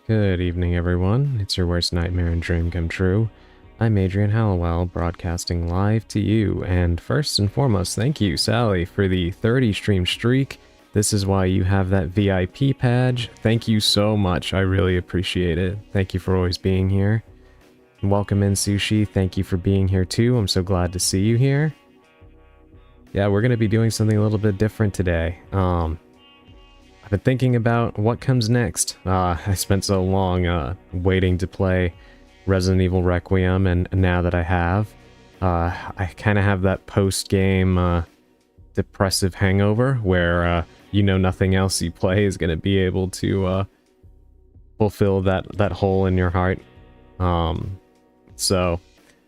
Good evening, everyone. It's your worst nightmare and dream come true. I'm Adrian Hallowell, broadcasting live to you, and first and foremost, thank you, Sally, for the 30 stream streak. This is why you have that VIP badge. Thank you so much. I really appreciate it. Thank you for always being here. Welcome in, Sushi. Thank you for being here too. I'm so glad to see you here. Yeah, we're going to be doing something a little bit different today. I've been thinking about what comes next. I spent so long waiting to play Resident Evil Requiem, and now that I have, I kind of have that post-game depressive hangover where you know nothing else you play is going to be able to fulfill that hole in your heart. So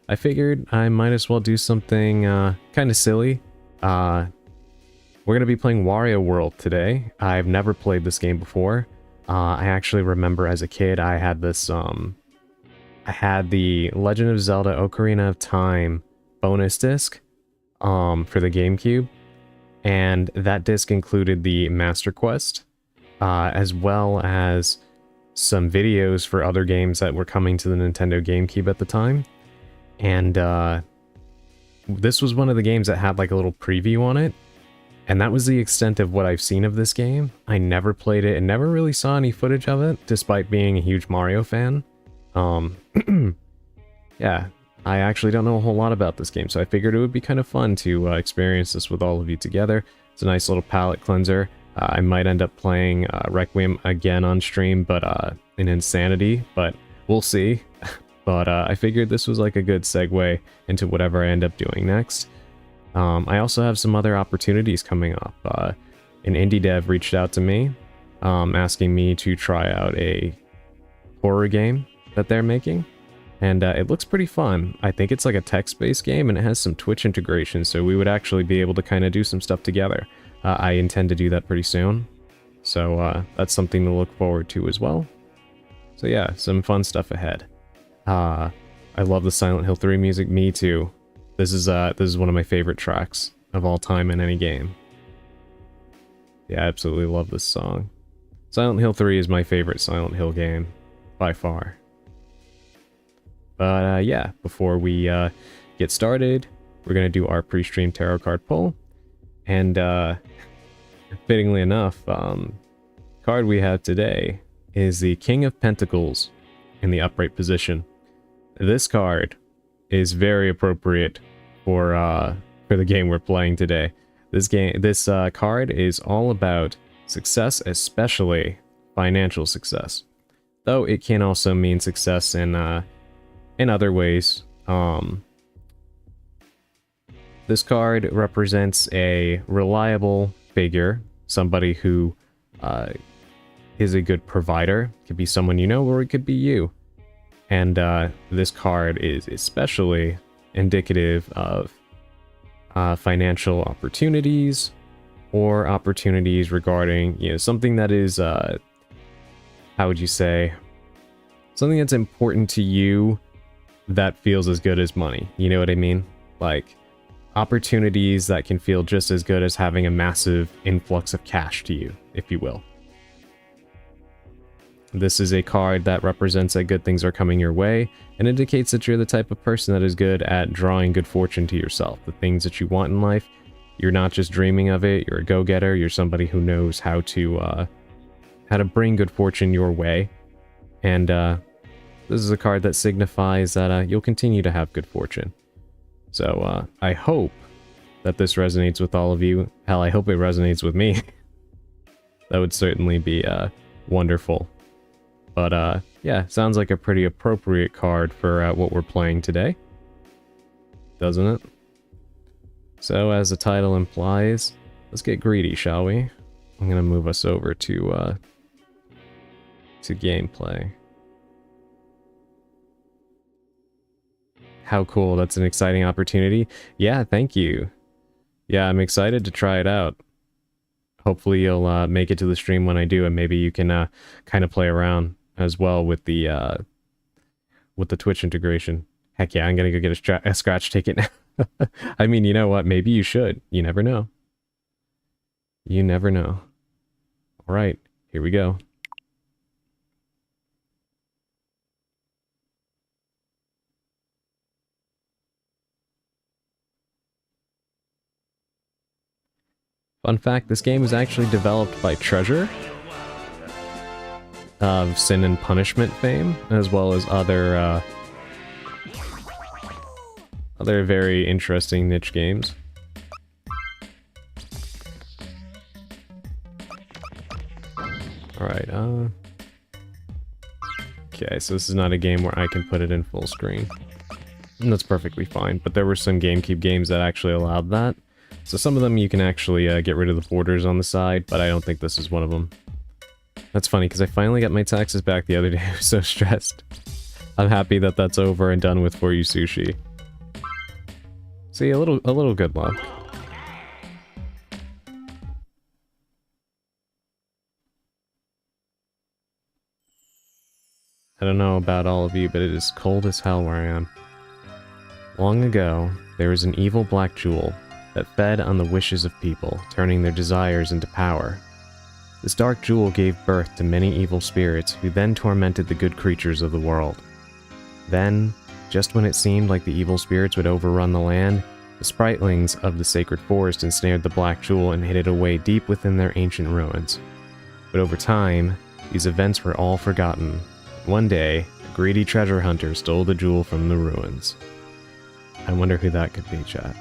I figured I might as well do something kind of silly. We're going to be playing Wario World today. I've never played this game before. I actually remember as a kid I had this, I had the Legend of Zelda Ocarina of Time bonus disc for the GameCube. And that disc included the Master Quest, as well as some videos for other games that were coming to the Nintendo GameCube at the time. And this was one of the games that had like a little preview on it. And that was the extent of what I've seen of this game. I never played it and never really saw any footage of it, despite being a huge Mario fan. Yeah, I actually don't know a whole lot about this game, so I figured it would be kind of fun to experience this with all of you together. It's a nice little palate cleanser. I might end up playing Requiem again on stream, but in Insanity, but we'll see. But I figured this was like a good segue into whatever I end up doing next. I also have some other opportunities coming up. An indie dev reached out to me, asking me to try out a horror game that they're making, and it looks pretty fun. I think it's like a text-based game, and it has some Twitch integration, so we would actually be able to kind of do some stuff together. I intend to do that pretty soon, so that's something to look forward to as well. So yeah, some fun stuff ahead. I love the Silent Hill 3 music. Me too. This is one of my favorite tracks of all time in any game. Yeah, I absolutely love this song. Silent Hill 3 is my favorite Silent Hill game, by far. But yeah, before we get started, we're going to do our pre-stream tarot card pull. And fittingly enough, card we have today is the King of Pentacles in the upright position. This card is very appropriate for the game we're playing today. This card is all about success, especially financial success. Though it can also mean success in other ways. This card represents a reliable figure, somebody who is a good provider. It could be someone you know, or it could be you. And this card is especially indicative of financial opportunities, or opportunities regarding, you know, something that is, how would you say, something that's important to you that feels as good as money. You know what I mean? Like, opportunities that can feel just as good as having a massive influx of cash to you, if you will. This is a card that represents that good things are coming your way, and indicates that you're the type of person that is good at drawing good fortune to yourself. The things that you want in life, you're not just dreaming of it, you're a go-getter, you're somebody who knows how to bring good fortune your way. And this is a card that signifies that you'll continue to have good fortune. So I hope that this resonates with all of you. Hell, I hope it resonates with me. That would certainly be wonderful. But yeah, sounds like a pretty appropriate card for what we're playing today, doesn't it? So as the title implies, let's get greedy, shall we? I'm gonna move us over to gameplay. How cool, that's an exciting opportunity. Yeah, thank you. Yeah, I'm excited to try it out. Hopefully you'll make it to the stream when I do, and maybe you can kind of play around as well with the Twitch integration. Heck yeah, I'm gonna go get a scratch ticket now. I mean, you know what? Maybe you should. You never know. You never know. Alright, here we go. Fun fact, this game was actually developed by Treasure of Sin and Punishment fame, as well as other very interesting niche games. Alright, okay, so this is not a game where I can put it in full screen. And that's perfectly fine, but there were some GameCube games that actually allowed that. So some of them you can actually get rid of the borders on the side, but I don't think this is one of them. That's funny, because I finally got my taxes back the other day. I was so stressed. I'm happy that that's over and done with For You Sushi. See, a little good luck. I don't know about all of you, but it is cold as hell where I am. Long ago, there was an evil black jewel that fed on the wishes of people, turning their desires into power. This dark jewel gave birth to many evil spirits, who then tormented the good creatures of the world. Then, just when it seemed like the evil spirits would overrun the land, the spritlings of the sacred forest ensnared the black jewel and hid it away deep within their ancient ruins. But over time, these events were all forgotten. One day, a greedy treasure hunter stole the jewel from the ruins. I wonder who that could be, chat.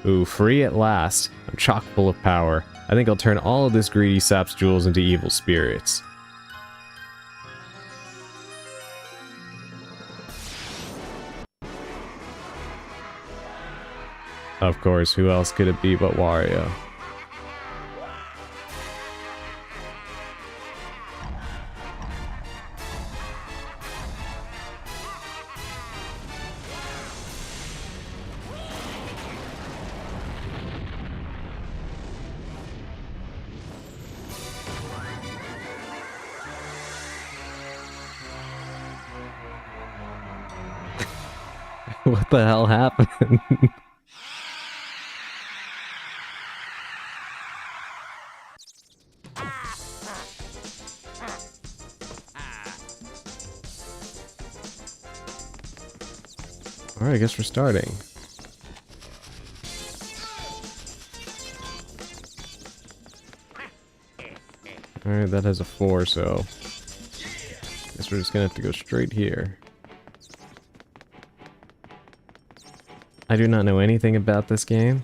Ooh, free at last. I'm chock full of power. I think I'll turn all of this greedy sap's jewels into evil spirits. Of course, who else could it be but Wario? What the hell happened? Alright, I guess we're starting. Alright, that has a 4, so guess we're just gonna have to go straight here. I do not know anything about this game.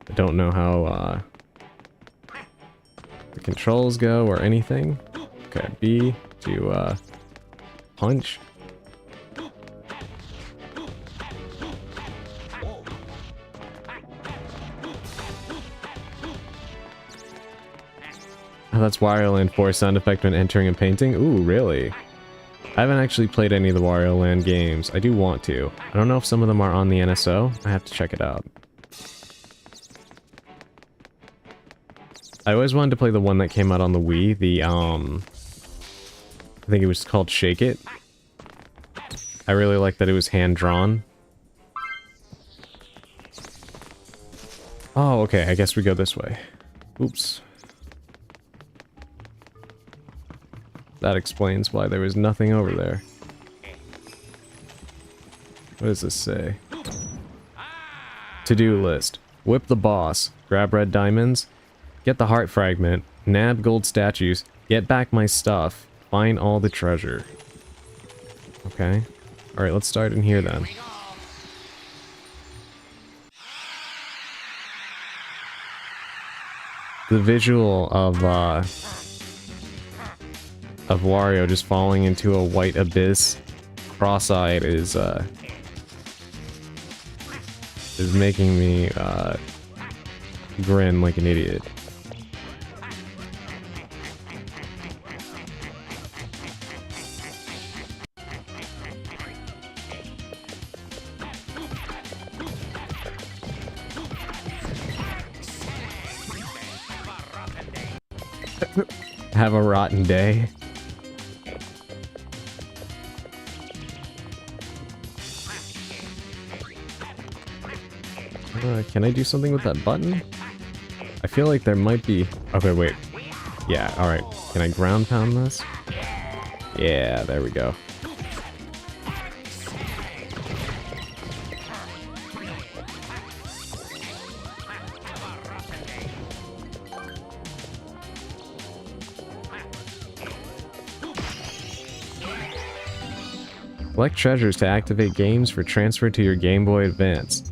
I don't know how the controls go or anything. Okay, B to punch. Oh, that's Wario Land 4 sound effect when entering and painting? Ooh, really? I haven't actually played any of the Wario Land games. I do want to. I don't know if some of them are on the NSO. I have to check it out. I always wanted to play the one that came out on the Wii. The, I think it was called Shake It. I really like that it was hand-drawn. Oh, okay. I guess we go this way. Oops. That explains why there was nothing over there. What does this say? To-do list. Whip the boss. Grab red diamonds. Get the heart fragment. Nab gold statues. Get back my stuff. Find all the treasure. Okay. Alright, let's start in here then. The visual of Wario just falling into a white abyss, cross-eyed, is making me grin like an idiot. Have a rotten day. Can I do something with that button? I feel like there might be... Okay, wait. Yeah, alright. Can I ground pound this? Yeah, there we go. Collect treasures to activate games for transfer to your Game Boy Advance.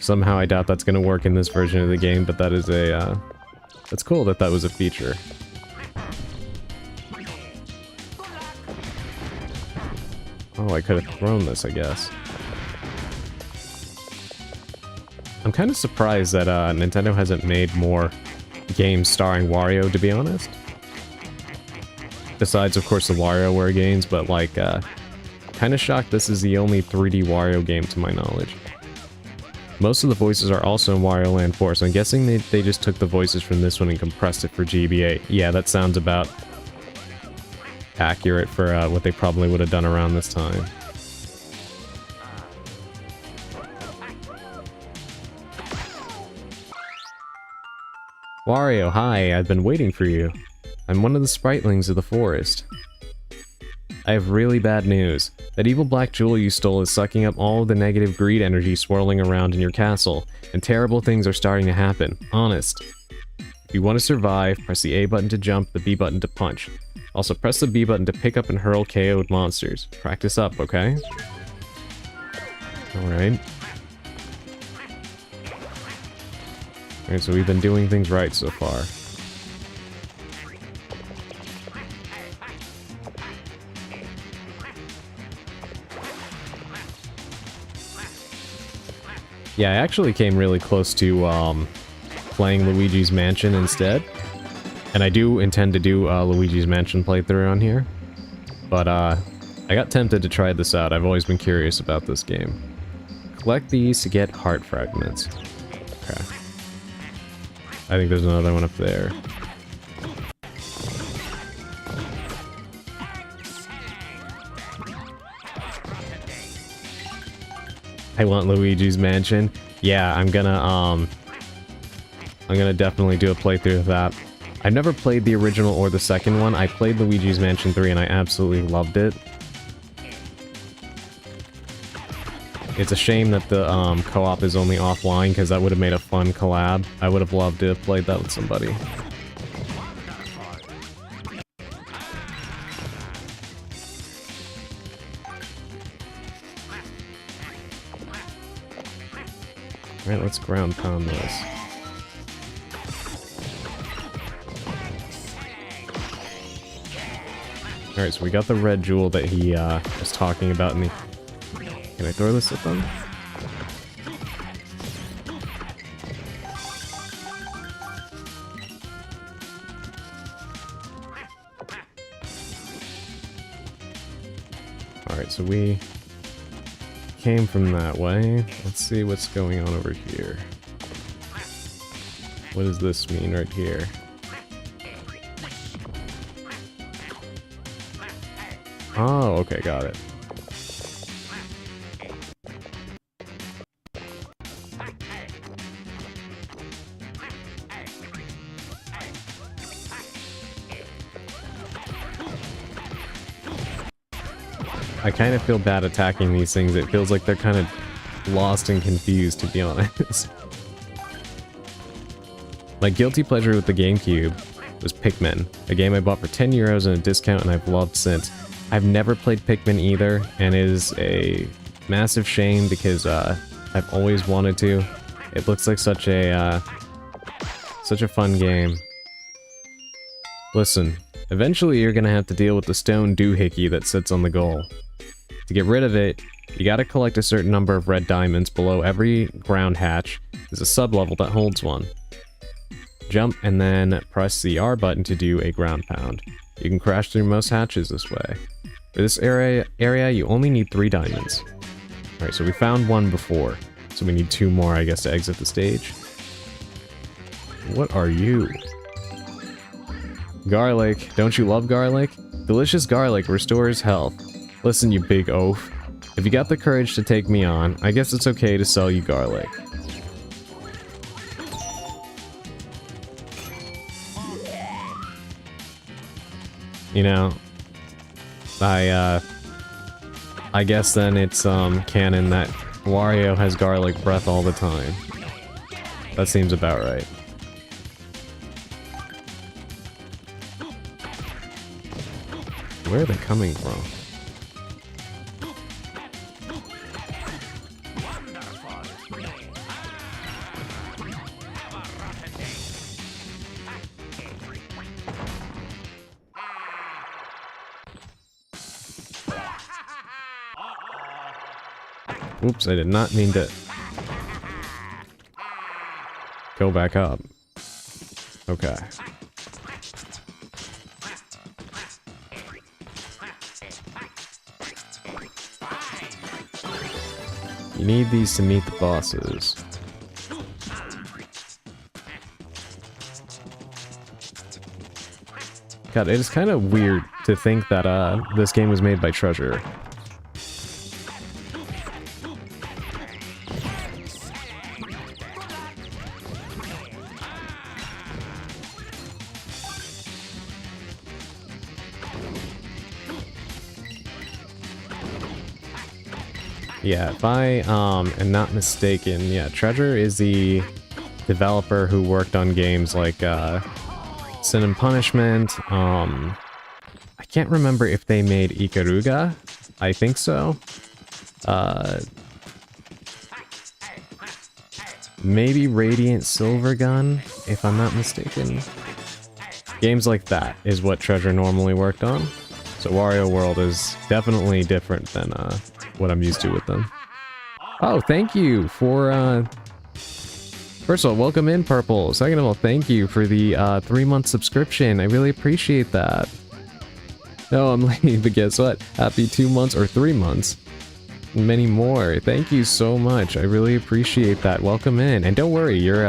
Somehow I doubt that's going to work in this version of the game, but that is a, that's cool that that was a feature. Oh, I could have thrown this, I guess. I'm kind of surprised that Nintendo hasn't made more games starring Wario, to be honest. Besides, of course, the WarioWare games, but like, kind of shocked this is the only 3D Wario game to my knowledge. Most of the voices are also in Wario Land 4, so I'm guessing they just took the voices from this one and compressed it for GBA. Yeah, that sounds about accurate for what they probably would have done around this time. Wario, hi, I've been waiting for you. I'm one of the spritlings of the forest. I have really bad news. That evil black jewel you stole is sucking up all of the negative greed energy swirling around in your castle, and terrible things are starting to happen. Honest. If you want to survive, press the A button to jump, the B button to punch. Also, press the B button to pick up and hurl KO'd monsters. Practice up, okay? Alright. Alright, so we've been doing things right so far. Yeah, I actually came really close to playing Luigi's Mansion instead. And I do intend to do Luigi's Mansion playthrough on here. But I got tempted to try this out. I've always been curious about this game. Collect these to get heart fragments. Okay. I think there's another one up there. I want Luigi's Mansion. Yeah, I'm gonna definitely do a playthrough of that. I've never played the original or the second one. I played Luigi's Mansion 3 and I absolutely loved it. It's a shame that the co-op is only offline, because that would have made a fun collab. I would have loved to have played that with somebody. Alright, let's ground pound this. Alright, so we got the red jewel that he was talking about in the... Can I throw this at them? Alright, so we came from that way. Let's see what's going on over here. What does this mean right here? Oh, okay, got it. I kind of feel bad attacking these things. It feels like they're kind of lost and confused, to be honest. My guilty pleasure with the GameCube was Pikmin, a game I bought for 10 euros in a discount and I've loved since. I've never played Pikmin either, and it is a massive shame because I've always wanted to. It looks like such a fun game. Listen, eventually you're gonna have to deal with the stone doohickey that sits on the goal. To get rid of it, you gotta collect a certain number of red diamonds below every ground hatch. There's a sub-level that holds one. Jump and then press the R button to do a ground pound. You can crash through most hatches this way. For this area you only need 3 diamonds. Alright, so we found one before. So we need 2 more, I guess, to exit the stage. What are you? Garlic. Don't you love garlic? Delicious garlic restores health. Listen, you big oaf. If you got the courage to take me on, I guess it's okay to sell you garlic. You know, I guess then it's canon that Wario has garlic breath all the time. That seems about right. Where are they coming from? Oops, I did not mean to go back up. Okay. You need these to meet the bosses. God, it is kind of weird to think that this game was made by Treasure. Yeah, if I am not mistaken, yeah, Treasure is the developer who worked on games like Sin and Punishment. I can't remember if they made Ikaruga. I think so. Maybe Radiant Silvergun, if I'm not mistaken. Games like that is what Treasure normally worked on. So Wario World is definitely different than what I'm used to with them. Oh, thank you for first of all, welcome in, Purple. Second of all, thank you for the 3-month subscription. I really appreciate that. No, I'm late, but guess what? Happy 2 months or 3 months. Many more. Thank you so much. I really appreciate that. Welcome in. And don't worry, you're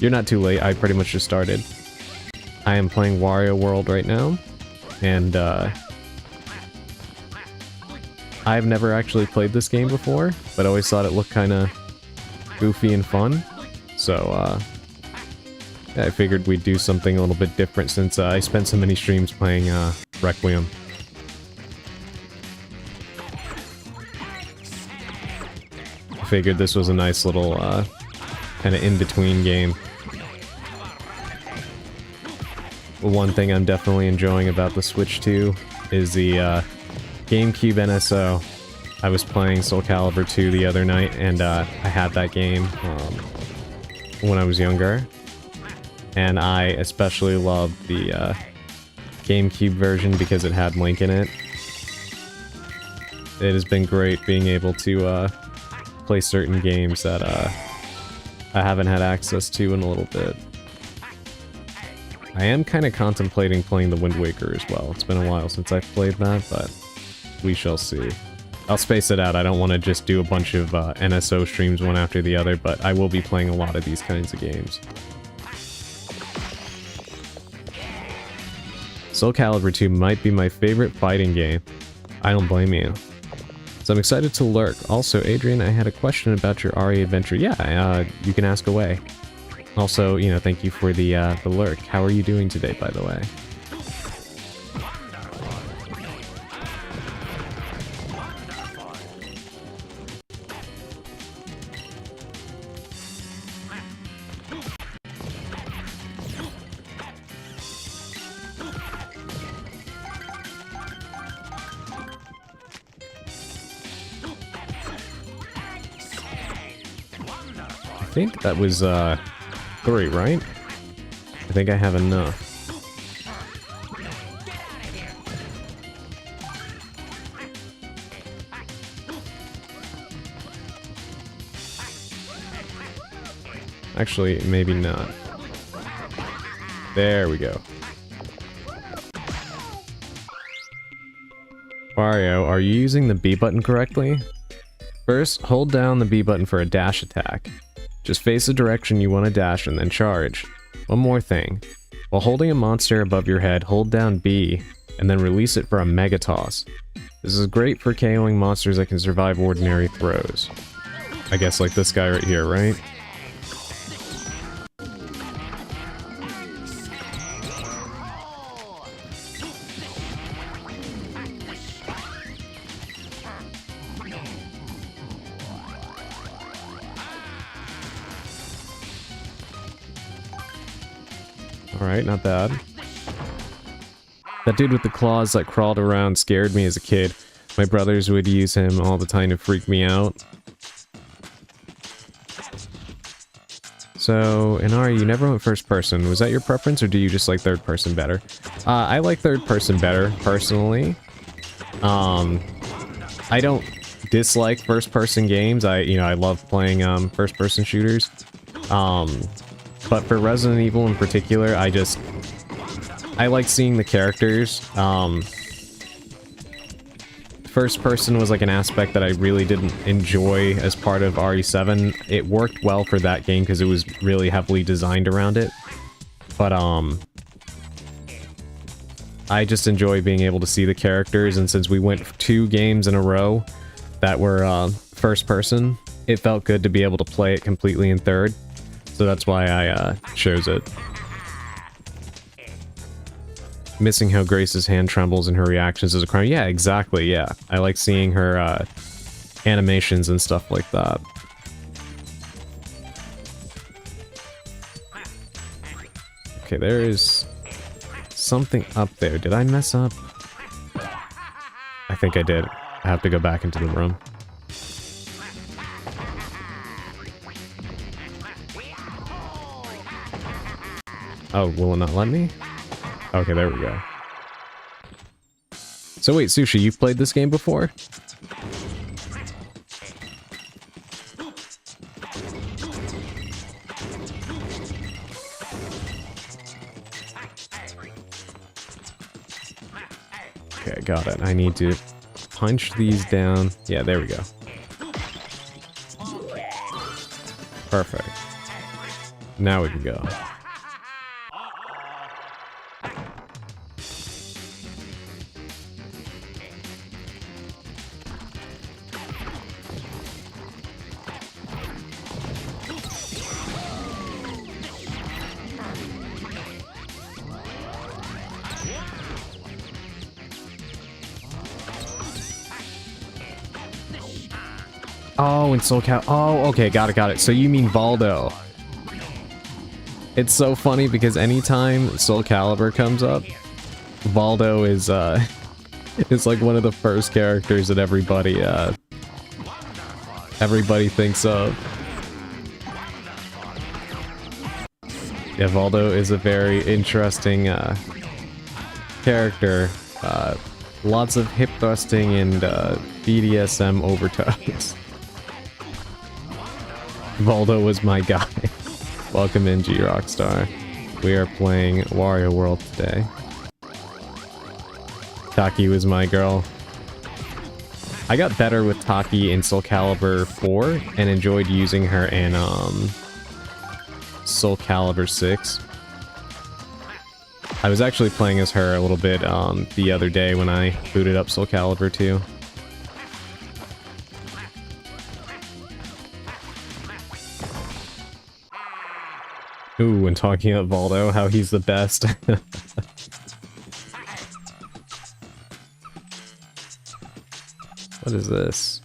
not too late. I pretty much just started. I am playing Wario World right now. And I've never actually played this game before, but I always thought it looked kind of goofy and fun. So, yeah, I figured we'd do something a little bit different since I spent so many streams playing Requiem. I figured this was a nice little kind of in-between game. One thing I'm definitely enjoying about the Switch 2 is the GameCube NSO. I was playing Soul Calibur 2 the other night, and I had that game when I was younger. And I especially loved the GameCube version because it had Link in it. It has been great being able to play certain games that I haven't had access to in a little bit. I am kind of contemplating playing the Wind Waker as well. It's been a while since I've played that, but we shall see. I'll space it out. I don't want to just do a bunch of NSO streams one after the other, but I will be playing a lot of these kinds of games. Soul Calibur 2 might be my favorite fighting game. I don't blame you. So I'm excited to lurk. Also, Adrian, I had a question about your RE adventure. Yeah, you can ask away. Also, you know, thank you for the lurk. How are you doing today, by the way? I think that was 3, right? I think I have enough. Actually, maybe not. There we go. Wario, are you using the B button correctly? First, hold down the B button for a dash attack. Just face the direction you want to dash and then charge. One more thing. While holding a monster above your head, hold down B, and then release it for a Mega Toss. This is great for KOing monsters that can survive ordinary throws. I guess like this guy right here, right? Alright, not bad. That dude with the claws that crawled around scared me as a kid. My brothers would use him all the time to freak me out. So, Inari, you never went first person. Was that your preference, or do you just like third person better? I like third person better, personally. I don't dislike first-person games. I love playing first-person shooters. But for Resident Evil in particular, I like seeing the characters. First person was like an aspect that I really didn't enjoy as part of RE7. It worked well for that game because it was really heavily designed around it. But I just enjoy being able to see the characters, and since we went 2 games in a row that were first person, it felt good to be able to play it completely in third. So that's why I chose it. Missing how Grace's hand trembles in her reactions is a crime. Yeah, exactly, yeah. I like seeing her animations and stuff like that. Okay, there is something up there. Did I mess up? I think I did. I have to go back into the room. Oh, will it not let me? Okay, there we go. So wait, Sushi, you've played this game before? Okay, got it. I need to punch these down. Yeah, there we go. Perfect. Now we can go. Oh, and Soul Cal. Oh, okay, got it. So you mean Valdo. It's so funny because anytime Soul Calibur comes up, Valdo is is like one of the first characters that everybody thinks of. Yeah, Valdo is a very interesting character. Lots of hip thrusting and BDSM overtones. Valdo was my guy. Welcome in, G Rockstar. We are playing Wario World today. Taki was my girl. I got better with Taki in Soul Calibur 4 and enjoyed using her in Soul Calibur 6. I was actually playing as her a little bit the other day when I booted up Soul Calibur 2. Ooh, and talking about Valdo, how he's the best. What is this?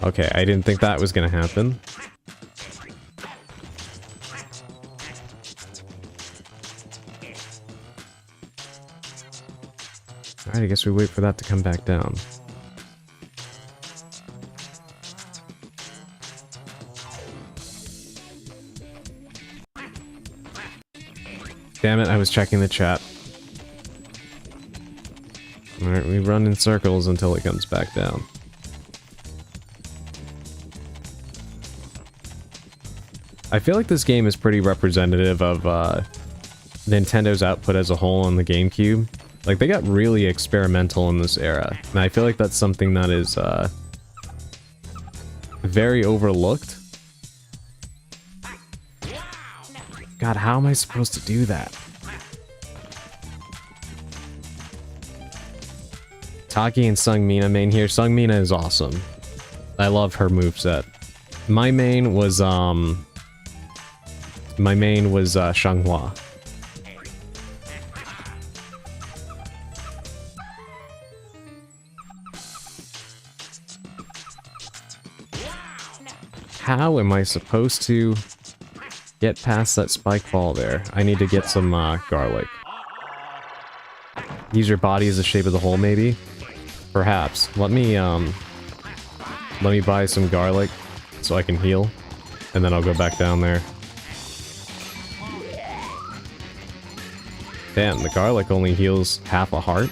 Okay, I didn't think that was gonna happen. Alright, I guess we wait for that to come back down. Damn it, I was checking the chat. Alright, we run in circles until it comes back down. I feel like this game is pretty representative of Nintendo's output as a whole on the GameCube. Like, they got really experimental in this era, and I feel like that's something that is very overlooked. God, how am I supposed to do that? Taki and Sungmina main here. Sungmina is awesome. I love her moveset. My main was Xianghua. How am I supposed to get past that spike ball there? I need to get some garlic. Use your body as the shape of the hole, maybe? Perhaps. Let me buy some garlic so I can heal, and then I'll go back down there. Damn, the garlic only heals half a heart?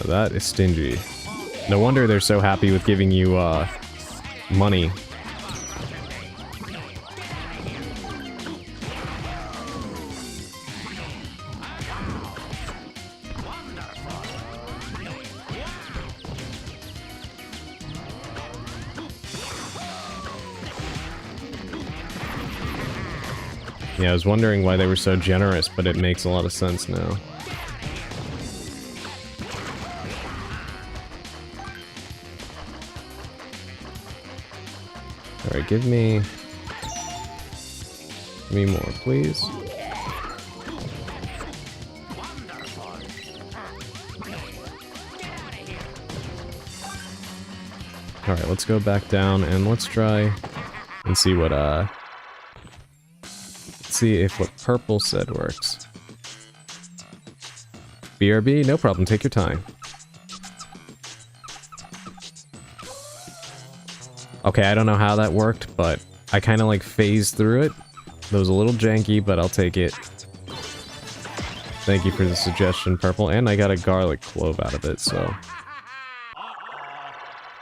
That is stingy. No wonder they're so happy with giving you, money. Yeah, I was wondering why they were so generous, but it makes a lot of sense now. Alright, give me more, please. Alright, let's go back down and let's try and see what, see if what purple said works. BRB, no problem, take your time. Okay, I don't know how that worked, but I kind of like phased through it. It was a little janky, but I'll take it. Thank you for the suggestion, purple, and I got a garlic clove out of it, so...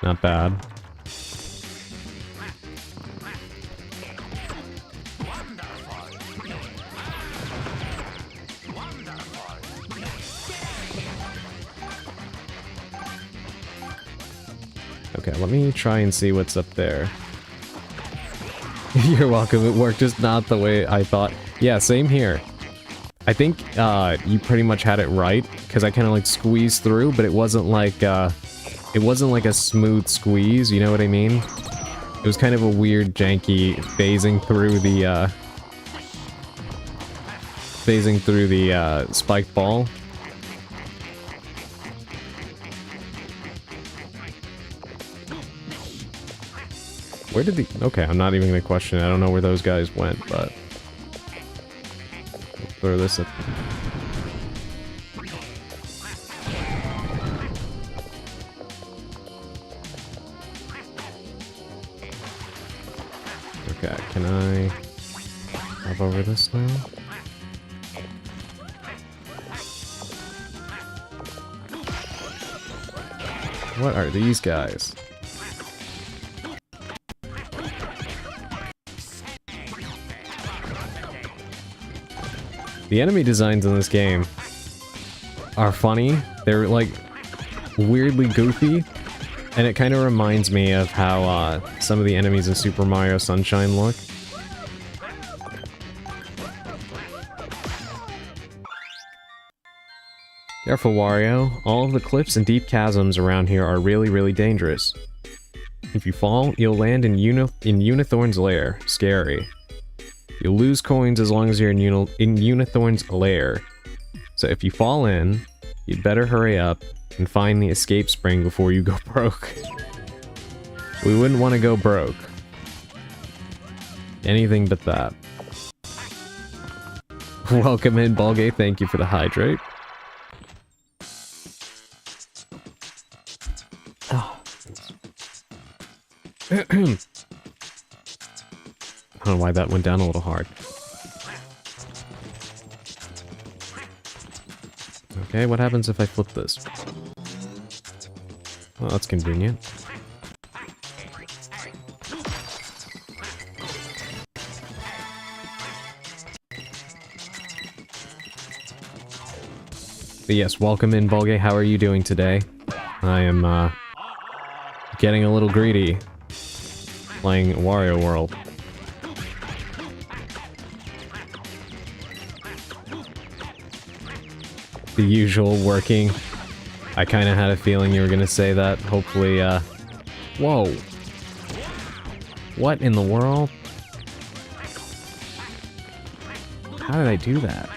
not bad. Okay, let me try and see what's up there. You're welcome, it worked just not the way I thought. Yeah, same here. I think, you pretty much had it right, because I kind of like squeezed through, but it wasn't like a smooth squeeze, you know what I mean? It was kind of a weird, janky phasing through the spiked ball. Where did the... okay, I'm not even gonna question it. I don't know where those guys went, but... I'll throw this at... okay, can I... hop over this now? What are these guys? The enemy designs in this game are funny. They're like weirdly goofy, and it kind of reminds me of how some of the enemies in Super Mario Sunshine look. Careful, Wario. All of the cliffs and deep chasms around here are really, really dangerous. If you fall, you'll land in Unithorn's lair. Scary. You'll lose coins as long as you're in Unithorn's lair. So if you fall in, you'd better hurry up and find the escape spring before you go broke. We wouldn't want to go broke. Anything but that. Welcome in, Balgate. Thank you for the hydrate. Oh. I don't know why that went down a little hard. Okay, what happens if I flip this? Well, that's convenient. But yes, welcome in, Volgay. How are you doing today? I am, getting a little greedy. Playing Wario World. The usual working. I kind of had a feeling you were going to say that. Hopefully, whoa. What in the world? How did I do that?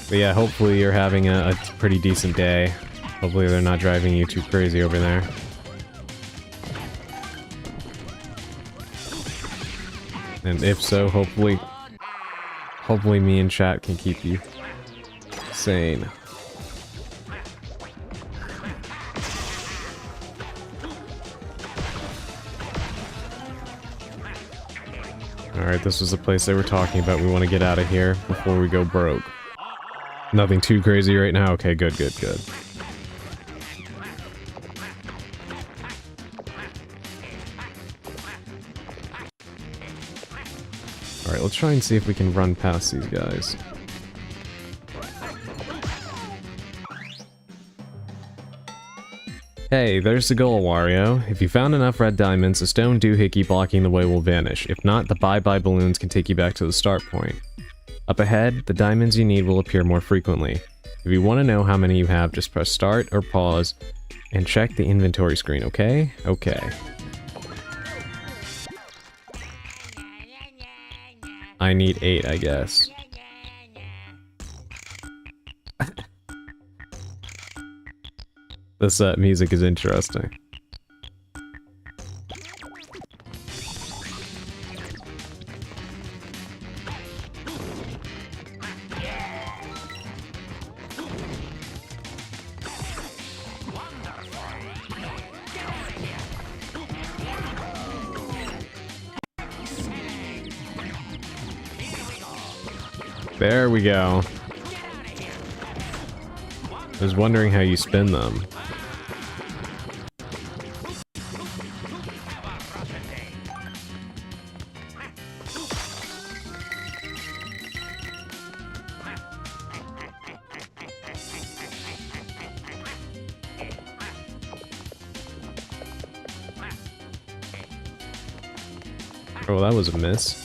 But yeah, hopefully you're having a pretty decent day. Hopefully they're not driving you too crazy over there. And if so, hopefully me and chat can keep you sane. Alright, this was the place they were talking about. We want to get out of here before we go broke. Nothing too crazy right now? Okay, good, good, good. Alright, let's try and see if we can run past these guys. Hey, there's the goal, Wario. If you found enough red diamonds, a stone doohickey blocking the way will vanish. If not, the bye-bye balloons can take you back to the start point. Up ahead, the diamonds you need will appear more frequently. If you want to know how many you have, just press start or pause and check the inventory screen, okay? Okay. I need 8, I guess. This music is interesting. There we go. I was wondering how you spin them. Oh, that was a miss.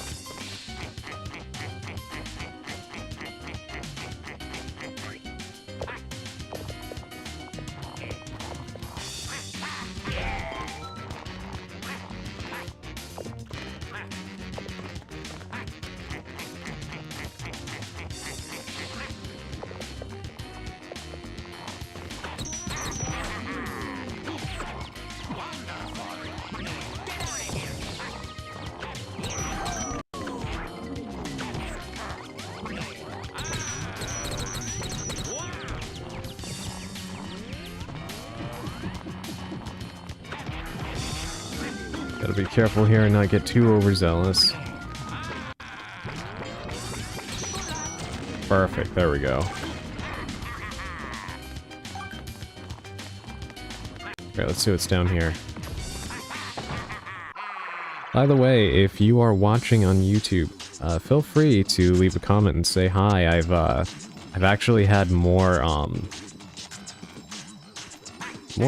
Gotta be careful here and not get too overzealous. Perfect, there we go. Okay, let's see what's down here. By the way, if you are watching on YouTube, feel free to leave a comment and say hi. I've actually had more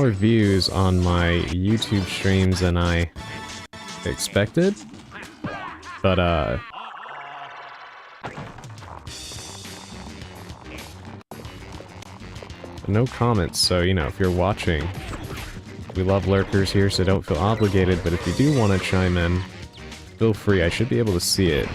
views on my YouTube streams than I expected, but no comments, so you know, if you're watching, we love lurkers here, so don't feel obligated, but if you do want to chime in, feel free. I should be able to see it.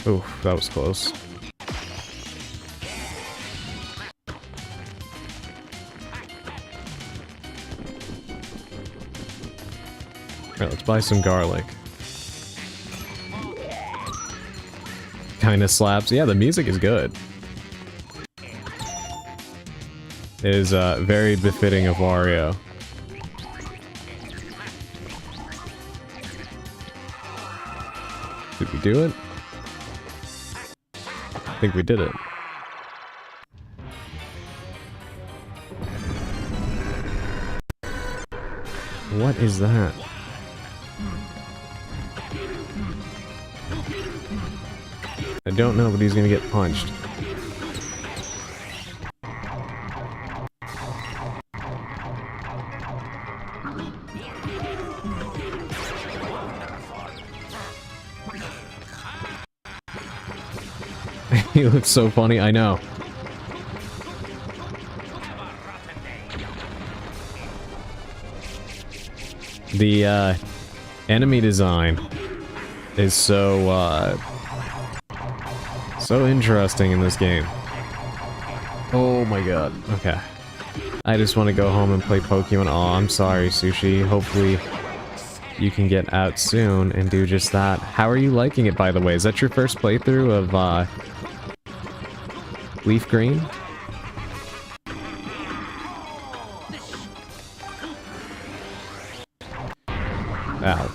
Oof, that was close. Alright, let's buy some garlic. Kinda slaps. Yeah, the music is good. It is very befitting of Wario. Did we do it? I think we did it. What is that? I don't know, but he's gonna get punched. He looks so funny, I know. The enemy design is so interesting in this game. Oh my god. Okay. I just want to go home and play Pokemon. Oh, I'm sorry, Sushi. Hopefully you can get out soon and do just that. How are you liking it, by the way? Is that your first playthrough Leaf green. Ow.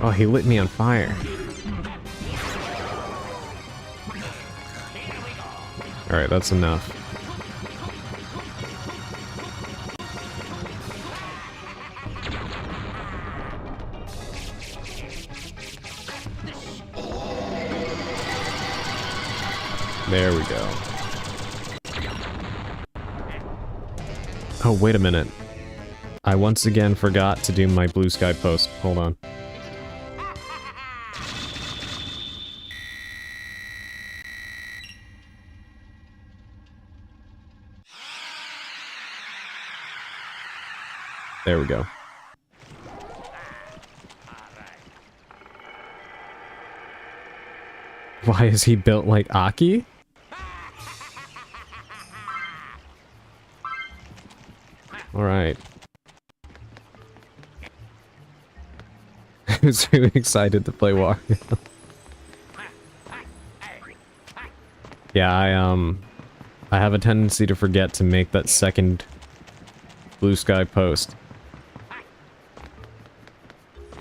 Oh, he lit me on fire. Alright, that's enough. There we go. Oh, wait a minute. I once again forgot to do my blue sky post. Hold on. There we go. Why is he built like Aki? Alright. I'm so excited to play Wario. Yeah, I have a tendency to forget to make that second blue sky post.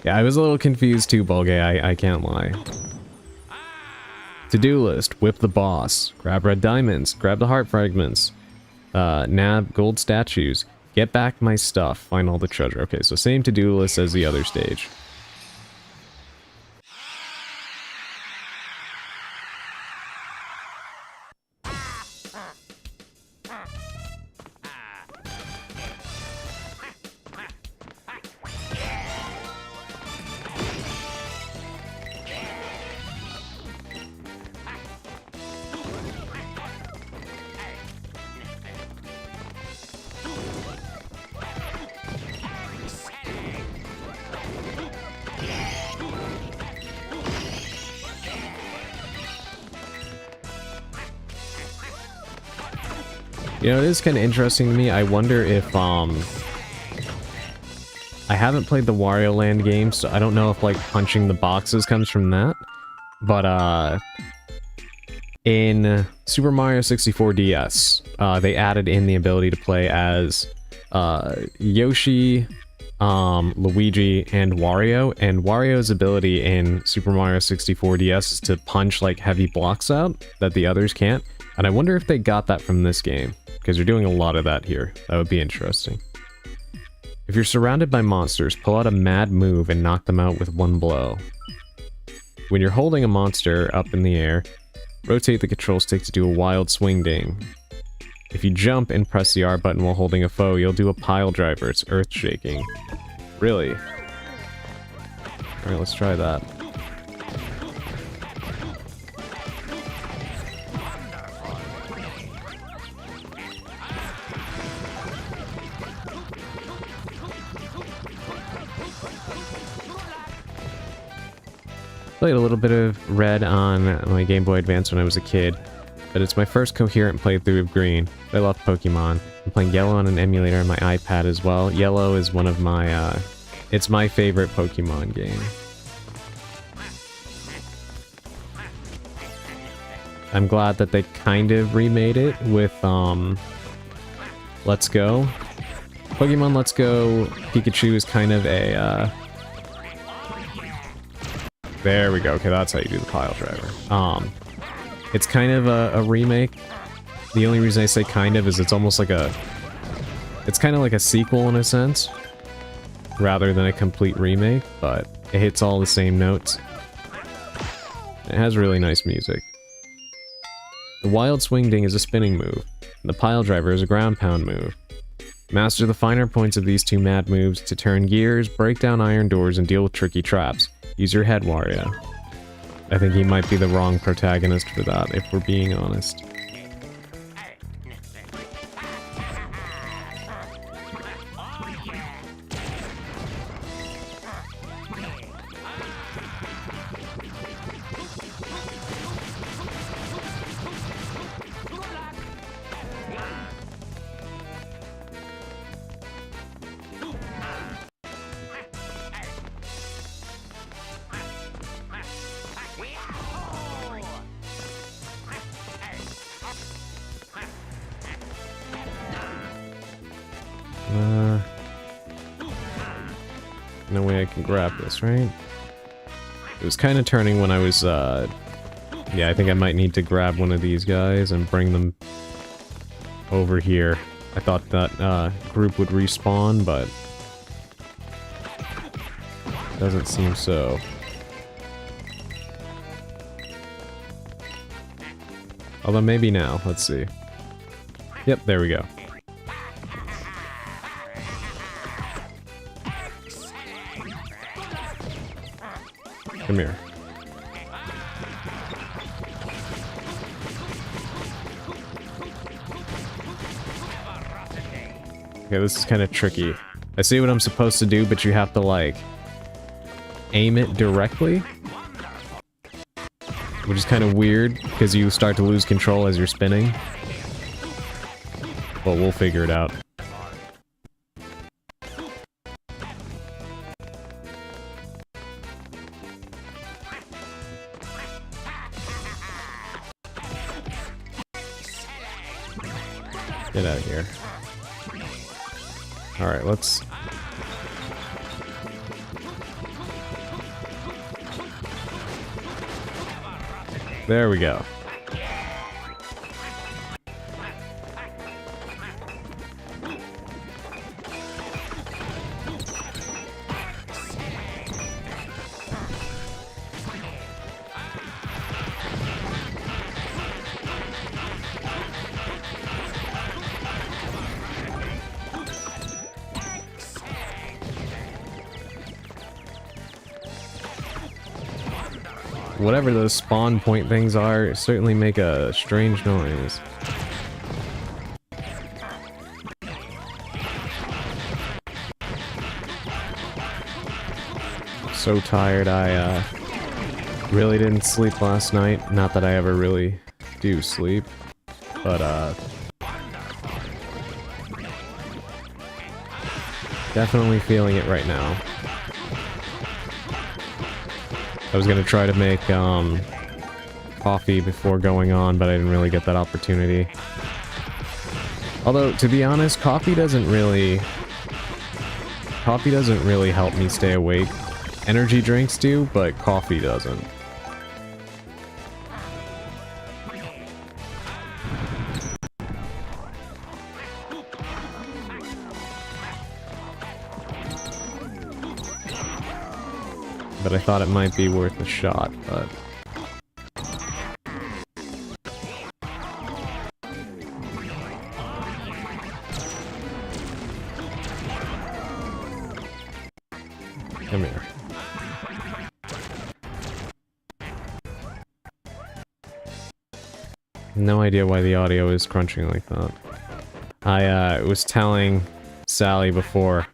Yeah, I was a little confused too, Bulgay, I can't lie. To-do list, whip the boss, grab red diamonds, grab the heart fragments, nab gold statues, get back my stuff, find all the treasure. Okay, so same to-do list as the other stage. You know, it is kind of interesting to me. I wonder if, I haven't played the Wario Land game, so I don't know if, like, punching the boxes comes from that. But, in Super Mario 64 DS, they added in the ability to play as, Yoshi, Luigi, and Wario. And Wario's ability in Super Mario 64 DS is to punch, like, heavy blocks out that the others can't. And I wonder if they got that from this game, because you're doing a lot of that here. That would be interesting. If you're surrounded by monsters, pull out a mad move and knock them out with one blow. When you're holding a monster up in the air, rotate the control stick to do a wild swing ding. If you jump and press the R button while holding a foe, you'll do a pile driver. It's earth shaking. Really? Alright, let's try that. Played a little bit of Red on my Game Boy Advance when I was a kid, but it's my first coherent playthrough of Green. I love Pokemon. I'm playing Yellow on an emulator on my iPad as well. Yellow is one of my, it's my favorite Pokemon game. I'm glad that they kind of remade it with, Let's Go. Pokemon Let's Go Pikachu is kind of a, there we go. Okay, that's how you do the pile driver. It's kind of a remake. The only reason I say kind of is it's almost like a... It's kind of like a sequel in a sense, rather than a complete remake, but it hits all the same notes. It has really nice music. The Wild Swing Ding is a spinning move. The Pile Driver is a ground pound move. Master the finer points of these two mad moves to turn gears, break down iron doors, and deal with tricky traps. Use your head, Wario. I think he might be the wrong protagonist for that, if we're being honest. No way I can grab this, right? It was kind of turning when I was, yeah, I think I might need to grab one of these guys and bring them over here. I thought that, group would respawn, but doesn't seem so. Although maybe now, let's see. Yep, there we go. Come here. Okay, this is kind of tricky. I see what I'm supposed to do, but you have to, like, aim it directly. Which is kind of weird, because you start to lose control as you're spinning. But we'll figure it out. Get out of here. Alright, let's... There we go. Whatever those spawn point things are, certainly make a strange noise. So tired, I really didn't sleep last night. Not that I ever really do sleep, but definitely feeling it right now. I was gonna try to make, coffee before going on, but I didn't really get that opportunity. Although, to be honest, coffee doesn't really help me stay awake. Energy drinks do, but coffee doesn't. But I thought it might be worth a shot, but... Come here. No idea why the audio is crunching like that. I was telling Sally before,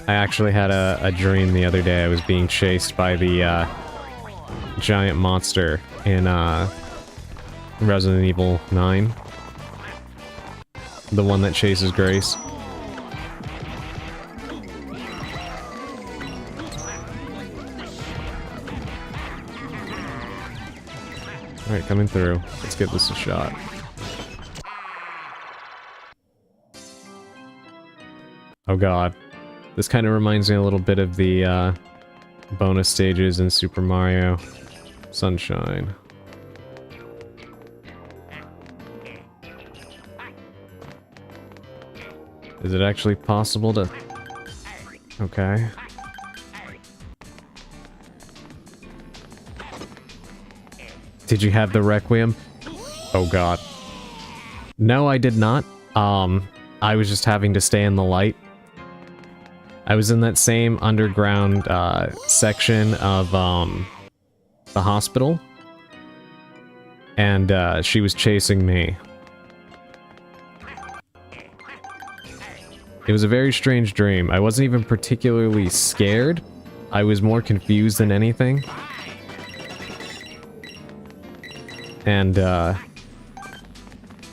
I actually had a dream the other day. I was being chased by the giant monster in Resident Evil 9. The one that chases Grace. Alright, coming through. Let's give this a shot. Oh god. This kind of reminds me a little bit of the bonus stages in Super Mario Sunshine. Is it actually possible to... Okay. Did you have the Requiem? Oh god. No, I did not. I was just having to stay in the light. I was in that same underground section of the hospital, and she was chasing me. It was a very strange dream. I wasn't even particularly scared. I was more confused than anything. And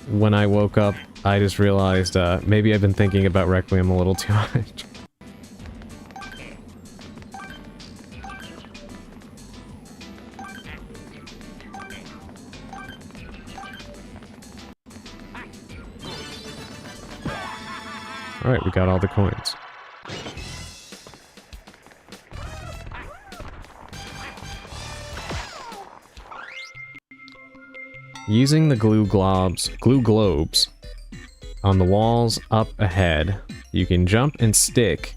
when I woke up, I just realized maybe I've been thinking about Requiem a little too much. Alright, we got all the coins. Using the glue globes on the walls up ahead, you can jump and stick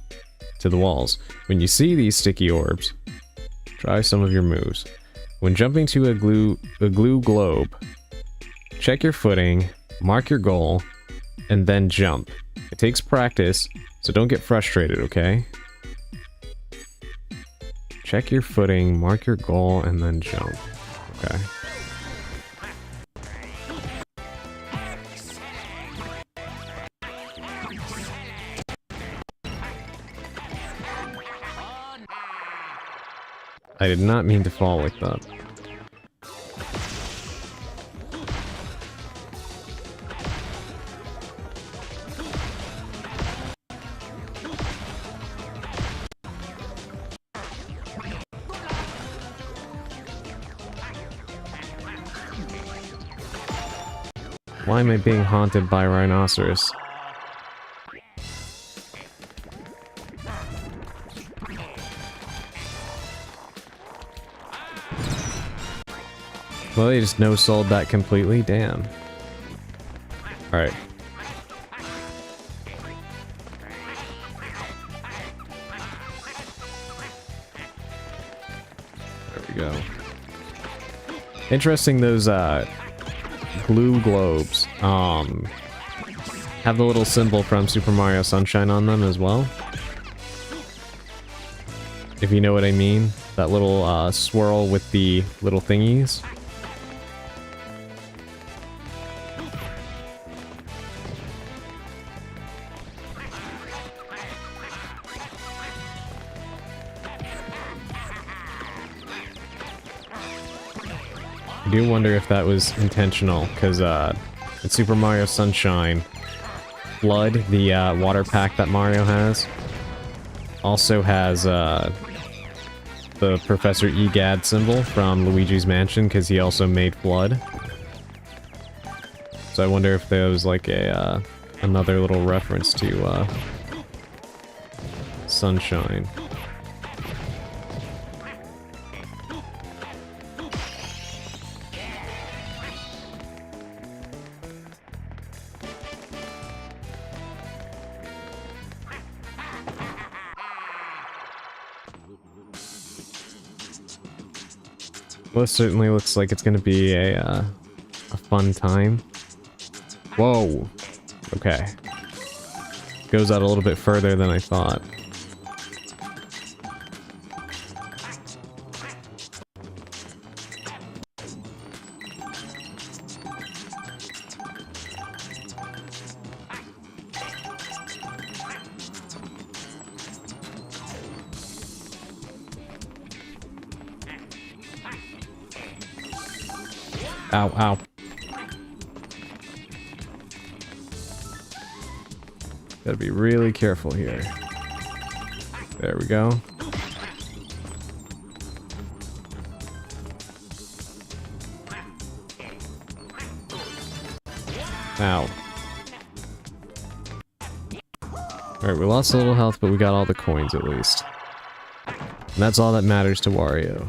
to the walls. When you see these sticky orbs, try some of your moves. When jumping to a glue globe, check your footing, mark your goal, and then jump. It takes practice, so don't get frustrated, okay? Check your footing, mark your goal, and then jump. Okay. I did not mean to fall like that. Why am I being haunted by a rhinoceros? Well, they just no-sold that completely? Damn. Alright. There we go. Interesting, those, glue globes, have the little symbol from Super Mario Sunshine on them as well. If you know what I mean. That little, swirl with the little thingies. I do wonder if that was intentional, because in Super Mario Sunshine, Flood, the water pack that Mario has, also has the Professor Egad symbol from Luigi's Mansion, because he also made Flood. So I wonder if there was like a another little reference to Sunshine. Well, it certainly looks like it's going to be a fun time. Whoa. Okay. Goes out a little bit further than I thought. Ow, ow. Gotta be really careful here. There we go. Ow. Alright, we lost a little health, but we got all the coins at least. And that's all that matters to Wario.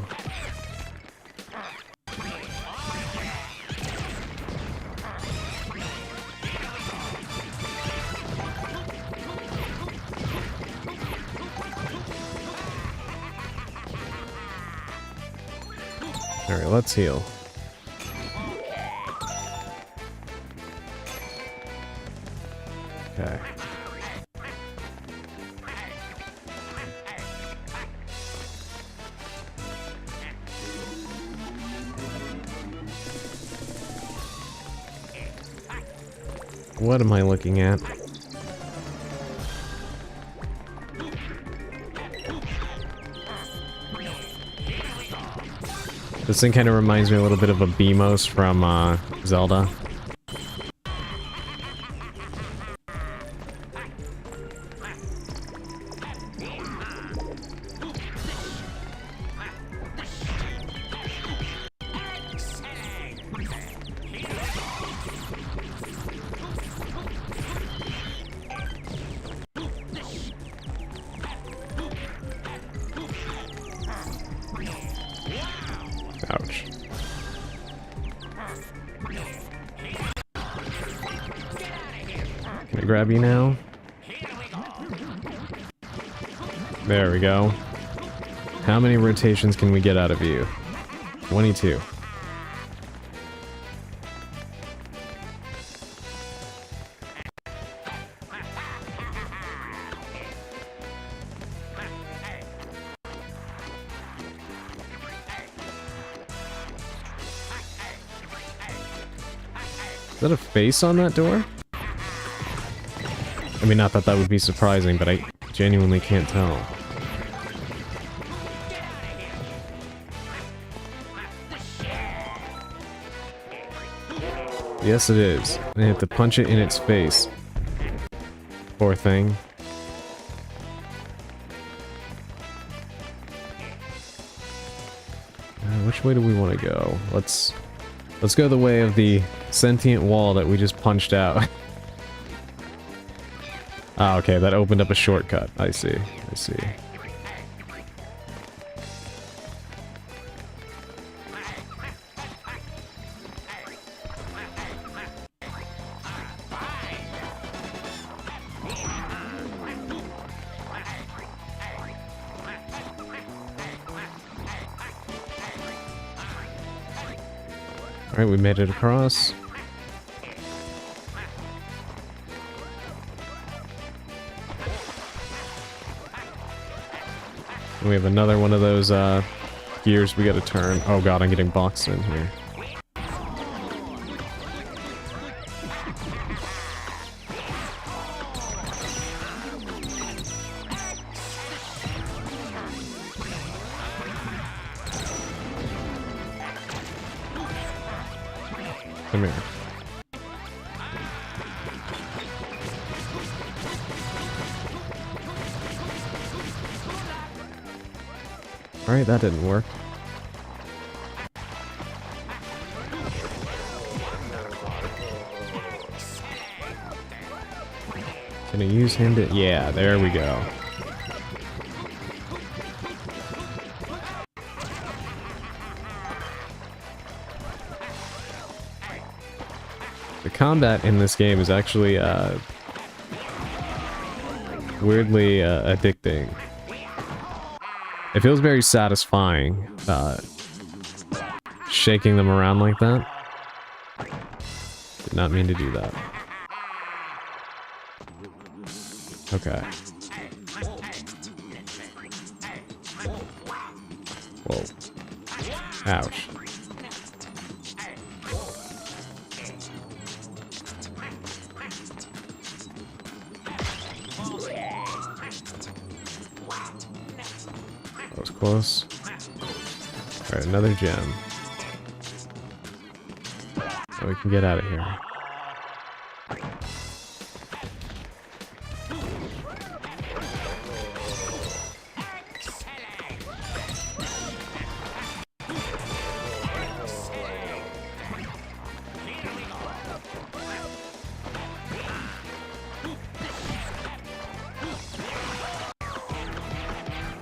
Alright, let's heal. Okay. What am I looking at? This thing kind of reminds me a little bit of a Beamos from Zelda. Can I grab you now? There we go. How many rotations can we get out of you? 22. Is that a face on that door? I mean, not that that would be surprising, but I genuinely can't tell. Yes, it is. I have to punch it in its face. Poor thing. Which way do we want to go? Let's go the way of the sentient wall that we just punched out. Ah, okay, that opened up a shortcut. I see. I see. Alright, we made it across. We have another one of those gears we gotta turn. Oh god, I'm getting boxed in here. Come here. Alright, that didn't work. Can I use him to... Yeah, there we go. The combat in this game is actually, weirdly, addicting. It feels very satisfying, shaking them around like that. Did not mean to do that. Okay. Whoa. Ouch. That was close. Alright, another gem. So we can get out of here.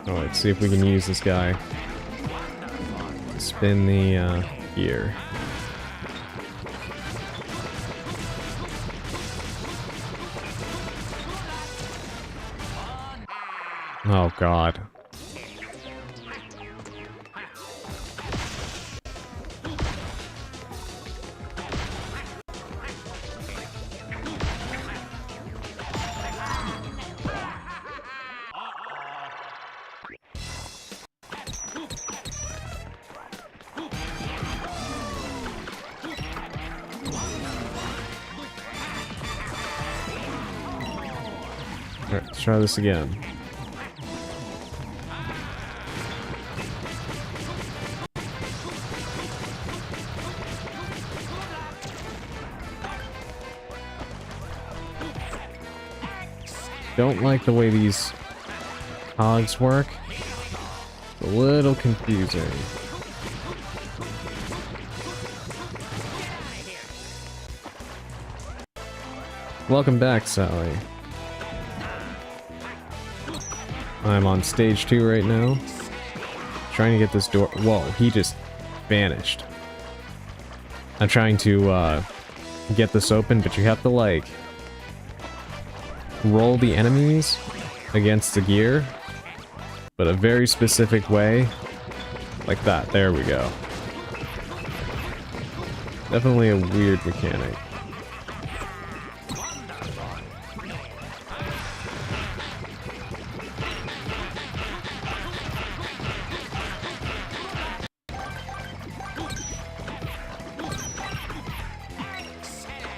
Alright, see if we can use this guy to spin the gear. Oh god. Alright, let's try this again. Don't like the way these cogs work. It's a little confusing. Welcome back, Sally. I'm on stage 2 right now. Trying to get this door... Whoa, he just vanished. I'm trying to get this open, but you have to, like, roll the enemies against the gear, but a very specific way. Like that. There we go. Definitely a weird mechanic.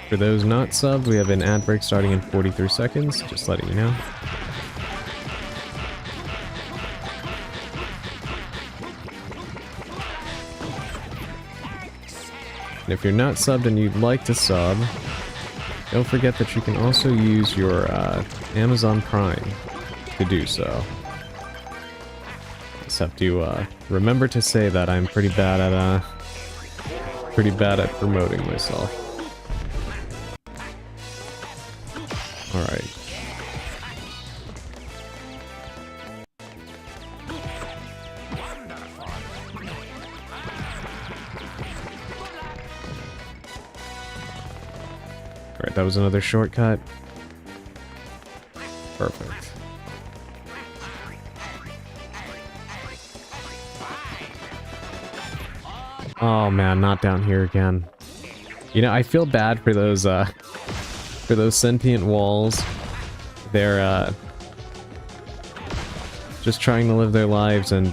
For those not subbed, we have an ad break starting in 43 seconds, just letting you know. And if you're not subbed and you'd like to sub, don't forget that you can also use your Amazon Prime to do so. Just have to remember to say that. I'm pretty bad at promoting myself. Alright. Alright, that was another shortcut. Perfect. Oh man, not down here again. You know, I feel bad for those sentient walls. They're just trying to live their lives, and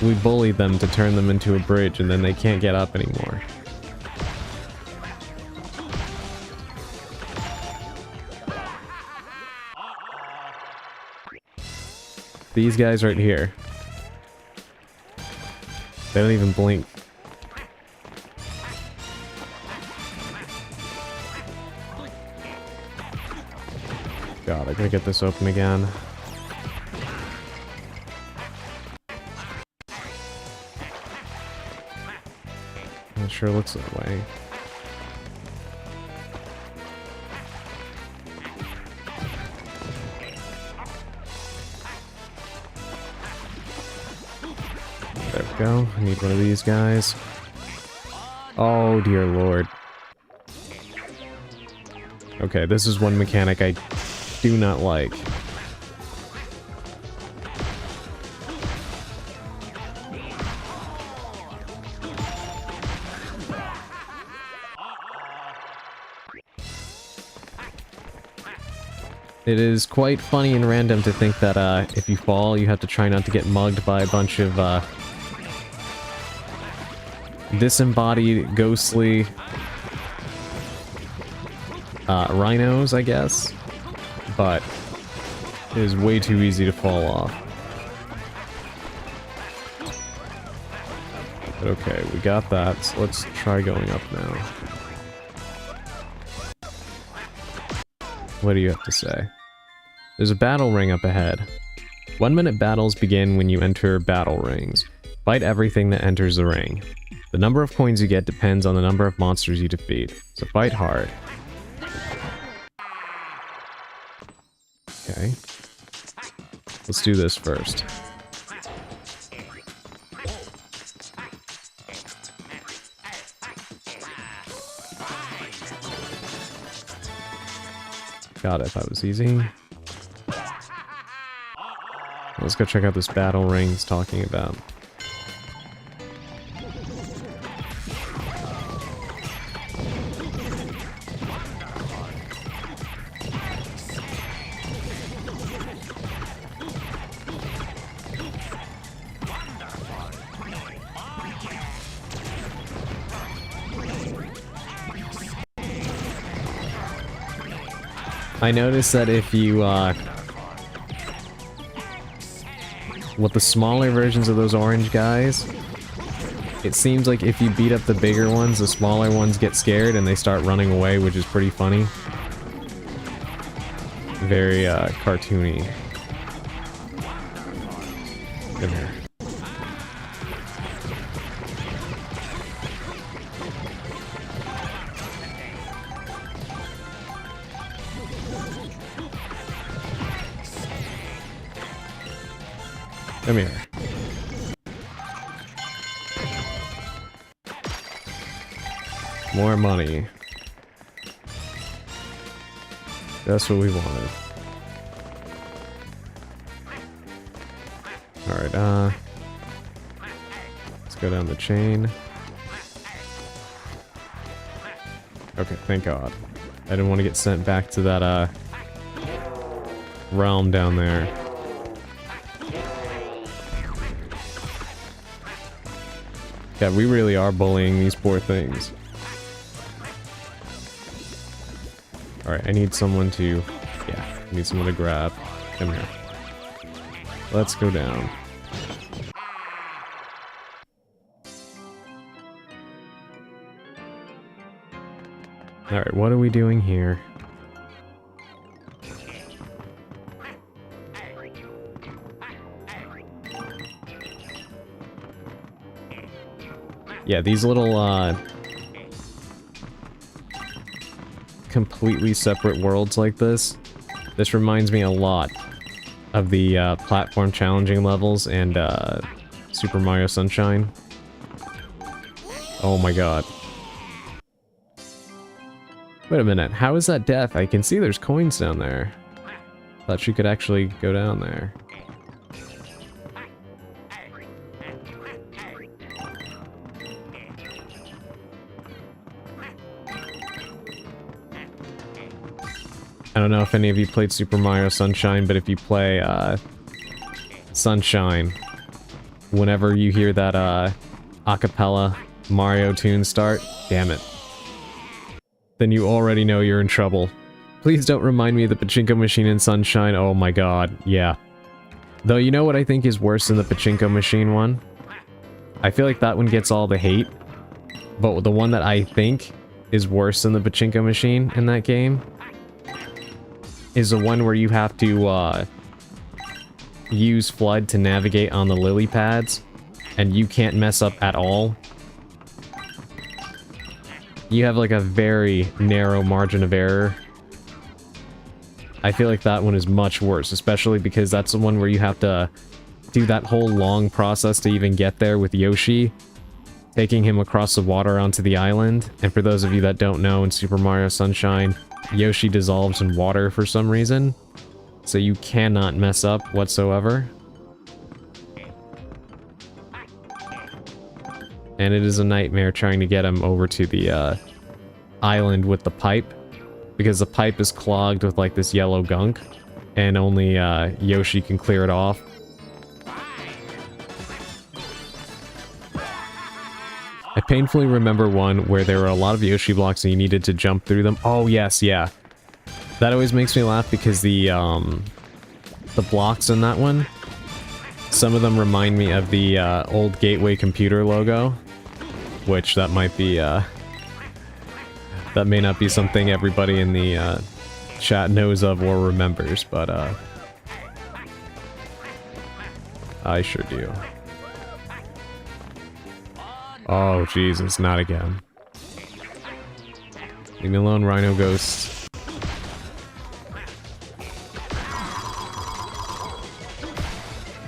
we bully them to turn them into a bridge, and then they can't get up anymore. These guys right here. They don't even blink. God, I gotta get this open again. It sure looks that way. There we go. I need one of these guys. Oh dear lord. Okay, this is one mechanic I do not like. It is quite funny and random to think that if you fall, you have to try not to get mugged by a bunch of disembodied, ghostly rhinos, I guess. But it is way too easy to fall off. But okay, we got that, so let's try going up now. What do you have to say? There's a battle ring up ahead. 1-minute battles begin when you enter battle rings. Fight everything that enters the ring. The number of coins you get depends on the number of monsters you defeat, so fight hard. Okay. Let's do this first. Got it, that was easy. Let's go check out this battle ring he's talking about. I noticed that if you, with the smaller versions of those orange guys, it seems like if you beat up the bigger ones, the smaller ones get scared and they start running away, which is pretty funny. Very, cartoony. Come here. Come here. More money. That's what we wanted. Alright, let's go down the chain. Okay, thank God. I didn't want to get sent back to that, realm down there. Yeah, we really are bullying these poor things. Alright, I need someone to... Yeah, I need someone to grab. Come here. Let's go down. Alright, what are we doing here? Yeah, these little, completely separate worlds like this. This reminds me a lot of the, platform challenging levels and, Super Mario Sunshine. Oh my god. Wait a minute, how is that death? I can see there's coins down there. Thought you could actually go down there. I don't know if any of you played Super Mario Sunshine, but if you play, Sunshine, whenever you hear that, acapella Mario tune start, damn it. Then you already know you're in trouble. Please don't remind me of the pachinko machine in Sunshine. Oh my god, yeah. Though you know what I think is worse than the pachinko machine one? I feel like that one gets all the hate. But the one that I think is worse than the pachinko machine in that game is the one where you have to, use FLUDD to navigate on the lily pads, and you can't mess up at all. You have like a very narrow margin of error. I feel like that one is much worse, especially because that's the one where you have to do that whole long process to even get there with Yoshi, taking him across the water onto the island. And for those of you that don't know, in Super Mario Sunshine, Yoshi dissolves in water for some reason, so you cannot mess up whatsoever. And it is a nightmare trying to get him over to the island with the pipe, because the pipe is clogged with like this yellow gunk, and only Yoshi can clear it off. I painfully remember one where there were a lot of Yoshi blocks and you needed to jump through them. Oh yes, yeah. That always makes me laugh because the blocks in that one, some of them remind me of the old Gateway Computer logo, which that might be, that may not be something everybody in the chat knows of or remembers, but I sure do. Oh, Jesus, not again. Leave me alone, Rhino Ghost.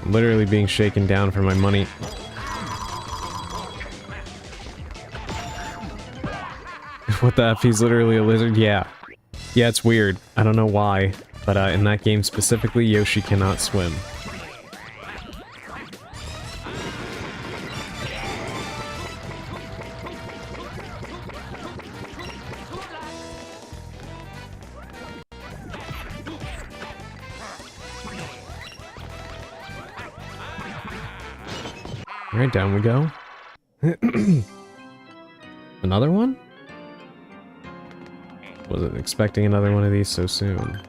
I'm literally being shaken down for my money. What the F? He's literally a lizard? Yeah. Yeah, it's weird. I don't know why. But in that game specifically, Yoshi cannot swim. Alright, down we go. Another one? Wasn't expecting another one of these so soon.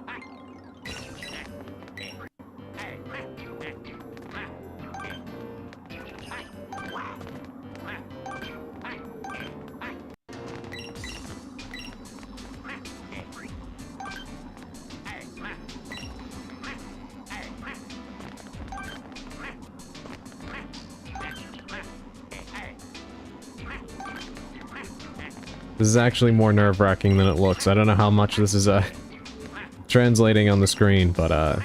This is actually more nerve-wracking than it looks. I don't know how much this is, translating on the screen, but, I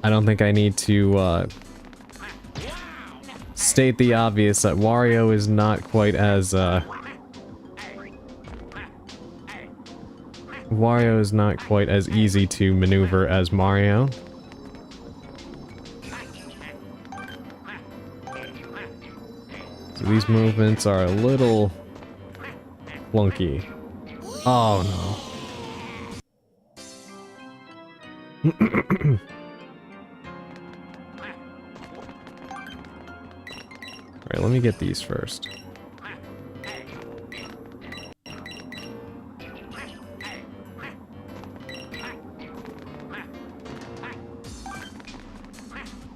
don't think I need to, state the obvious that Wario is not quite as, Wario is not quite as easy to maneuver as Mario. So these movements are a little clunky. Oh no. Alright, let me get these first.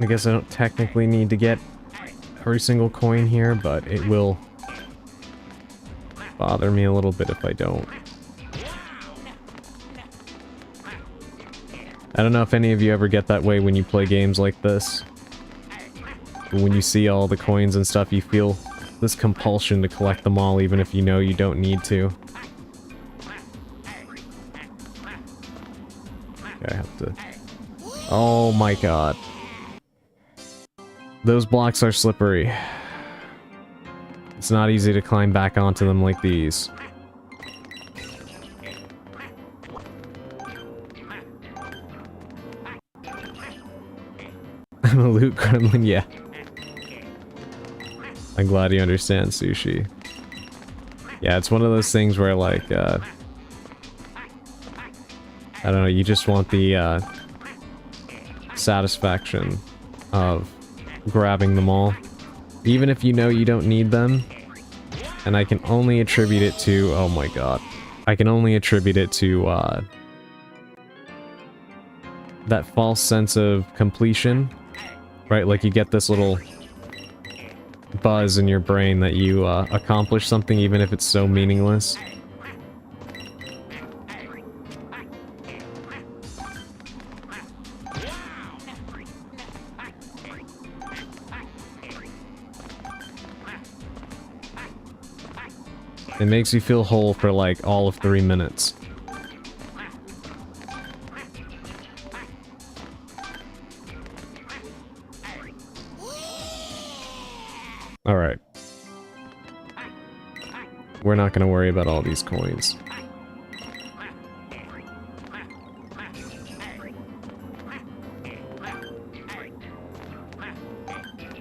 I guess I don't technically need to get every single coin here, but it will bother me a little bit if I don't. I don't know if any of you ever get that way when you play games like this. But when you see all the coins and stuff, you feel this compulsion to collect them all, even if you know you don't need to. Okay, I have to... Oh my god. Those blocks are slippery. It's not easy to climb back onto them like these. I'm a loot gremlin, yeah. I'm glad you understand, Sushi. Yeah, it's one of those things where, like, I don't know, you just want the, satisfaction of grabbing them all. Even if you know you don't need them. And I can only attribute it to... Oh my god. I can only attribute it to, that false sense of completion. Right, like you get this little buzz in your brain that you accomplish something even if it's so meaningless. It makes you feel whole for like all of 3 minutes. Alright. We're not gonna worry about all these coins.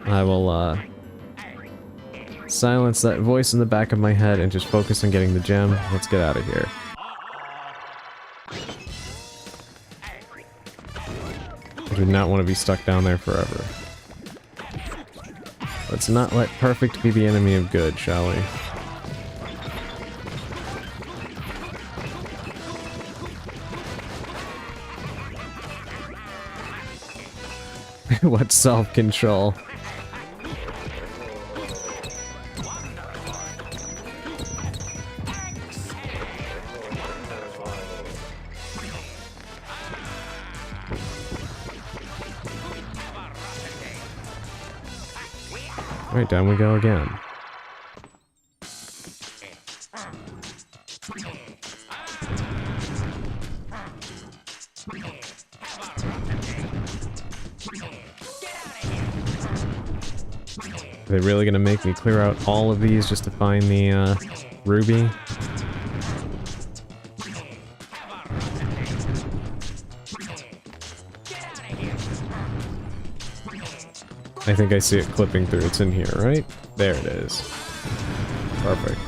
I will, silence that voice in the back of my head and just focus on getting the gem. Let's get out of here. I do not want to be stuck down there forever. Let's not let perfect be the enemy of good, shall we? What self-control? Alright, down we go again. Are they really gonna make me clear out all of these just to find the, ruby? I think I see it clipping through. It's in here, right? There it is. Perfect.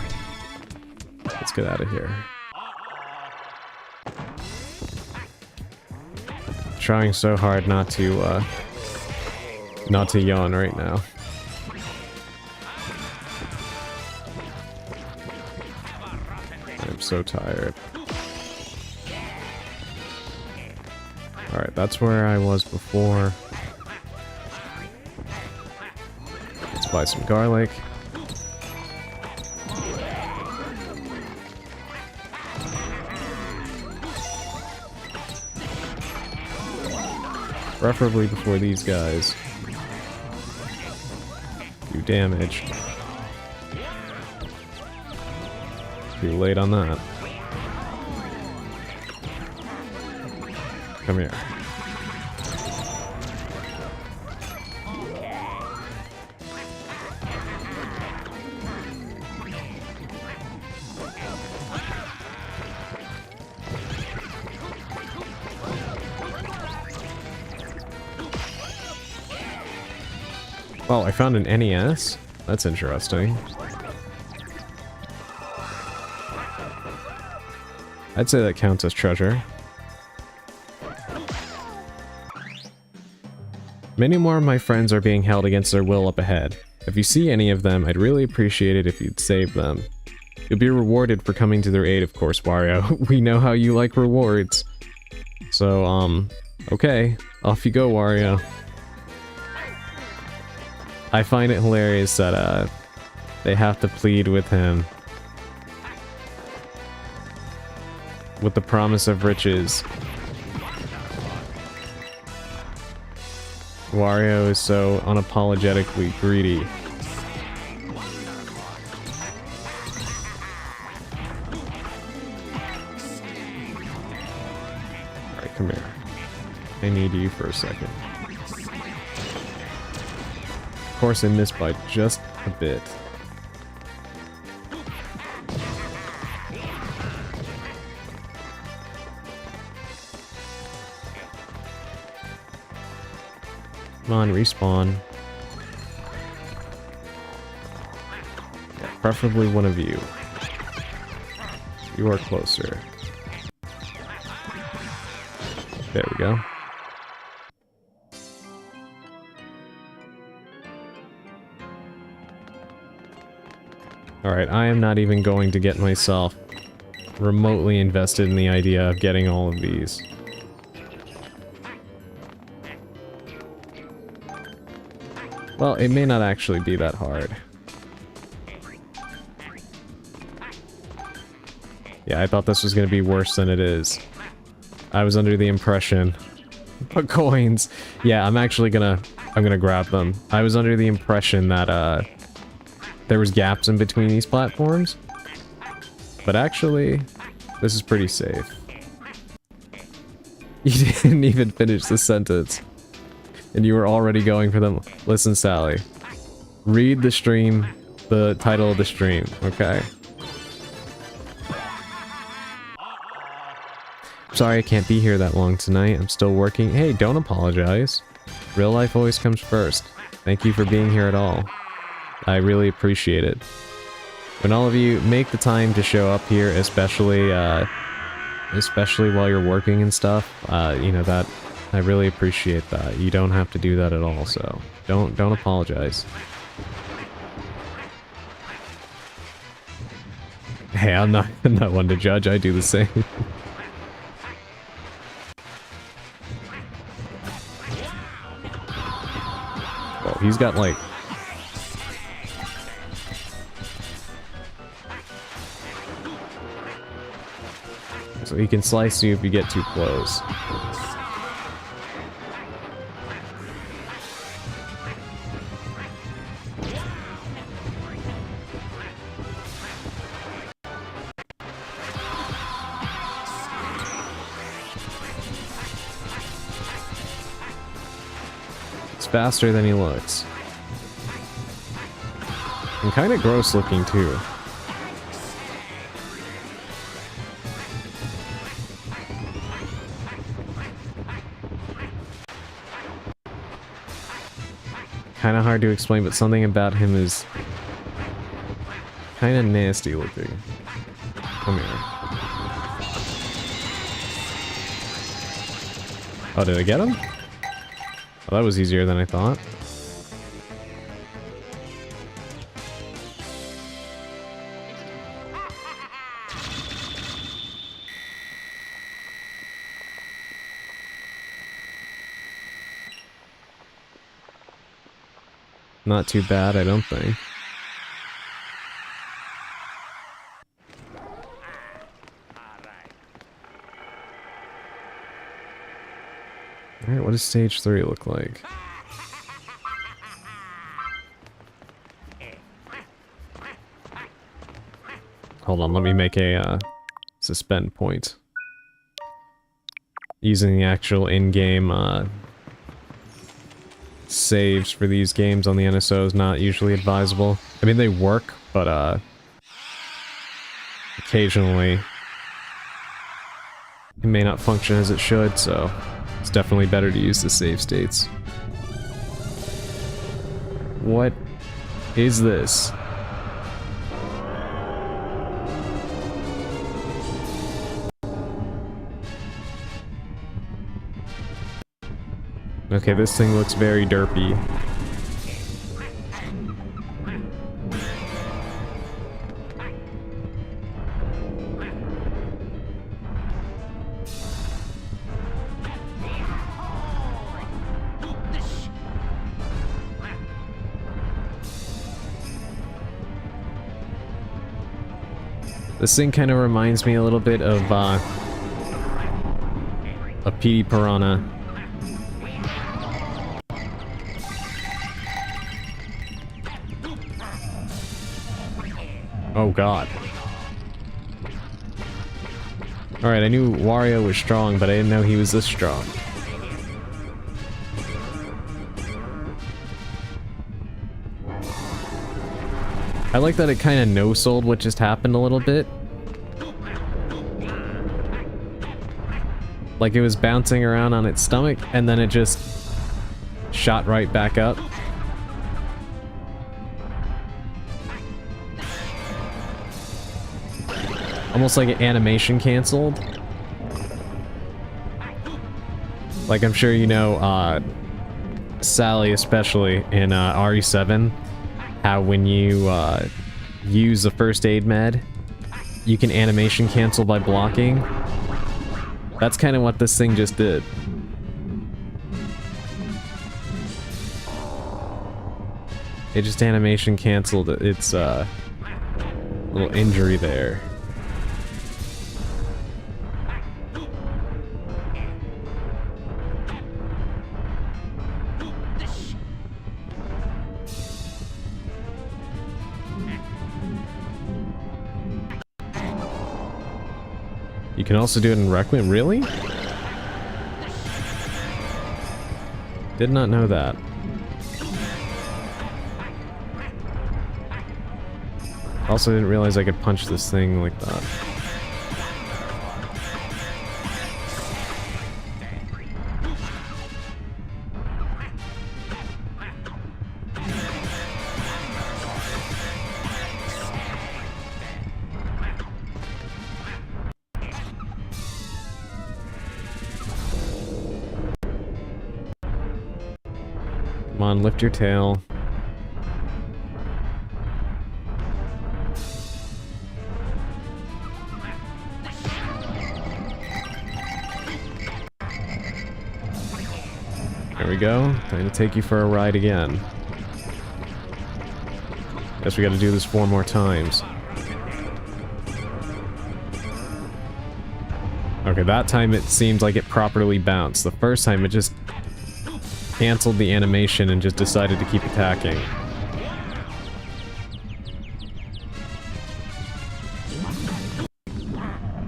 Let's get out of here. Trying so hard not to yawn right now. I'm so tired. Alright, that's where I was before. Let's buy some garlic. Preferably before these guys do damage. Too late on that. Come here. Oh, I found an NES? That's interesting. I'd say that counts as treasure. Many more of my friends are being held against their will up ahead. If you see any of them, I'd really appreciate it if you'd save them. You'll be rewarded for coming to their aid, of course, Wario. We know how you like rewards. So, okay. Off you go, Wario. I find it hilarious that, they have to plead with him. With the promise of riches. Wario is so unapologetically greedy. Alright, come here. I need you for a second. Of course I missed by just a bit. Come on, respawn. Yeah, preferably one of you. You are closer. There we go. Alright, I am not even going to get myself remotely invested in the idea of getting all of these. Well, it may not actually be that hard. Yeah, I thought this was going to be worse than it is. I was under the impression... But coins! Yeah, I'm gonna grab them. I was under the impression that, there was gaps in between these platforms. But actually, this is pretty safe. You didn't even finish the sentence. And you were already going for them. Listen, Sally. Read the stream, the title of the stream, okay? Sorry I can't be here that long tonight. I'm still working. Hey, don't apologize. Real life always comes first. Thank you for being here at all. I really appreciate it. When all of you make the time to show up here, especially while you're working and stuff, you know, that... I really appreciate that. You don't have to do that at all, so don't apologize. Hey, I'm not one to judge. I do the same. Well, he's got like... So he can slice you if you get too close. Faster than he looks. And kind of gross looking too. Kind of hard to explain, but something about him is kind of nasty looking. Come here. Oh, did I get him? Oh, that was easier than I thought. Not too bad, I don't think. Alright, what does stage 3 look like? Hold on, let me make a suspend point. Using the actual in-game saves for these games on the NSO is not usually advisable. I mean, they work, but occasionally it may not function as it should, so it's definitely better to use the save states. What is this? Okay, this thing looks very derpy. This thing kind of reminds me a little bit of a Petey Piranha. Oh god. Alright, I knew Wario was strong, but I didn't know he was this strong. I like that it kind of no-sold what just happened a little bit. Like it was bouncing around on its stomach, and then it just shot right back up. Almost like an animation canceled. Like I'm sure you know, Sally especially in RE7, how when you use the first aid med, you can animation cancel by blocking. That's kind of what this thing just did. It just animation canceled its little injury there. You can also do it in Requiem, really? Did not know that. Also didn't realize I could punch this thing like that. Come on, lift your tail. There we go. Time to take you for a ride again. Guess we gotta do this 4 more times. Okay, that time it seemed like it properly bounced. The first time it just canceled the animation and just decided to keep attacking.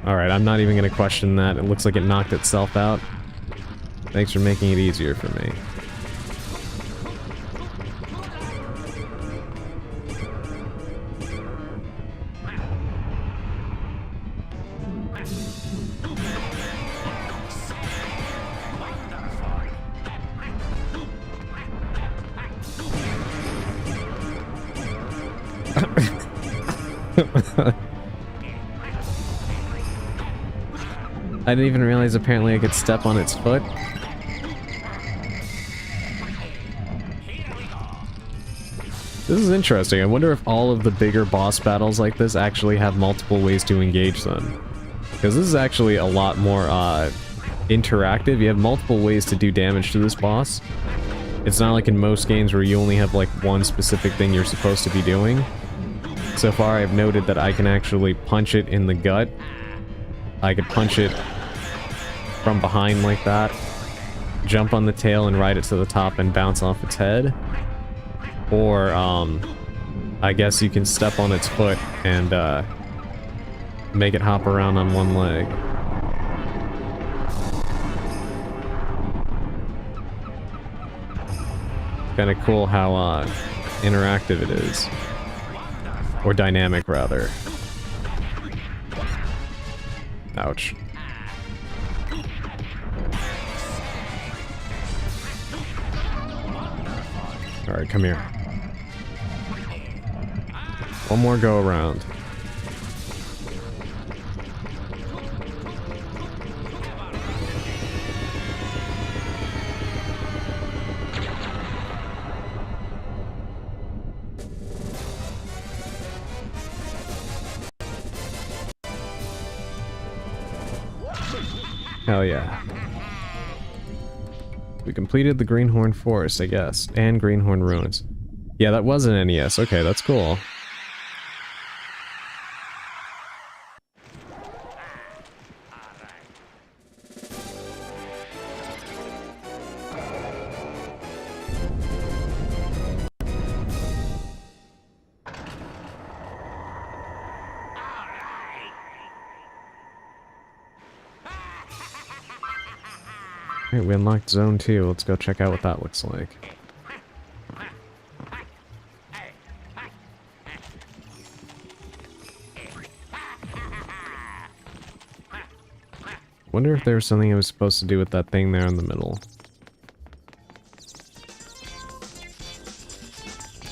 Alright, I'm not even gonna question that. It looks like it knocked itself out. Thanks for making it easier for me. I didn't even realize apparently I could step on its foot. This is interesting. I wonder if all of the bigger boss battles like this actually have multiple ways to engage them. Because this is actually a lot more interactive. You have multiple ways to do damage to this boss. It's not like in most games where you only have like one specific thing you're supposed to be doing. So far I've noted that I can actually punch it in the gut. I could punch it from behind like that, jump on the tail and ride it to the top and bounce off its head. Or, I guess you can step on its foot and, make it hop around on one leg. Kinda cool how, interactive it is. Or dynamic, rather. Ouch. Alright, come here. One more go around. Hell yeah. We completed the Greenhorn Forest, I guess, and Greenhorn Ruins. Yeah, that was an NES. Okay, that's cool. Alright, we unlocked Zone 2. Let's go check out what that looks like. Wonder if there was something I was supposed to do with that thing there in the middle.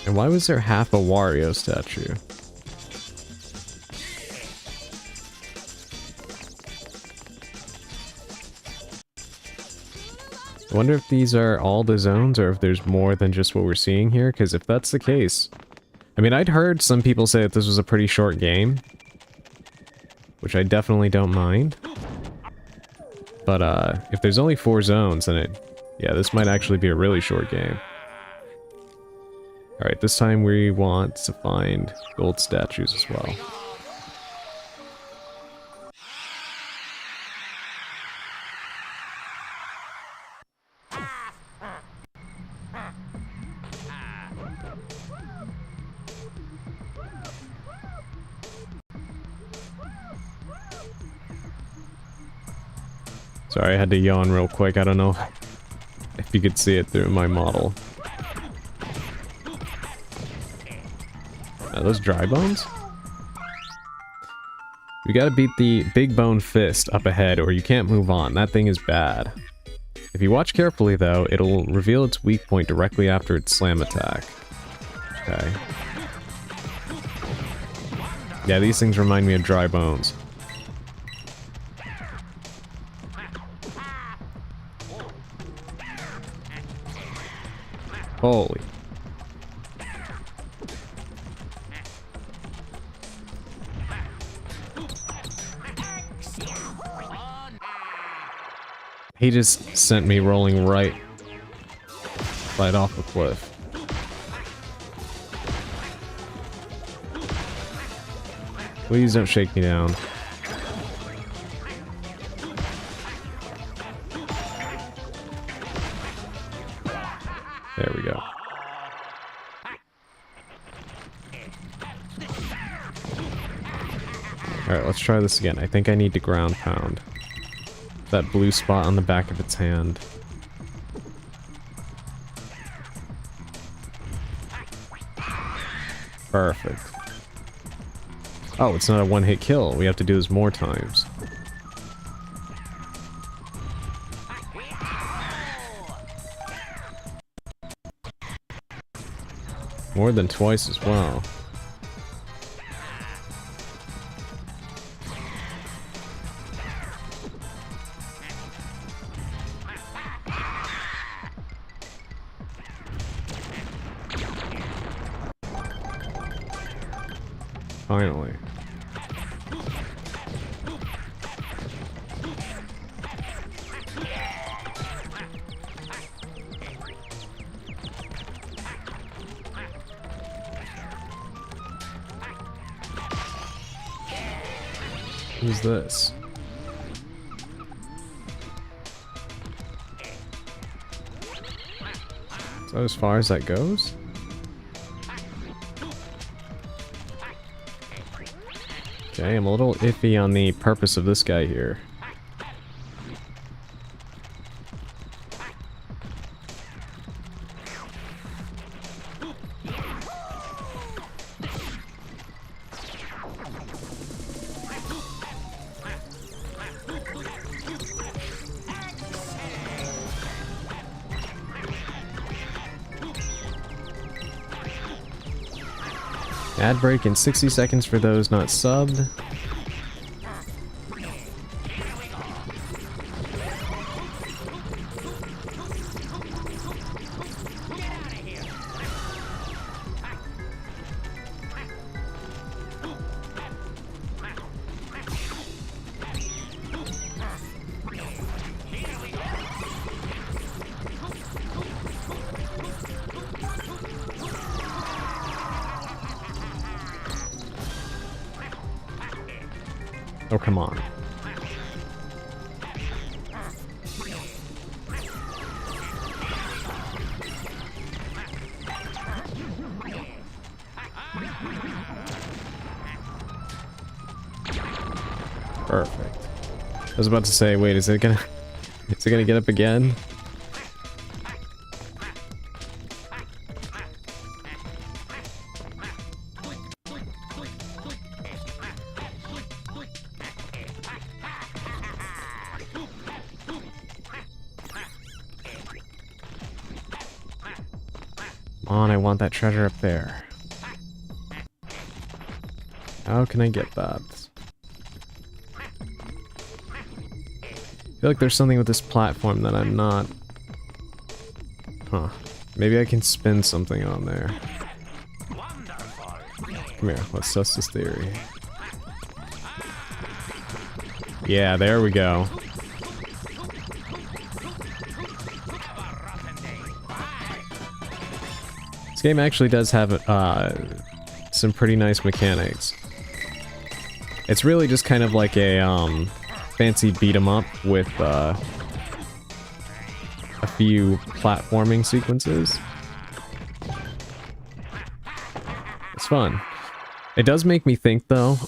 And why was there half a Wario statue? I wonder if these are all the zones or if there's more than just what we're seeing here, because if that's the case... I mean, I'd heard some people say that this was a pretty short game, which I definitely don't mind. But, if there's only 4 zones, then yeah, this might actually be a really short game. Alright, this time we want to find gold statues as well. Sorry, I had to yawn real quick. I don't know if you could see it through my model. Are those dry bones? We gotta beat the big bone fist up ahead or you can't move on. That thing is bad. If you watch carefully though, it'll reveal its weak point directly after its slam attack. Okay. Yeah, these things remind me of dry bones. Holy. He just sent me rolling right off the cliff. Please don't shake me down. There we go. Alright, let's try this again. I think I need to ground pound. That blue spot on the back of its hand. Perfect. Oh, it's not a one-hit kill. We have to do this more times. More than twice as well. Finally. Who's this? Is that as far as that goes? Okay, I'm a little iffy on the purpose of this guy here. Ad break in 60 seconds for those not subbed. Oh, come on. Perfect. I was about to say, wait, is it gonna get up again? Come on, I want that treasure up there. How can I get that? I feel like there's something with this platform that I'm not... Huh. Maybe I can spin something on there. Come here, let's test this theory. Yeah, there we go. This game actually does have some pretty nice mechanics. It's really just kind of like a fancy beat 'em up with a few platforming sequences. It's fun. It does make me think though,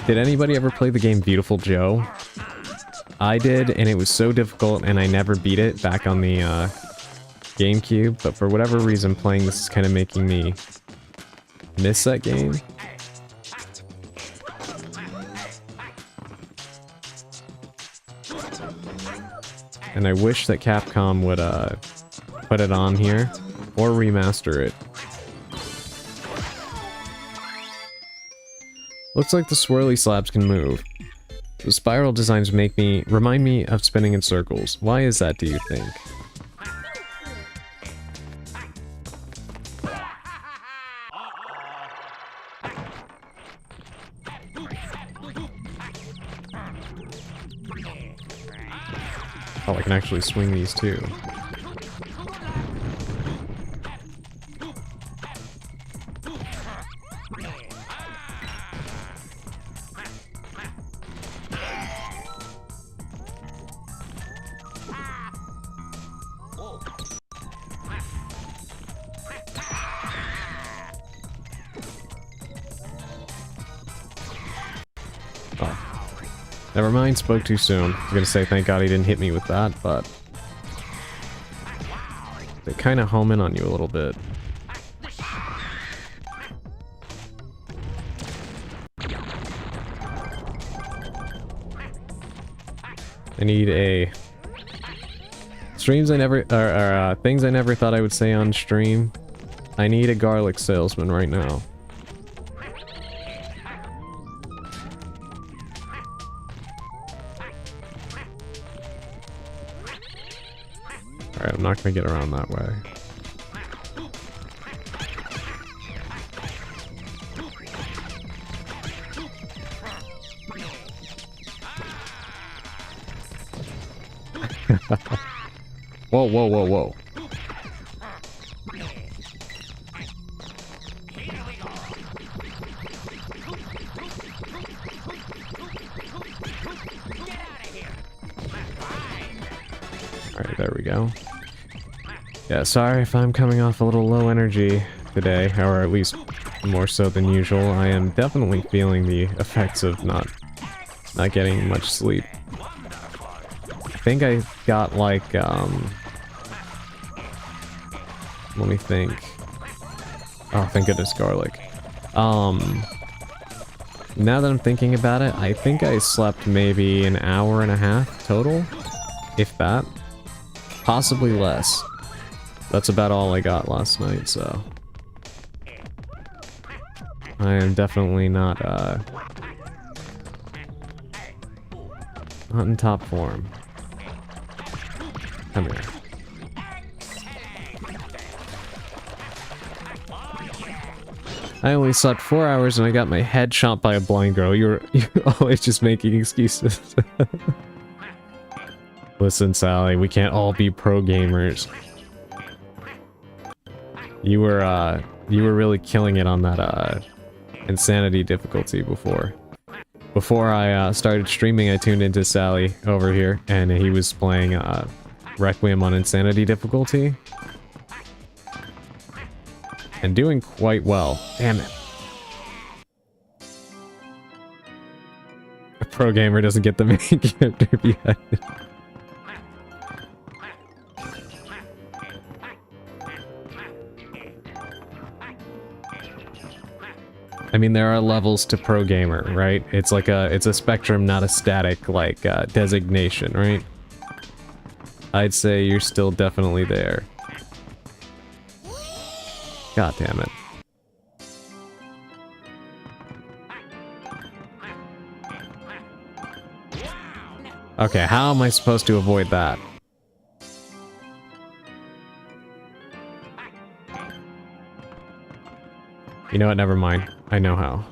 did anybody ever play the game Beautiful Joe? I did, and it was so difficult and I never beat it back on the GameCube, but for whatever reason playing this is kind of making me miss that game. And I wish that Capcom would put it on here or remaster it. Looks like the swirly slabs can move. The spiral designs remind me of spinning in circles. Why is that, do you think? Oh, I can actually swing these too. Never mind, spoke too soon. I was gonna say thank God he didn't hit me with that, but they kind of home in on you a little bit. I need a things I never thought I would say on stream. I need a garlic salesman right now. Alright, I'm not gonna get around that way. Whoa, whoa, whoa, whoa. Alright, there we go. Yeah, sorry if I'm coming off a little low energy today, or at least more so than usual. I am definitely feeling the effects of not getting much sleep. I think I got like, let me think. Oh, thank goodness, garlic. Now that I'm thinking about it, I think I slept maybe an hour and a half total, if that. Possibly less. That's about all I got last night, so... I am definitely not in top form. Come here. I only slept 4 hours and I got my head shot by a blind girl. You're always just making excuses. Listen, Sally, we can't all be pro gamers. You were really killing it on that insanity difficulty before. Before I started streaming, I tuned into Sally over here, and he was playing Requiem on insanity difficulty. And doing quite well. Damn it. A pro gamer doesn't get the main character beheaded. I mean, there are levels to pro gamer, right? It's like it's a spectrum, not a static, like, designation, right? I'd say you're still definitely there. God damn it. Okay, how am I supposed to avoid that? You know what, never mind. I know how.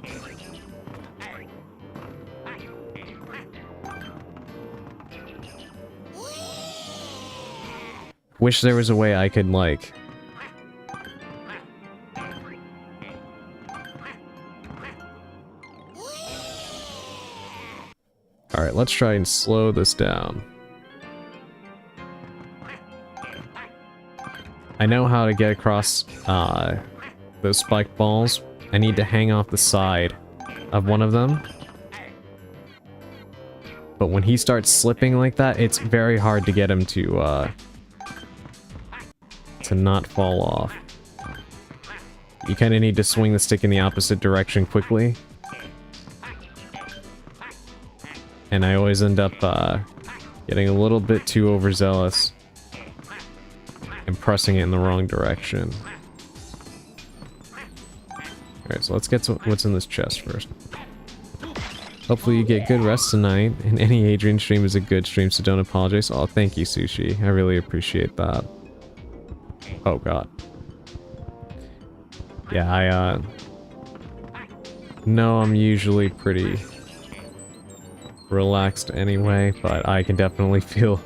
Wish there was a way I could, like... Alright, let's try and slow this down. I know how to get across, those spiked balls. I need to hang off the side of one of them. But when he starts slipping like that, it's very hard to get him to not fall off. You kind of need to swing the stick in the opposite direction quickly. And I always end up getting a little bit too overzealous and pressing it in the wrong direction. Alright, so let's get to what's in this chest first. Hopefully you get good rest tonight, and any Adrian stream is a good stream, so don't apologize. Oh, thank you, Sushi. I really appreciate that. Oh, God. Yeah, I know I'm usually pretty relaxed anyway, but I can definitely feel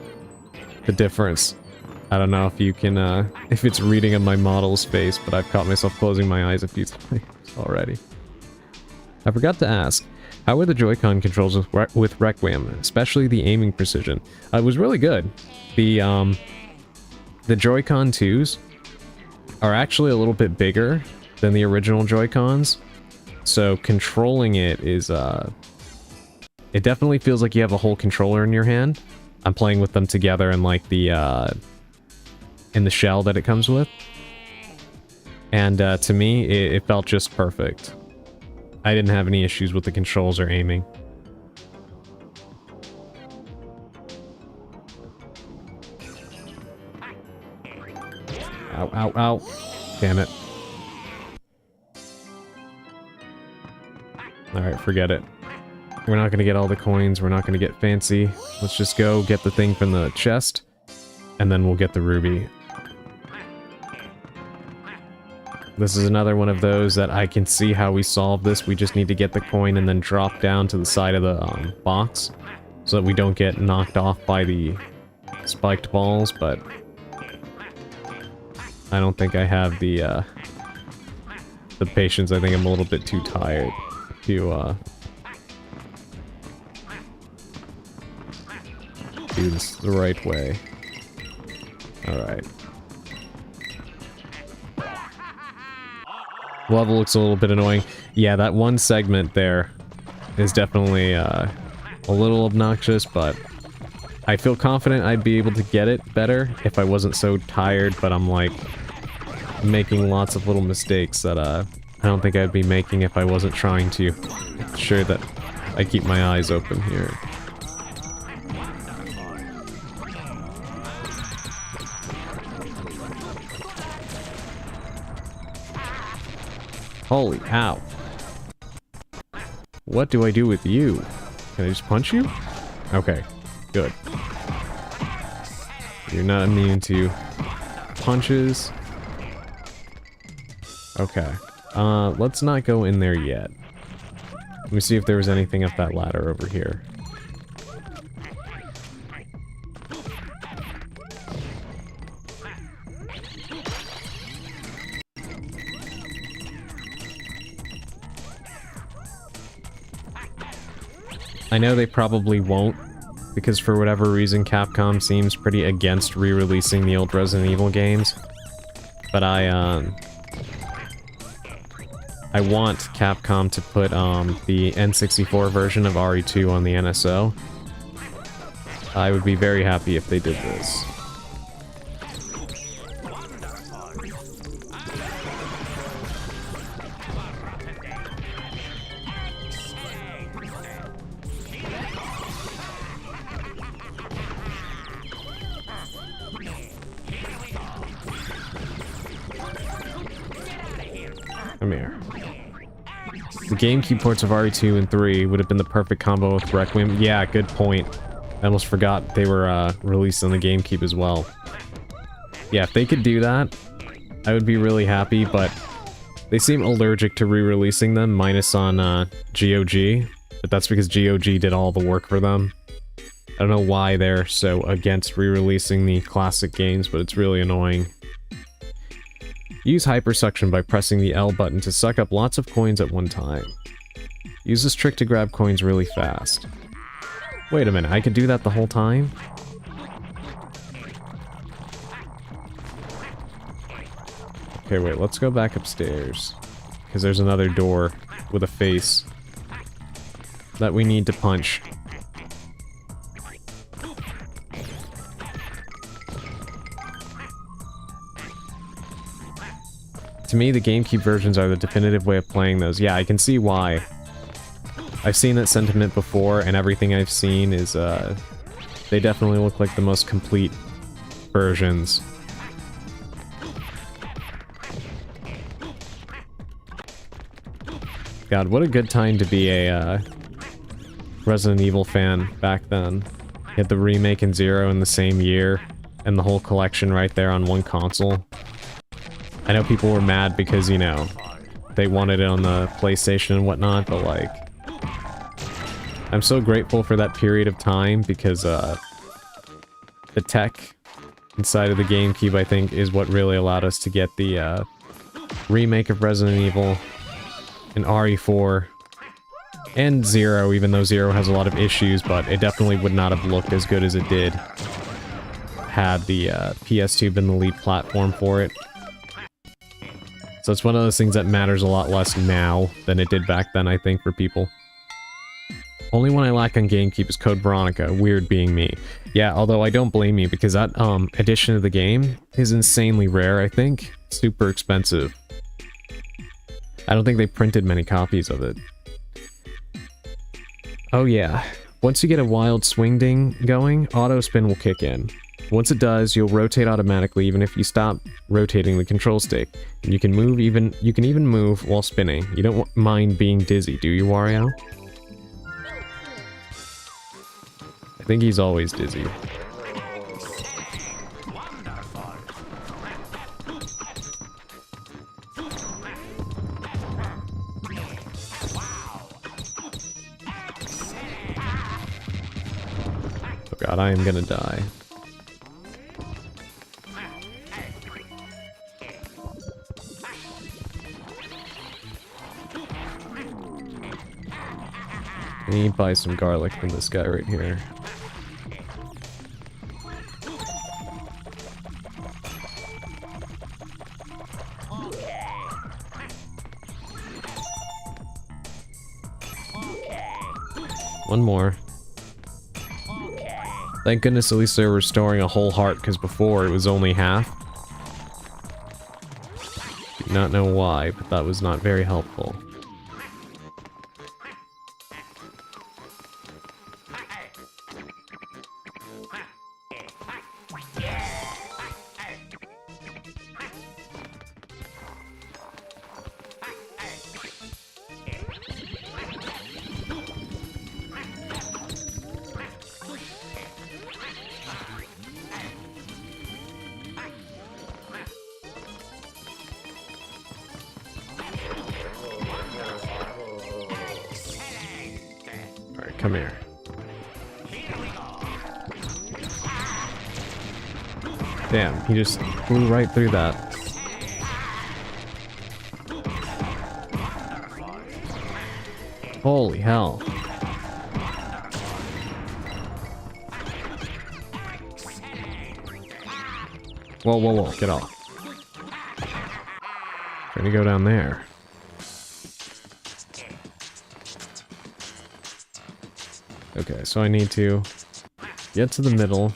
the difference. I don't know if you can, if it's reading on my model's face, but I've caught myself closing my eyes a few times already. I forgot to ask, how were the Joy-Con controls with Requiem, especially the aiming precision? It was really good. The Joy-Con 2s are actually a little bit bigger than the original Joy-Cons, so controlling it is, it definitely feels like you have a whole controller in your hand. I'm playing with them together in, like, in the shell that it comes with. And, to me, it felt just perfect. I didn't have any issues with the controls or aiming. Ow, ow, ow. Damn it. Alright, forget it. We're not gonna get all the coins, we're not gonna get fancy. Let's just go get the thing from the chest, and then we'll get the ruby. This is another one of those that I can see how we solve this. We just need to get the coin and then drop down to the side of the box, so that we don't get knocked off by the spiked balls, but I don't think I have the patience. I think I'm a little bit too tired to do this the right way. Alright. Level looks a little bit annoying. Yeah, that one segment there is definitely a little obnoxious, but I feel confident I'd be able to get it better if I wasn't so tired, but I'm like making lots of little mistakes that I don't think I'd be making if I wasn't trying to make sure that I keep my eyes open here. Holy cow. What do I do with you? Can I just punch you? Okay, good. You're not immune to punches. Okay. Let's not go in there yet. Let me see if there was anything up that ladder over here. I know they probably won't, because for whatever reason Capcom seems pretty against re-releasing the old Resident Evil games. But I want Capcom to put the N64 version of RE2 on the NSO. I would be very happy if they did this. Come here. The GameCube ports of RE2 and 3 would have been the perfect combo with Requiem. Yeah, good point. I almost forgot they were released on the GameCube as well. Yeah, if they could do that, I would be really happy, but they seem allergic to re-releasing them, minus on GOG. But that's because GOG did all the work for them. I don't know why they're so against re-releasing the classic games, but it's really annoying. Use hypersuction by pressing the L button to suck up lots of coins at one time. Use this trick to grab coins really fast. Wait a minute, I could do that the whole time? Okay, wait, let's go back upstairs. Because there's another door with a face that we need to punch. To me, the GameCube versions are the definitive way of playing those. Yeah, I can see why. I've seen that sentiment before, and everything I've seen is, they definitely look like the most complete versions. God, what a good time to be a, Resident Evil fan back then. You had the remake and Zero in the same year, and the whole collection right there on one console. I know people were mad because, you know, they wanted it on the PlayStation and whatnot, but like, I'm so grateful for that period of time because, the tech inside of the GameCube, I think, is what really allowed us to get the, remake of Resident Evil and RE4 and Zero, even though Zero has a lot of issues, but it definitely would not have looked as good as it did had the, PS2 been the lead platform for it. So it's one of those things that matters a lot less now than it did back then, I think, for people. Only one I lack on GameCube is Code Veronica, weird being me. Yeah, although I don't blame you, because that, edition of the game is insanely rare, I think. Super expensive. I don't think they printed many copies of it. Oh yeah, once you get a wild swing ding going, auto spin will kick in. Once it does, you'll rotate automatically even if you stop rotating the control stick. And you can even move while spinning. You don't mind being dizzy, do you, Wario? I think he's always dizzy. Oh god, I am gonna die. I need to buy some garlic from this guy right here. One more. Thank goodness at least they're restoring a whole heart, because before it was only half. Do not know why, but that was not very helpful. come here. Damn, he just flew right through that. Holy hell. Whoa, whoa, whoa, get off. Trying to go down there. Okay, so I need to get to the middle.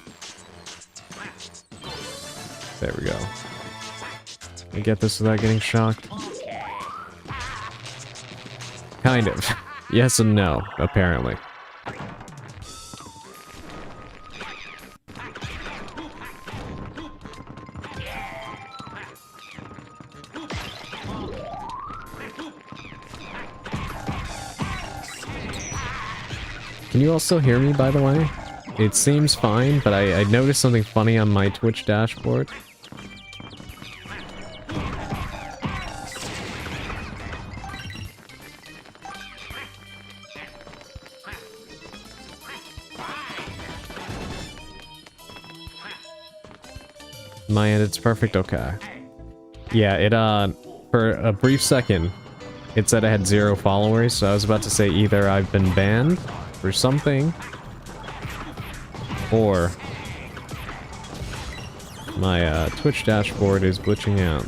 There we go. Can I get this without getting shocked? Kind of. Yes and no, apparently. Can you all still hear me, by the way? It seems fine, but I noticed something funny on my Twitch dashboard. My end, it's perfect, okay. Yeah, it, for a brief second, it said I had 0 followers, so I was about to say either I've been banned for something, or my, Twitch dashboard is glitching out.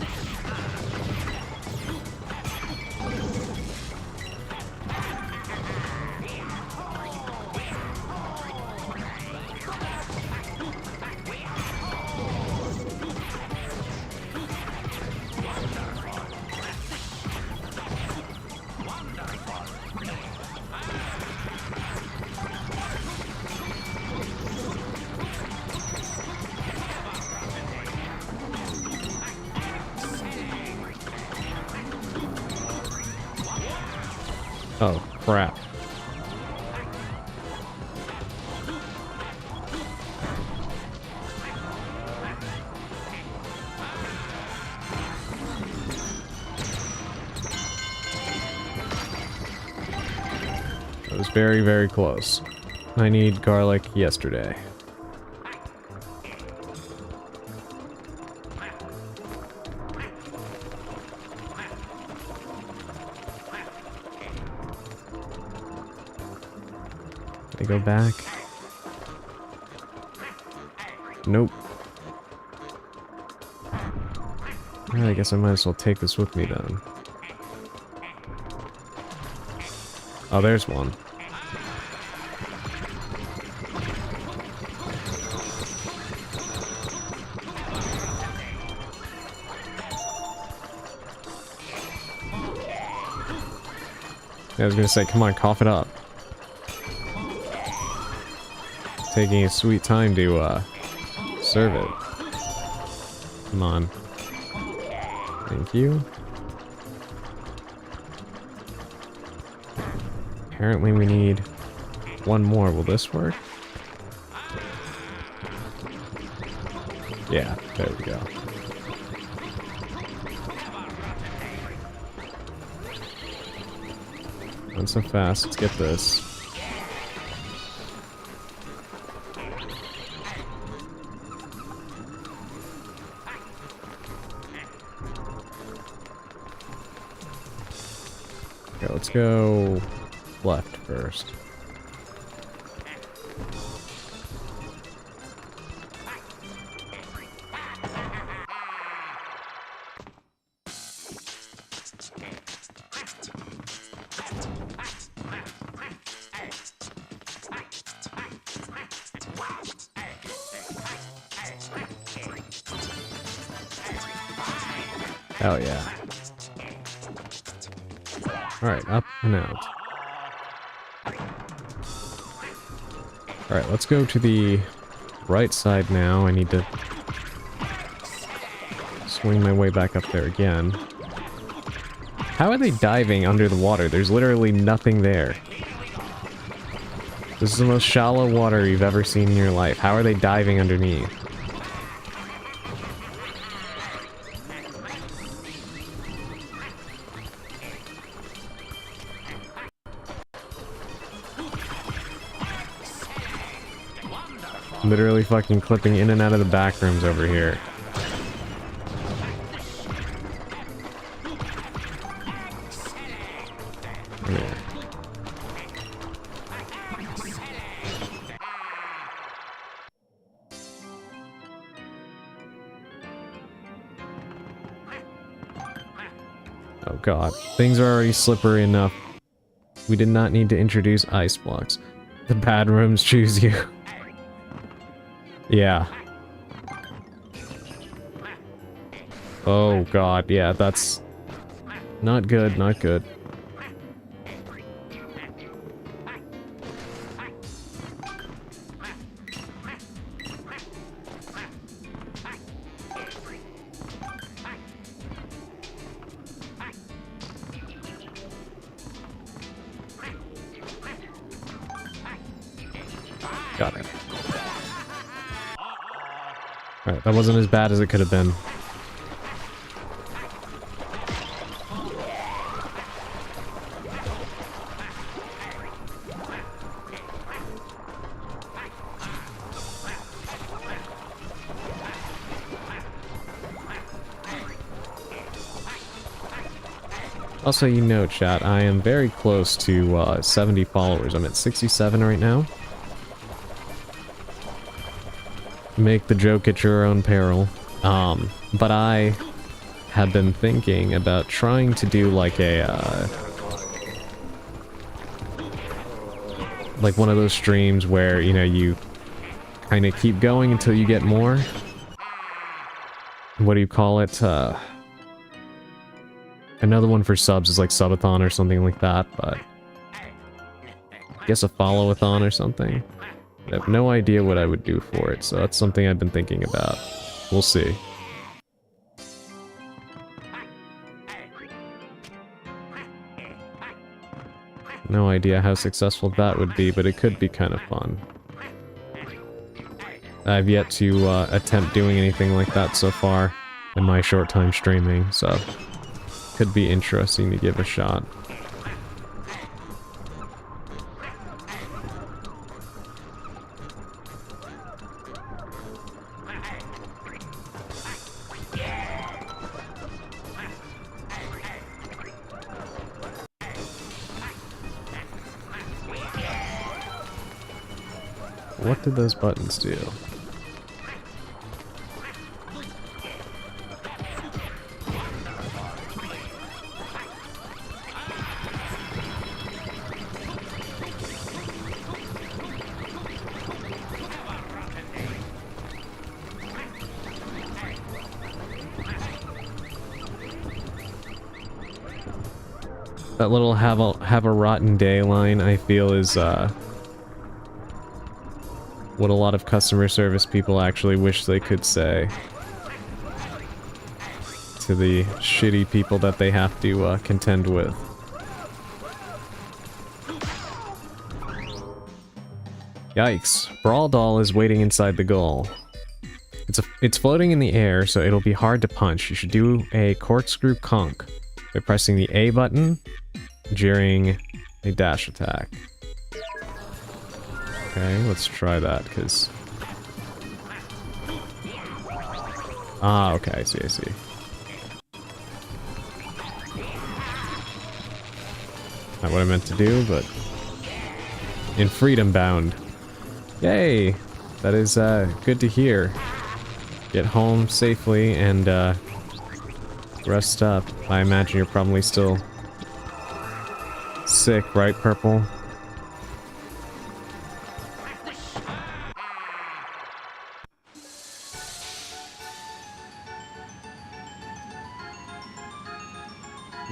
Oh, crap. That was very, very close. I need garlic yesterday. I go back. Nope. I guess I might as well take this with me then. Oh, there's one. I was gonna say, come on, cough it up. Taking a sweet time to, serve it. Come on. Thank you. Apparently we need one more. Will this work? Yeah, there we go. Not so fast. Let's get this. Okay, let's go left first. Hell yeah. Alright, up and out. Alright, let's go to the right side now. I need to swing my way back up there again. How are they diving under the water? There's literally nothing there. This is the most shallow water you've ever seen in your life. How are they diving underneath? Literally fucking clipping in and out of the back rooms over here. There. Oh god, things are already slippery enough. We did not need to introduce ice blocks. The bad rooms choose you. Yeah. Oh god, yeah, that's not good, not good. Got it. Alright, that wasn't as bad as it could have been. Also, you know, chat, I am very close to 70 followers. I'm at 67 right now. Make the joke at your own peril. But I have been thinking about trying to do like a, like one of those streams where, you know, you kind of keep going until you get more. What do you call it? Another one for subs is like subathon or something like that, but I guess a follow-a-thon or something. I have no idea what I would do for it, so that's something I've been thinking about. We'll see. No idea how successful that would be, but it could be kind of fun. I've yet to attempt doing anything like that so far in my short time streaming, so could be interesting to give a shot. What did those buttons do? That little have a rotten day line, I feel, is what a lot of customer service people actually wish they could say to the shitty people that they have to contend with. Yikes. Brawl Doll is waiting inside the goal. It's floating in the air, so it'll be hard to punch. You should do a corkscrew conk by pressing the A button during a dash attack. Okay, let's try that, because... Ah, okay, I see, I see. Not what I meant to do, but... in freedom bound. Yay! That is, good to hear. Get home safely and, rest up. I imagine you're probably still... sick, right, Purple?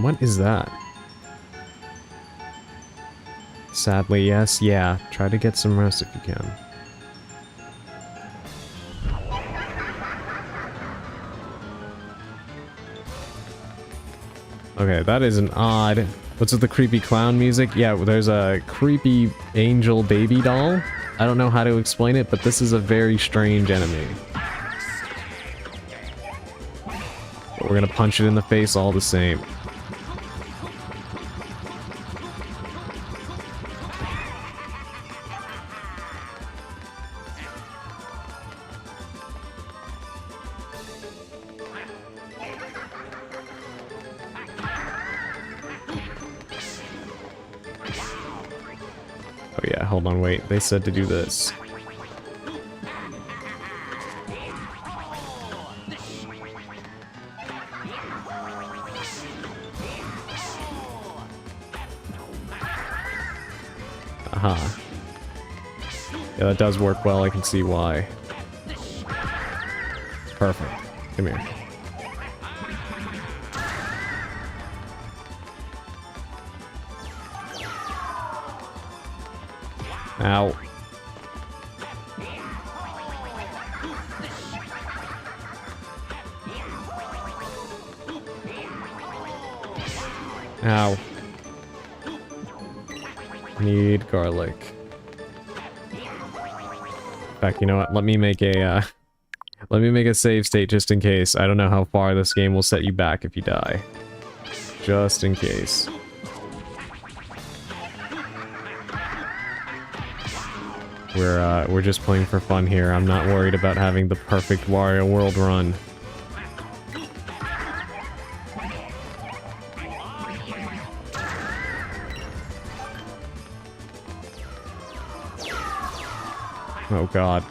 What is that? Sadly, yes. Yeah, try to get some rest if you can. Okay, that is an odd... What's with the creepy clown music? Yeah, there's a creepy angel baby doll. I don't know how to explain it, but this is a very strange enemy. But we're gonna punch it in the face all the same. Oh yeah, hold on, wait. They said to do this. Aha. Yeah, that does work well. I can see why. Perfect. Come here. Ow. Ow. Need garlic. In fact, you know what? Let me make a save state just in case. I don't know how far this game will set you back if you die. Just in case. We're just playing for fun here. I'm not worried about having the perfect Wario World run. Oh god.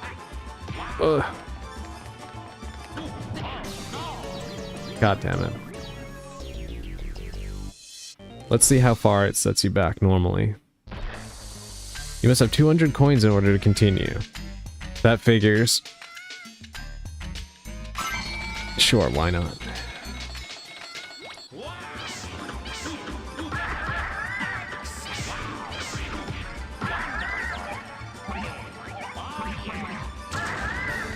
Ugh. God damn it. Let's see how far it sets you back normally. You must have 200 coins in order to continue. That figures. Sure, why not?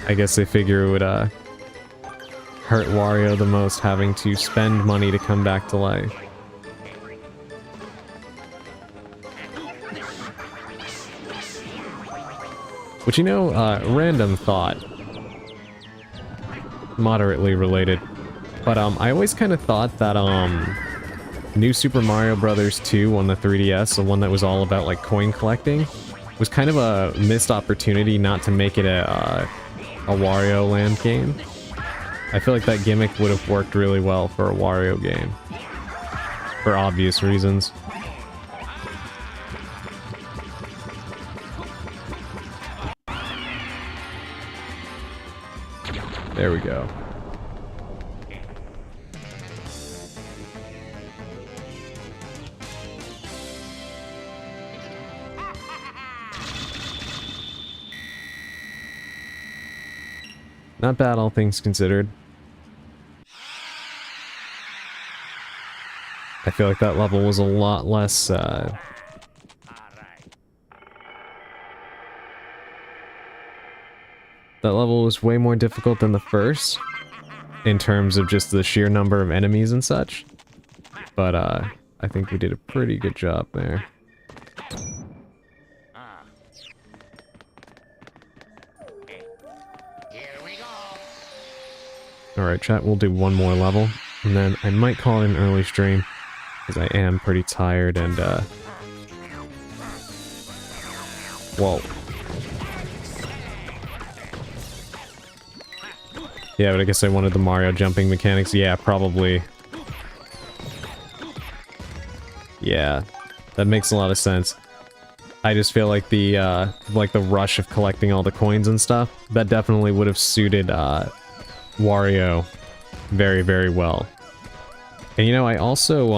I guess they figure it would hurt Wario the most having to spend money to come back to life. Which, you know, random thought. Moderately related. But, I always kind of thought that, New Super Mario Bros. 2 on the 3DS, the one that was all about, like, coin collecting, was kind of a missed opportunity not to make it a Wario Land game. I feel like that gimmick would have worked really well for a Wario game. For obvious reasons. There we go. Not bad, all things considered. I feel like that level was a lot less, that level was way more difficult than the first, in terms of just the sheer number of enemies and such. But, I think we did a pretty good job there. Alright, chat, we'll do one more level, and then I might call it an early stream, because I am pretty tired and, whoa. Yeah, but I guess I wanted the Mario jumping mechanics. Yeah, probably. Yeah, that makes a lot of sense. I just feel like the rush of collecting all the coins and stuff, that definitely would have suited, Wario very, very well. And you know, I also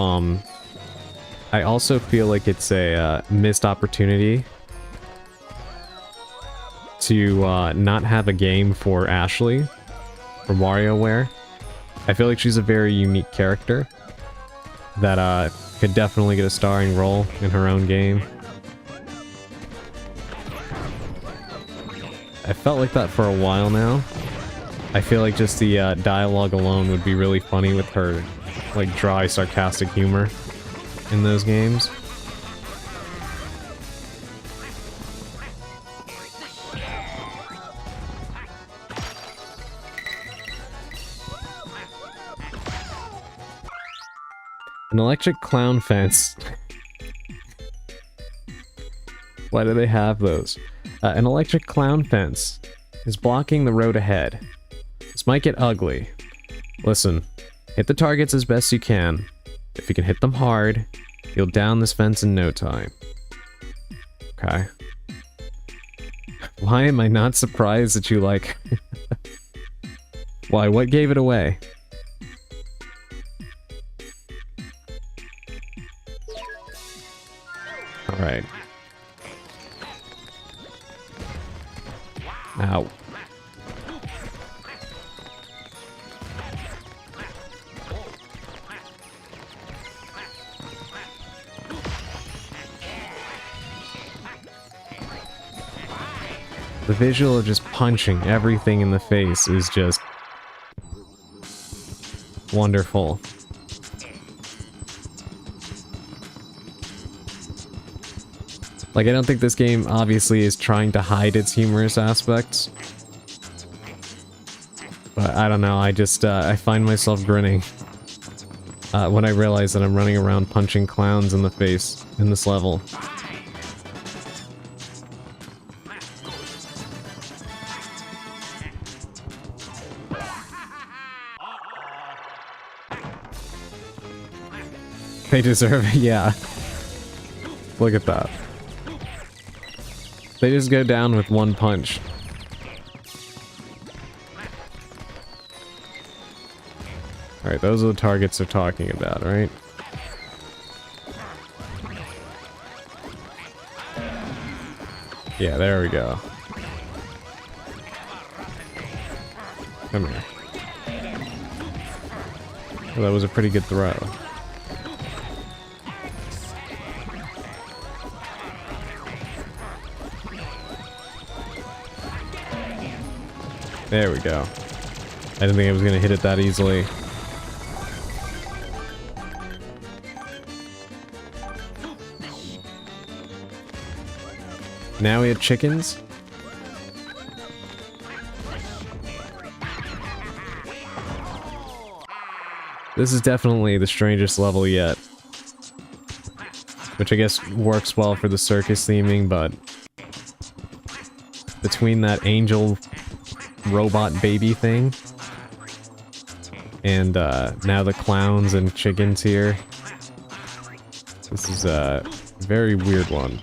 feel like it's a, missed opportunity to, not have a game for Ashley from WarioWare. I feel like she's a very unique character that, could definitely get a starring role in her own game. I felt like that for a while now. I feel like just the dialogue alone would be really funny with her, like, dry, sarcastic humor in those games. An electric clown fence. Why do they have those? An electric clown fence is blocking the road ahead. This might get ugly. Listen, hit the targets as best you can. If you can hit them hard, you'll down this fence in no time. Okay. Why am I not surprised that you like... Why, what gave it away? Alright. Ow. The visual of just punching everything in the face is just wonderful. Like, I don't think this game obviously is trying to hide its humorous aspects. But I don't know, I just, I find myself grinning when I realize that I'm running around punching clowns in the face in this level. They deserve it, yeah. Look at that. They just go down with one punch. Alright, those are the targets they're talking about, right? Yeah, there we go. Come here. Well, that was a pretty good throw. There we go. I didn't think I was going to hit it that easily. Now we have chickens. This is definitely the strangest level yet. Which I guess works well for the circus theming, but... between that angel robot baby thing and now the clowns and chickens here, this is a very weird one.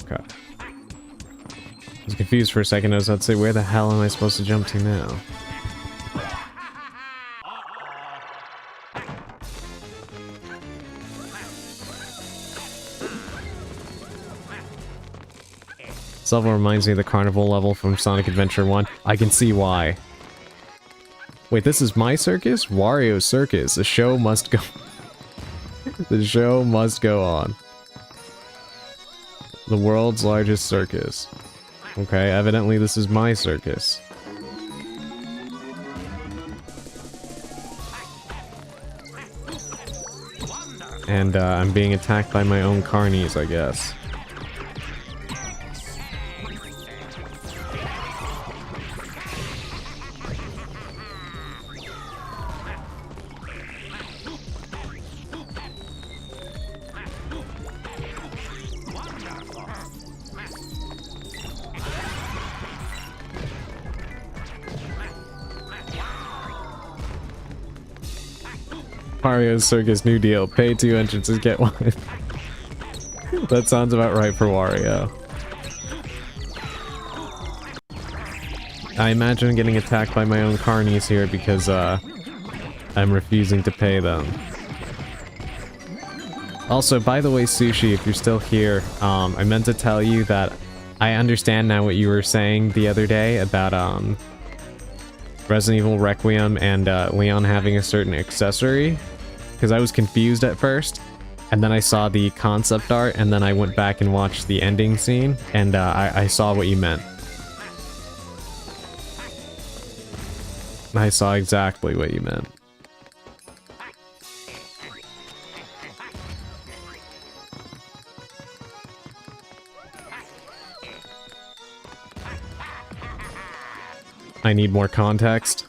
Okay. I was confused for a second. I was about to say, where the hell am I supposed to jump to now? This level reminds me of the carnival level from Sonic Adventure 1. I can see why. Wait, this is my circus? Wario Circus. The show must go... The show must go on. The world's largest circus. Okay, evidently this is my circus. And I'm being attacked by my own carnies, I guess. Wario Circus New Deal. Pay 2 entrances, get 1. That sounds about right for Wario. I imagine getting attacked by my own carnies here because I'm refusing to pay them. Also, by the way, Sushi, if you're still here, I meant to tell you that I understand now what you were saying the other day about Resident Evil Requiem and Leon having a certain accessory. Because I was confused at first, and then I saw the concept art, and then I went back and watched the ending scene, and I saw what you meant. I saw exactly what you meant. I need more context.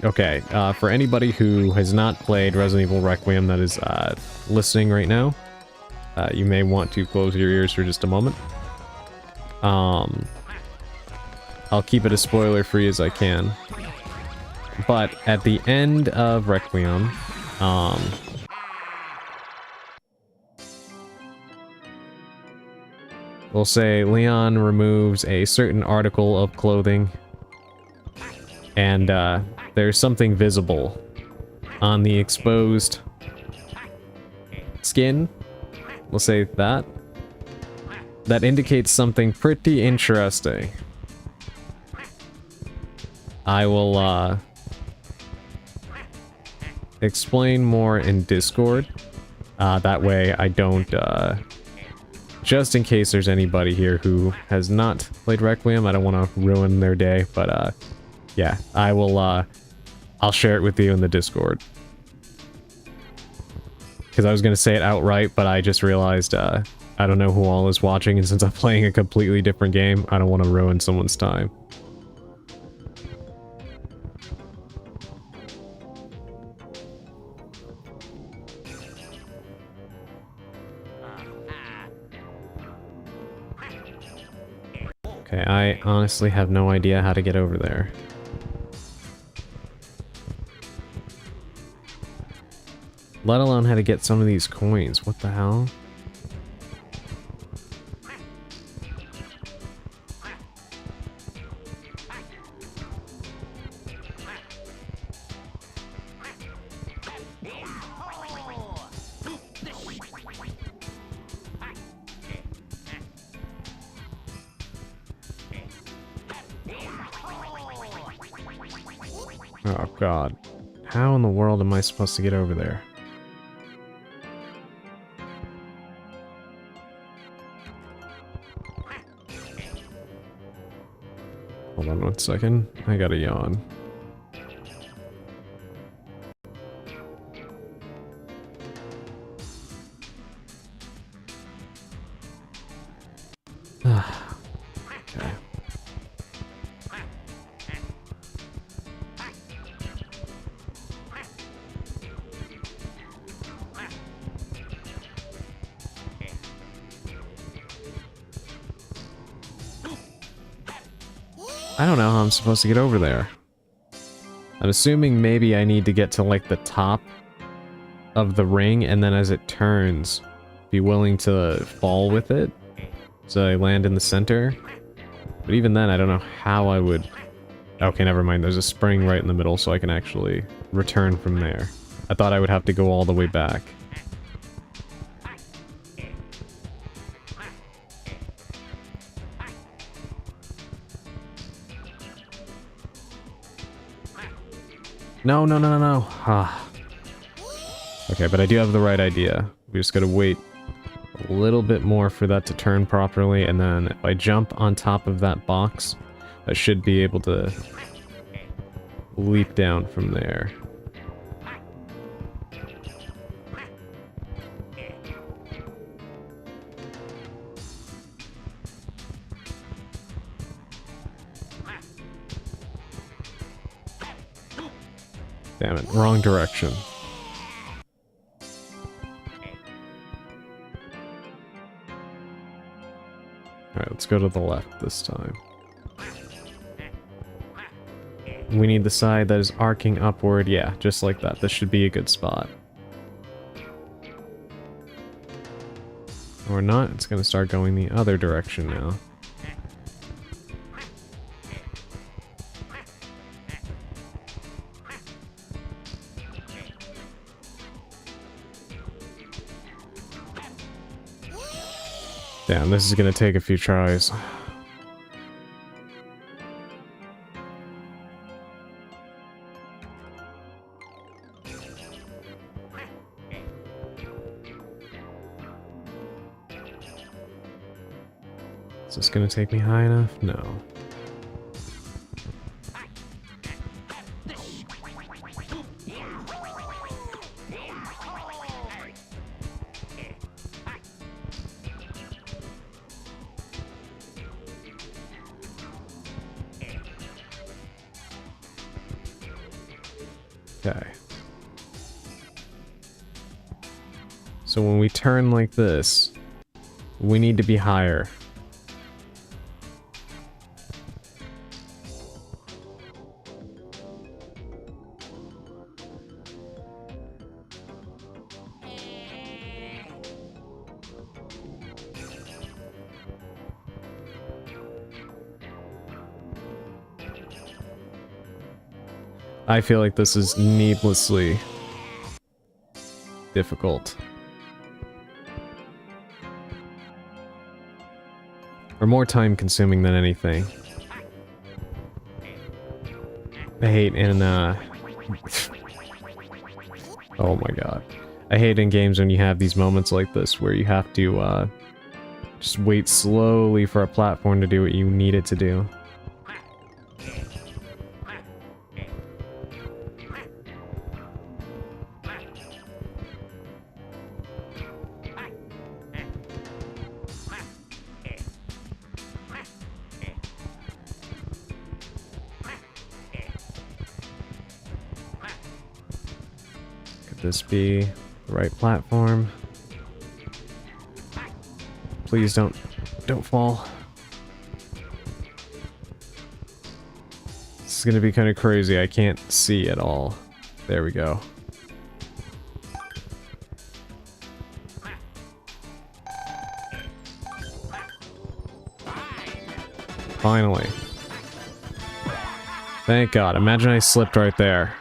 Okay, for anybody who has not played Resident Evil Requiem that is listening right now, you may want to close your ears for just a moment. I'll keep it as spoiler free as I can. But at the end of Requiem, we'll say Leon removes a certain article of clothing, and there's something visible on the exposed skin. We'll say that. That indicates something pretty interesting. I will explain more in Discord. That way I don't, just in case there's anybody here who has not played Requiem, I don't want to ruin their day, but yeah, I will, I'll share it with you in the Discord. Because I was going to say it outright, but I just realized, I don't know who all is watching, and since I'm playing a completely different game, I don't want to ruin someone's time. Okay, I honestly have no idea how to get over there. Let alone how to get some of these coins. What the hell? Oh god. How in the world am I supposed to get over there? Hold on 1 second. I gotta yawn. Okay. I don't know how I'm supposed to get over there. I'm assuming maybe I need to get to like the top of the ring, and then as it turns, be willing to fall with it, so I land in the center. But even then, I don't know how I would... Okay, never mind. There's a spring right in the middle, so I can actually return from there. I thought I would have to go all the way back. No, no, no, no, no. Ah. Okay, but I do have the right idea. We just gotta wait a little bit more for that to turn properly, and then if I jump on top of that box, I should be able to leap down from there. Damn it, wrong direction. Alright, let's go to the left this time. We need the side that is arcing upward. Yeah, just like that. This should be a good spot. Or not, it's gonna start going the other direction now. Damn, this is gonna take a few tries. Is this gonna take me high enough? No. Okay. So when we turn like this, we need to be higher. I feel like this is needlessly difficult. Or more time consuming than anything. I hate in, oh my god. I hate in games when you have these moments like this where you have to, just wait slowly for a platform to do what you need it to do. Could this be the right platform? Please don't fall. This is gonna be kind of crazy. I can't see at all. There we go. Finally. Thank God. Imagine I slipped right there.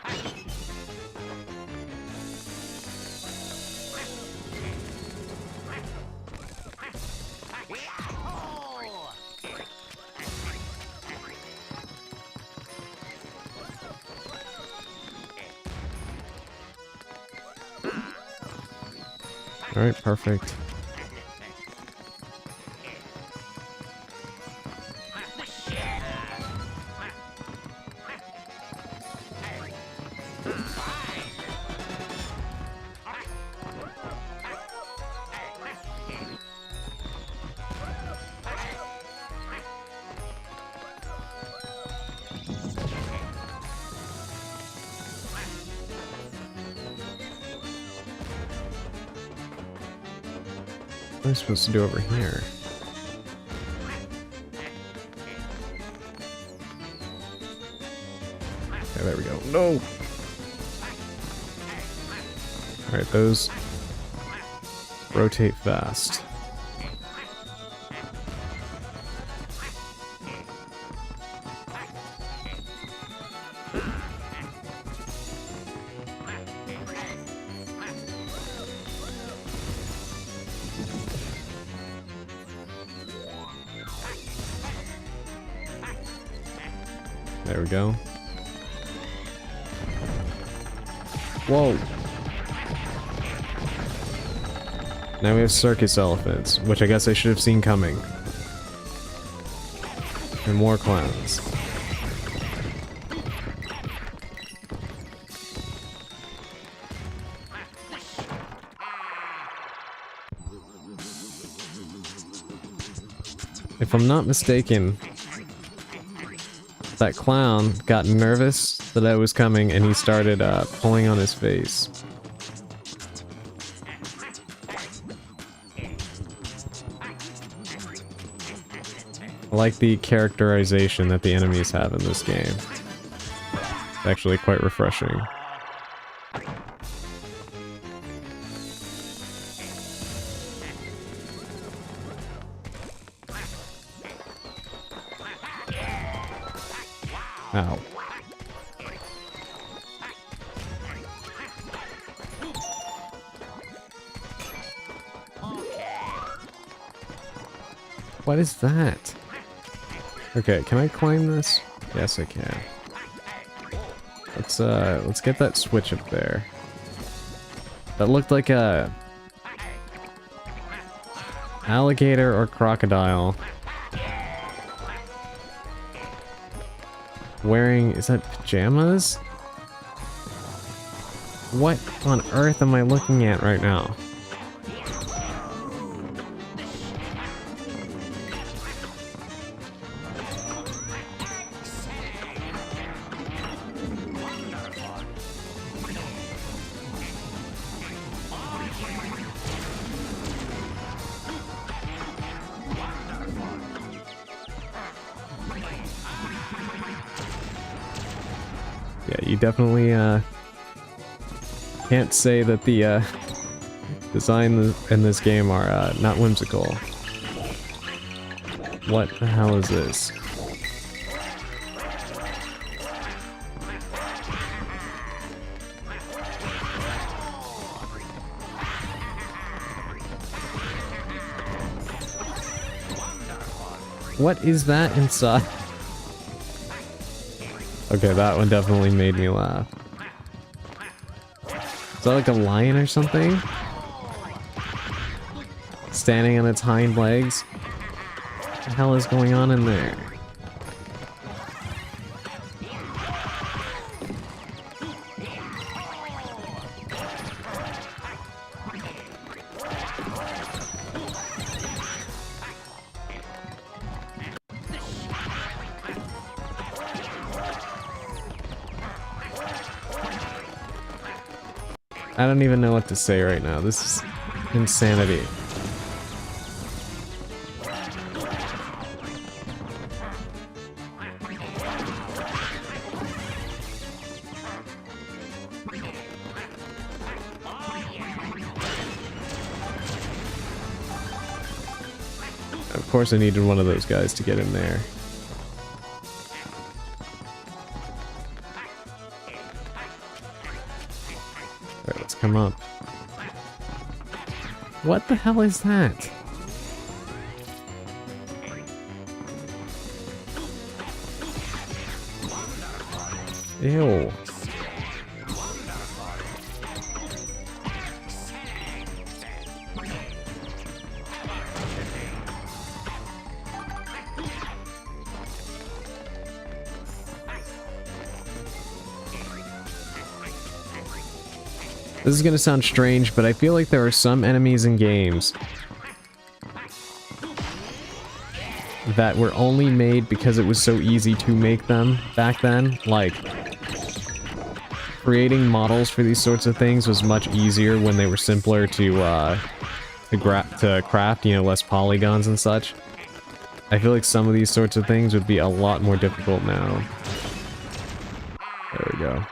Alright, perfect. What am I supposed to do over here? Okay, there we go. No! Alright, those rotate fast. There we go. Whoa! Now we have circus elephants, which I guess I should have seen coming. And more clowns. If I'm not mistaken, that clown got nervous that I was coming and he started pulling on his face. I like the characterization that the enemies have in this game. It's actually quite refreshing. Ow. What is that? Okay, can I climb this? Yes, I can. Let's get that switch up there. That looked like a alligator or crocodile. Wearing, is that pajamas? What on earth am I looking at right now? Yeah, you definitely can't say that the design in this game are not whimsical. What the hell is this? What is that inside? Okay, that one definitely made me laugh. Is that like a lion or something? Standing on its hind legs? What the hell is going on in there? I don't even know what to say right now. This is insanity. Of course I needed one of those guys to get in there. Alright, let's come up. What the hell is that? Ew. This is gonna sound strange, but I feel like there are some enemies in games that were only made because it was so easy to make them back then. Like, creating models for these sorts of things was much easier when they were simpler to craft, you know, less polygons and such. I feel like some of these sorts of things would be a lot more difficult now. There we go.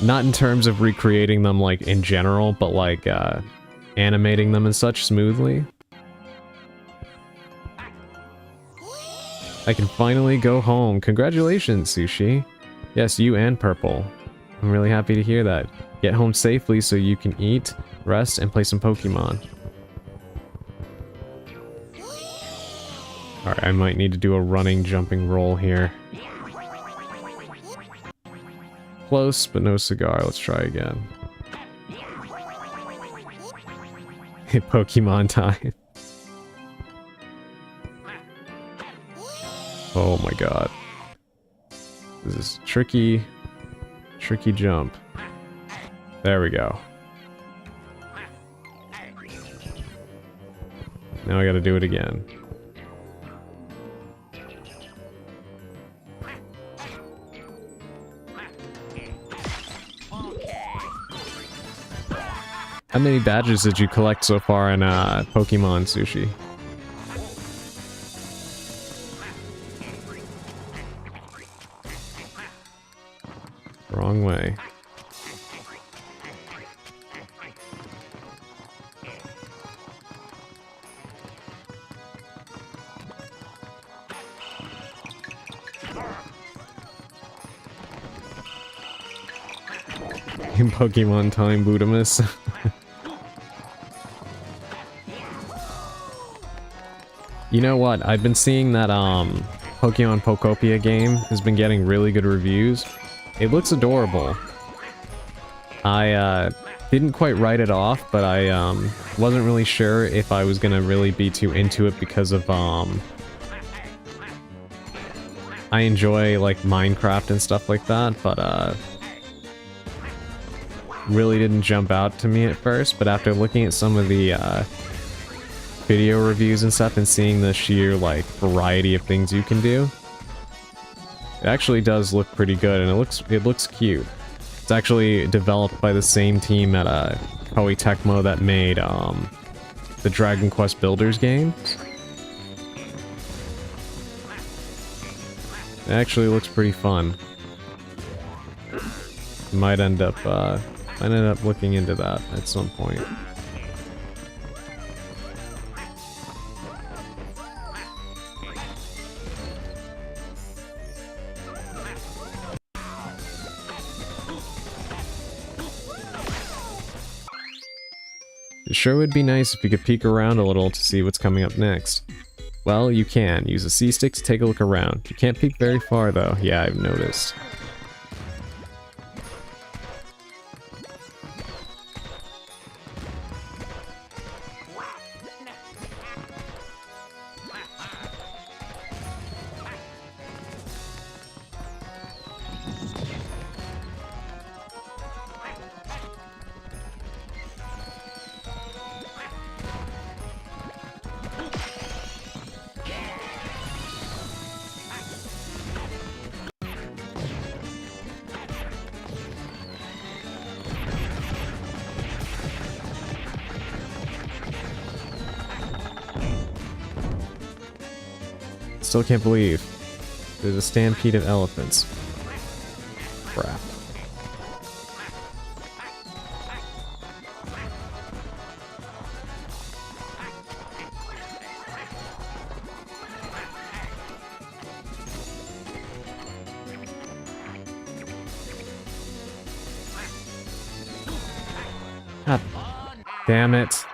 Not in terms of recreating them, like, in general, but, like, animating them and such smoothly. I can finally go home. Congratulations, Sushi. Yes, you and Purple. I'm really happy to hear that. Get home safely so you can eat, rest, and play some Pokemon. Alright, I might need to do a running, jumping roll here. Close, but no cigar. Let's try again. Pokemon time. Oh my god. This is tricky. Tricky jump. There we go. Now I gotta do it again. How many badges did you collect so far in Pokemon, Sushi? Wrong way. In Pokemon time, Budamus. You know what? I've been seeing that Pokemon Pokopia game has been getting really good reviews. It looks adorable. I didn't quite write it off, but I wasn't really sure if I was gonna really be too into it because of I enjoy like Minecraft and stuff like that, but really didn't jump out to me at first. But after looking at some of the video reviews and stuff and seeing the sheer like variety of things you can do, it actually does look pretty good, and it looks cute. It's actually developed by the same team at Koei Tecmo that made the Dragon Quest Builders games. It actually looks pretty fun. Might end up looking into that at some point. It sure would be nice if you could peek around a little to see what's coming up next. Well, you can. Use a C-stick to take a look around. You can't peek very far, though. Yeah, I've noticed. Still can't believe there's a stampede of elephants. Crap. God damn it.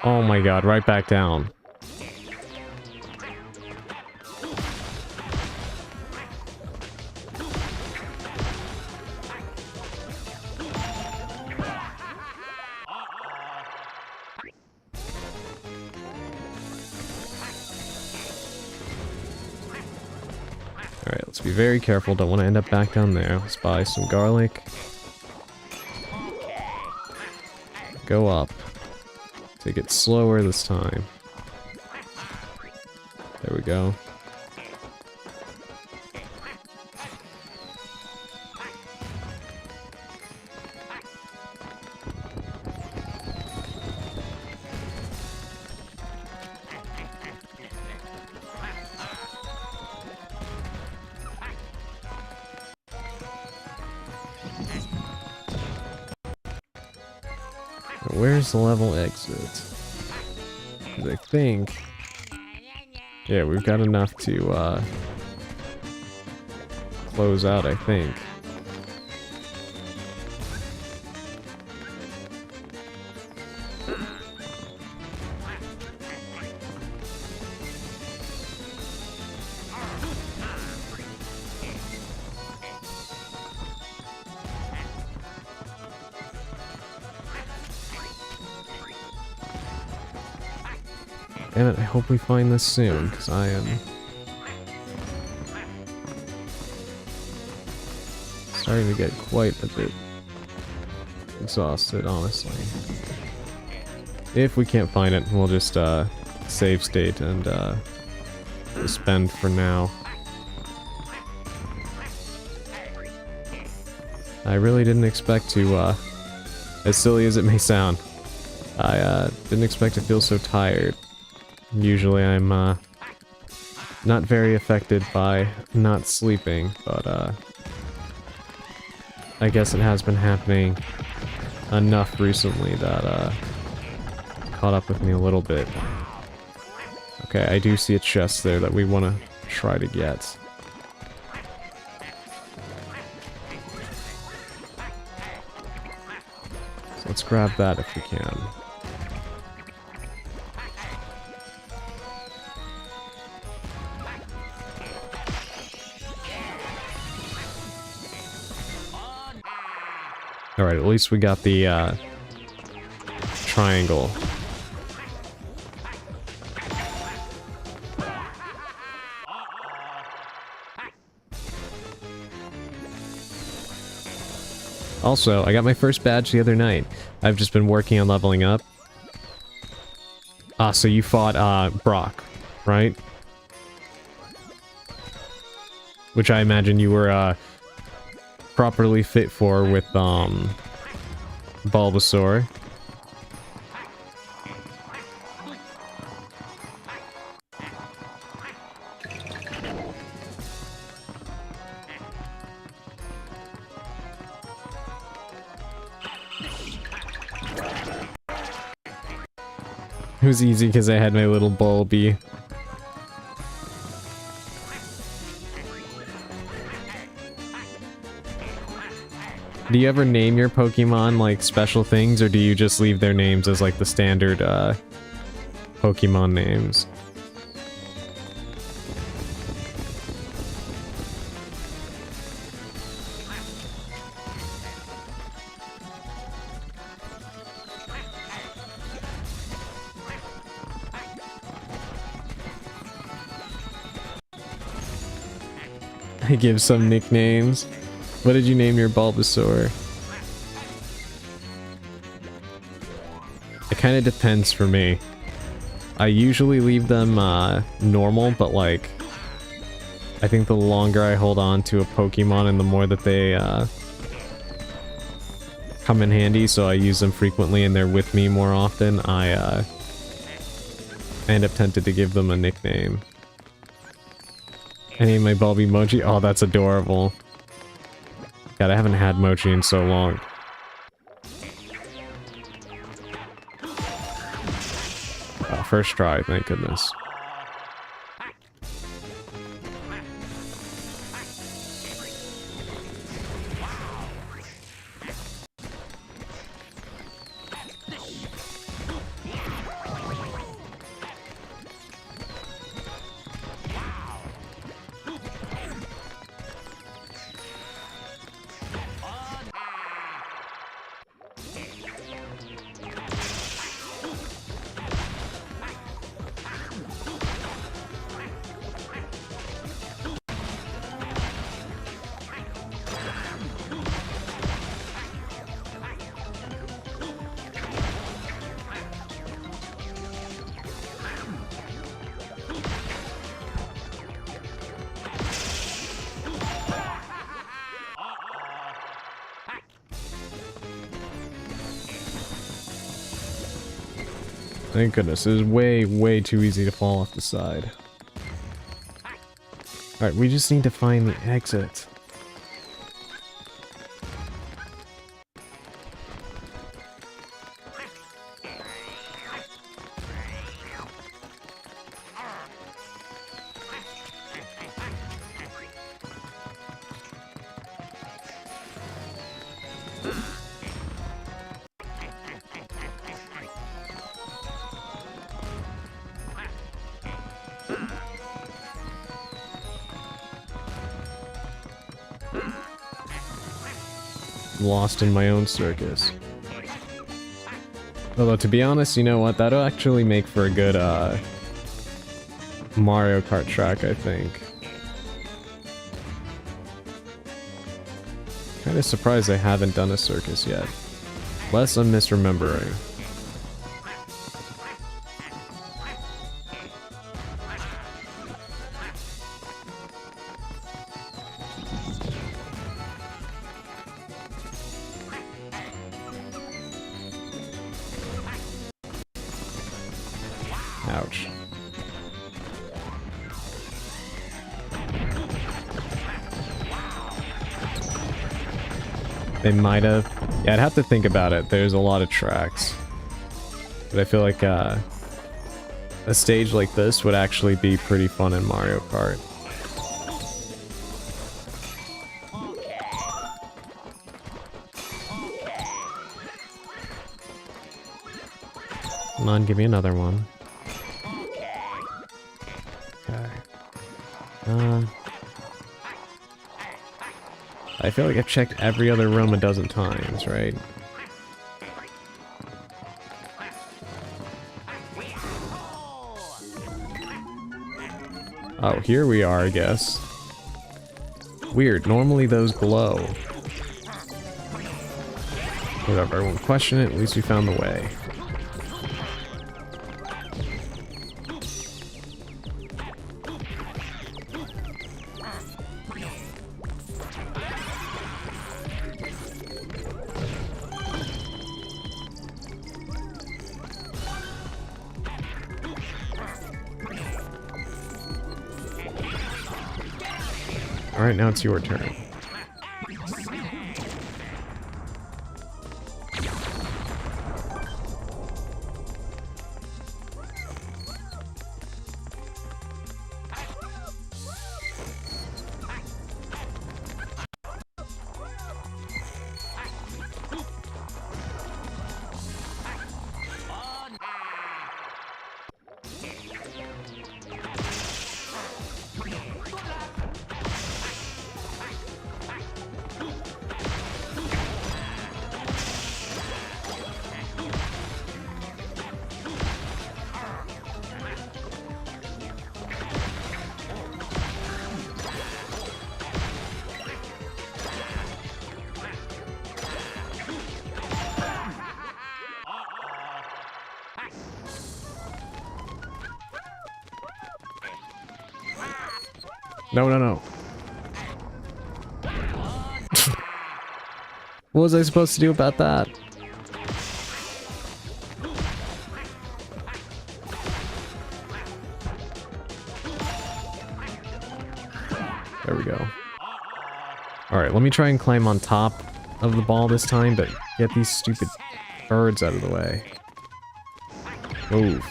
Oh my god, right back down. Alright, let's be very careful. Don't want to end up back down there. Let's buy some garlic. Go up. Take it slower this time. There we go. Where's the level exit? 'Cause I think... yeah, we've got enough to, close out, I think. Damn it, I hope we find this soon, because I am starting to get quite a bit exhausted, honestly. If we can't find it, we'll just save state and suspend for now. I really didn't expect to, as silly as it may sound, I didn't expect to feel so tired. Usually I'm not very affected by not sleeping, but I guess it has been happening enough recently that caught up with me a little bit. Okay, I do see a chest there that we want to try to get. So let's grab that if we can. Alright, at least we got the, triangle. Also, I got my first badge the other night. I've just been working on leveling up. Ah, so you fought, Brock, right? which I imagine you were properly fit for with Bulbasaur. It was easy because I had my little Bulby. Do you ever name your Pokemon like special things, or do you just leave their names as like the standard Pokemon names? I give some nicknames. What did you name your Bulbasaur? It kind of depends for me. I usually leave them normal, but like I think the longer I hold on to a Pokemon and the more that they come in handy, so I use them frequently and they're with me more often, I end up tempted to give them a nickname. I named my Bulby Mochi. Oh, that's adorable. God, I haven't had Mochi in so long. Oh, first try, thank goodness. Thank goodness, it was way, way too easy to fall off the side. Alright, we just need to find the exit. Lost in my own circus. Although, to be honest, you know what? That'll actually make for a good, Mario Kart track, I think. Kinda surprised I haven't done a circus yet. Unless I'm misremembering. Ouch. They might have. Yeah, I'd have to think about it. There's a lot of tracks. But I feel like a stage like this would actually be pretty fun in Mario Kart. Come on, give me another one. Okay. I feel like I've checked every other room a dozen times, right? Oh, here we are, I guess. Weird, normally those glow. Whatever, I won't question it, at least we found the way. Alright, now it's your turn. No, no, no. What was I supposed to do about that? There we go. Alright, let me try and climb on top of the ball this time, but get these stupid birds out of the way. Move.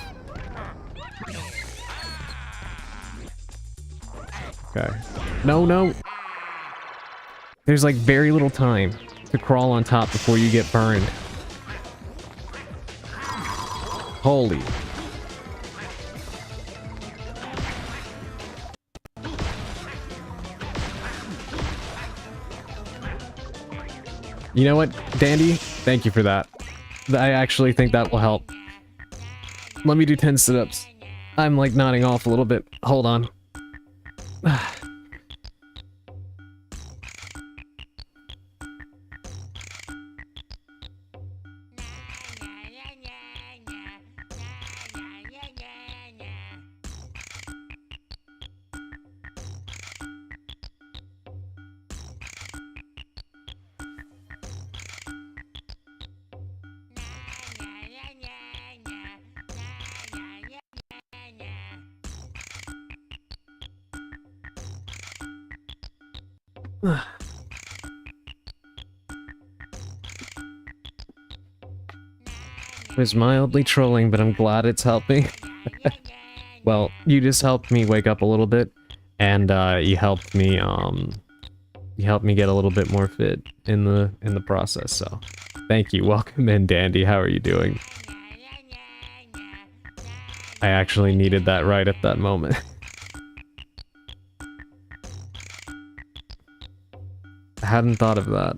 Okay. No, no! There's like very little time to crawl on top before you get burned. Holy. You know what, Dandy? Thank you for that. I actually think that will help. Let me do 10 sit-ups. I'm like nodding off a little bit. Hold on. It was mildly trolling, but I'm glad it's helping. Well, you just helped me wake up a little bit, and you helped me get a little bit more fit in the process. So, thank you. Welcome in, Dandy. How are you doing? I actually needed that right at that moment. I hadn't thought of that.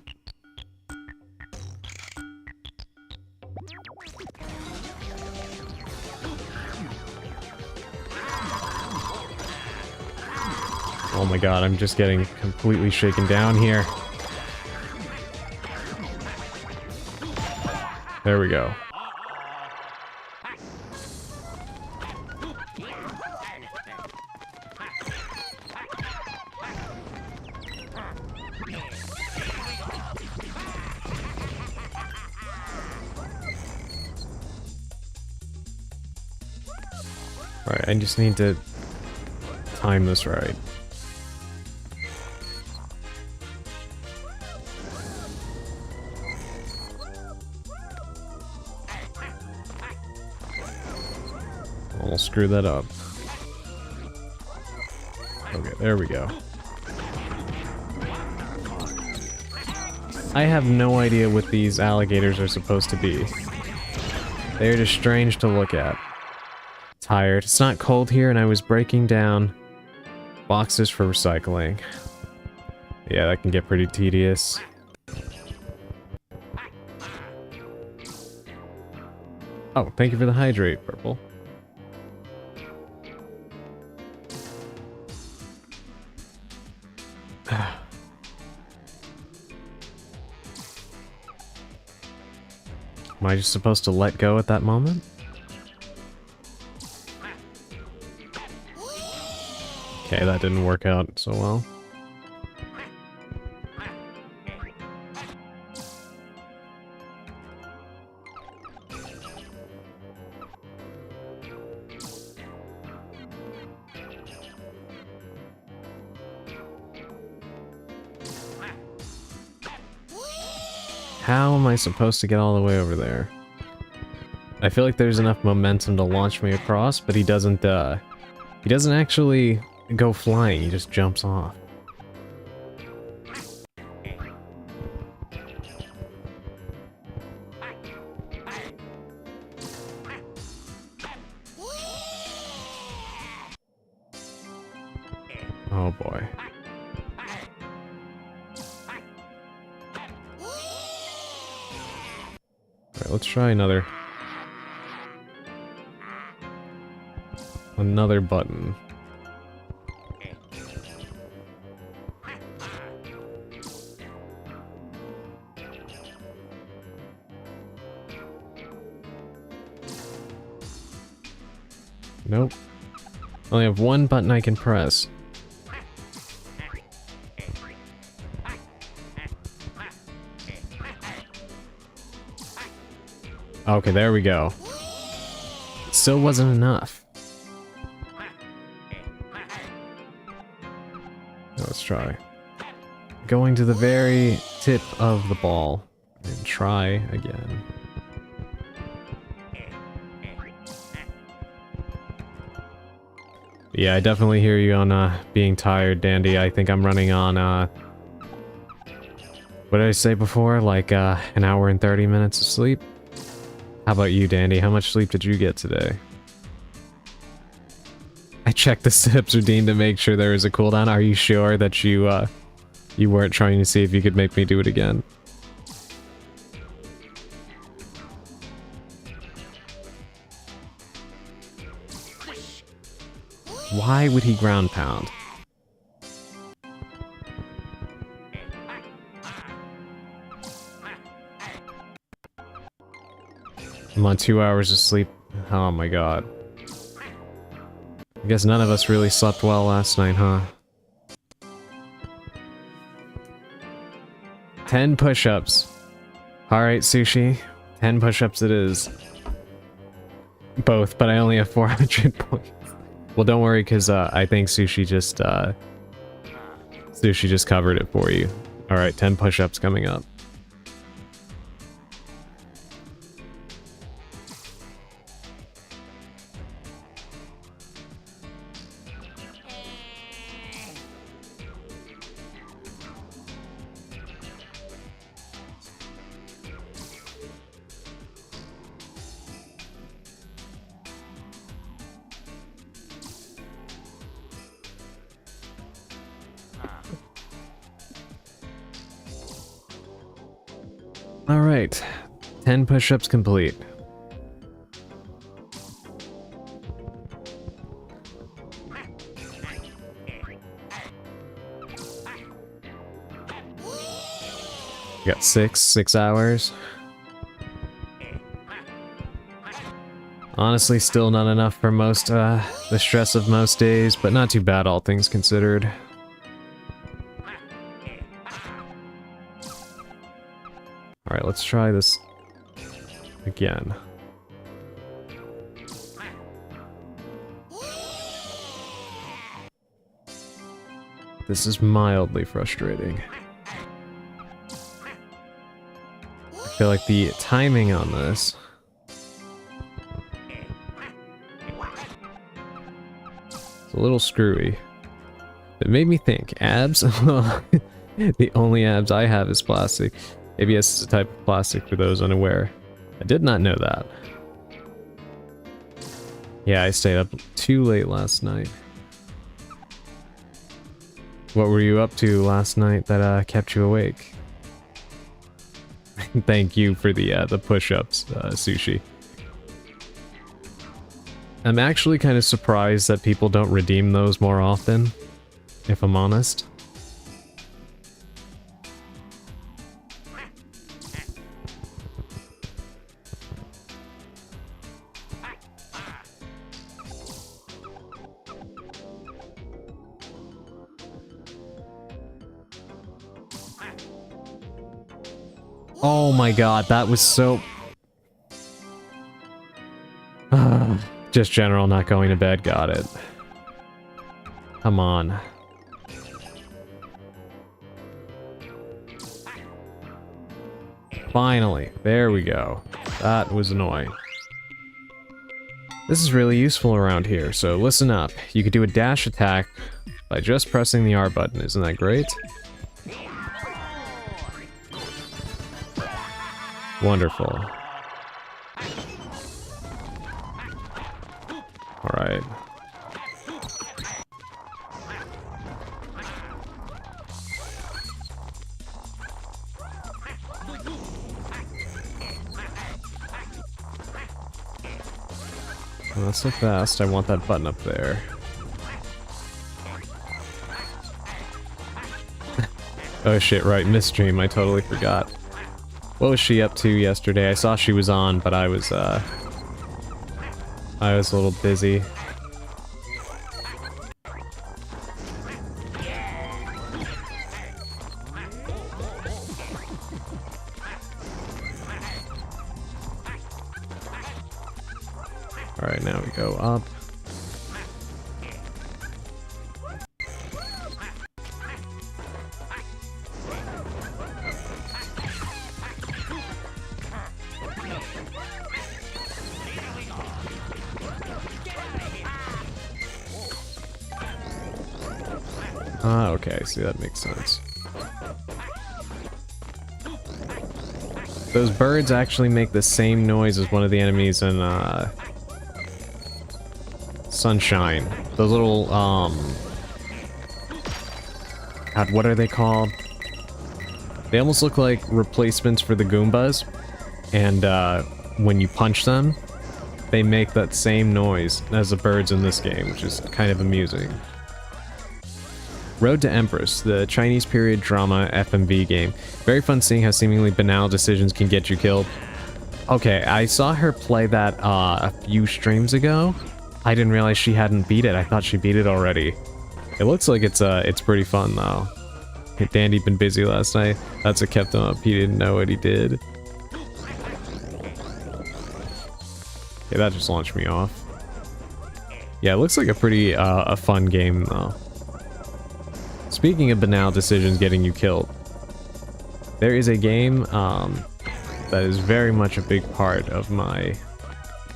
Oh my god, I'm just getting completely shaken down here. There we go. Alright, I just need to time this right. I'll screw that up. Okay, there we go. I have no idea what these alligators are supposed to be. They're just strange to look at. Tired. It's not cold here, and I was breaking down boxes for recycling. Yeah, that can get pretty tedious. Oh, thank you for the hydrate, Purple. Am I just supposed to let go at that moment? Okay, that didn't work out so well. How am I supposed to get all the way over there? I feel like there's enough momentum to launch me across, but he doesn't actually go flying, he just jumps off. Oh boy. Alright, let's try another button. Nope. I only have one button I can press. Okay, there we go. Still wasn't enough. Let's try. Going to the very tip of the ball and try again. Yeah, I definitely hear you on being tired, Dandy. I think I'm running on what did I say before? Like an hour and 30 minutes of sleep? How about you, Dandy? How much sleep did you get today? I checked the steps routine to make sure there was a cooldown. Are you sure that you weren't trying to see if you could make me do it again? Why would he ground pound? I'm on 2 hours of sleep. Oh my god. I guess none of us really slept well last night, huh? 10 push-ups. Alright, Sushi. 10 push-ups it is. Both, but I only have 400 points. Well, don't worry, because I think Sushi just covered it for you. Alright, 10 push-ups coming up. Alright, 10 push-ups complete. Got 6 hours. Honestly, still not enough for most, the stress of most days, but not too bad, all things considered. Alright, let's try this again. This is mildly frustrating. I feel like the timing on this is a little screwy. It made me think, abs? The only abs I have is plastic. ABS is a type of plastic for those unaware. I did not know that. Yeah, I stayed up too late last night. What were you up to last night that kept you awake? Thank you for the push-ups, Sushi. I'm actually kind of surprised that people don't redeem those more often, if I'm honest. Oh my god, that was so... Just general not going to bed, got it. Come on. Finally. There we go. That was annoying. This is really useful around here, so listen up. You could do a dash attack by just pressing the R button. Isn't that great? Wonderful. Alright. Well, not so fast. I want that button up there. Oh shit, right, Misstream, I totally forgot. What was she up to yesterday? I saw she was on, but I was a little busy. Alright, now we go up. Ah, okay, see, that makes sense. Those birds actually make the same noise as one of the enemies in, Sunshine. Those little, God, what are they called? They almost look like replacements for the Goombas, and, when you punch them, they make that same noise as the birds in this game, which is kind of amusing. Road to Empress, the Chinese period drama FMV game. Very fun seeing how seemingly banal decisions can get you killed. Okay, I saw her play that a few streams ago. I didn't realize she hadn't beat it. I thought she beat it already. It looks like it's pretty fun though. Dandy been busy last night. That's what kept him up. He didn't know what he did. Okay, that just launched me off. Yeah, it looks like a pretty a fun game though. Speaking of banal decisions getting you killed, there is a game that is very much a big part of my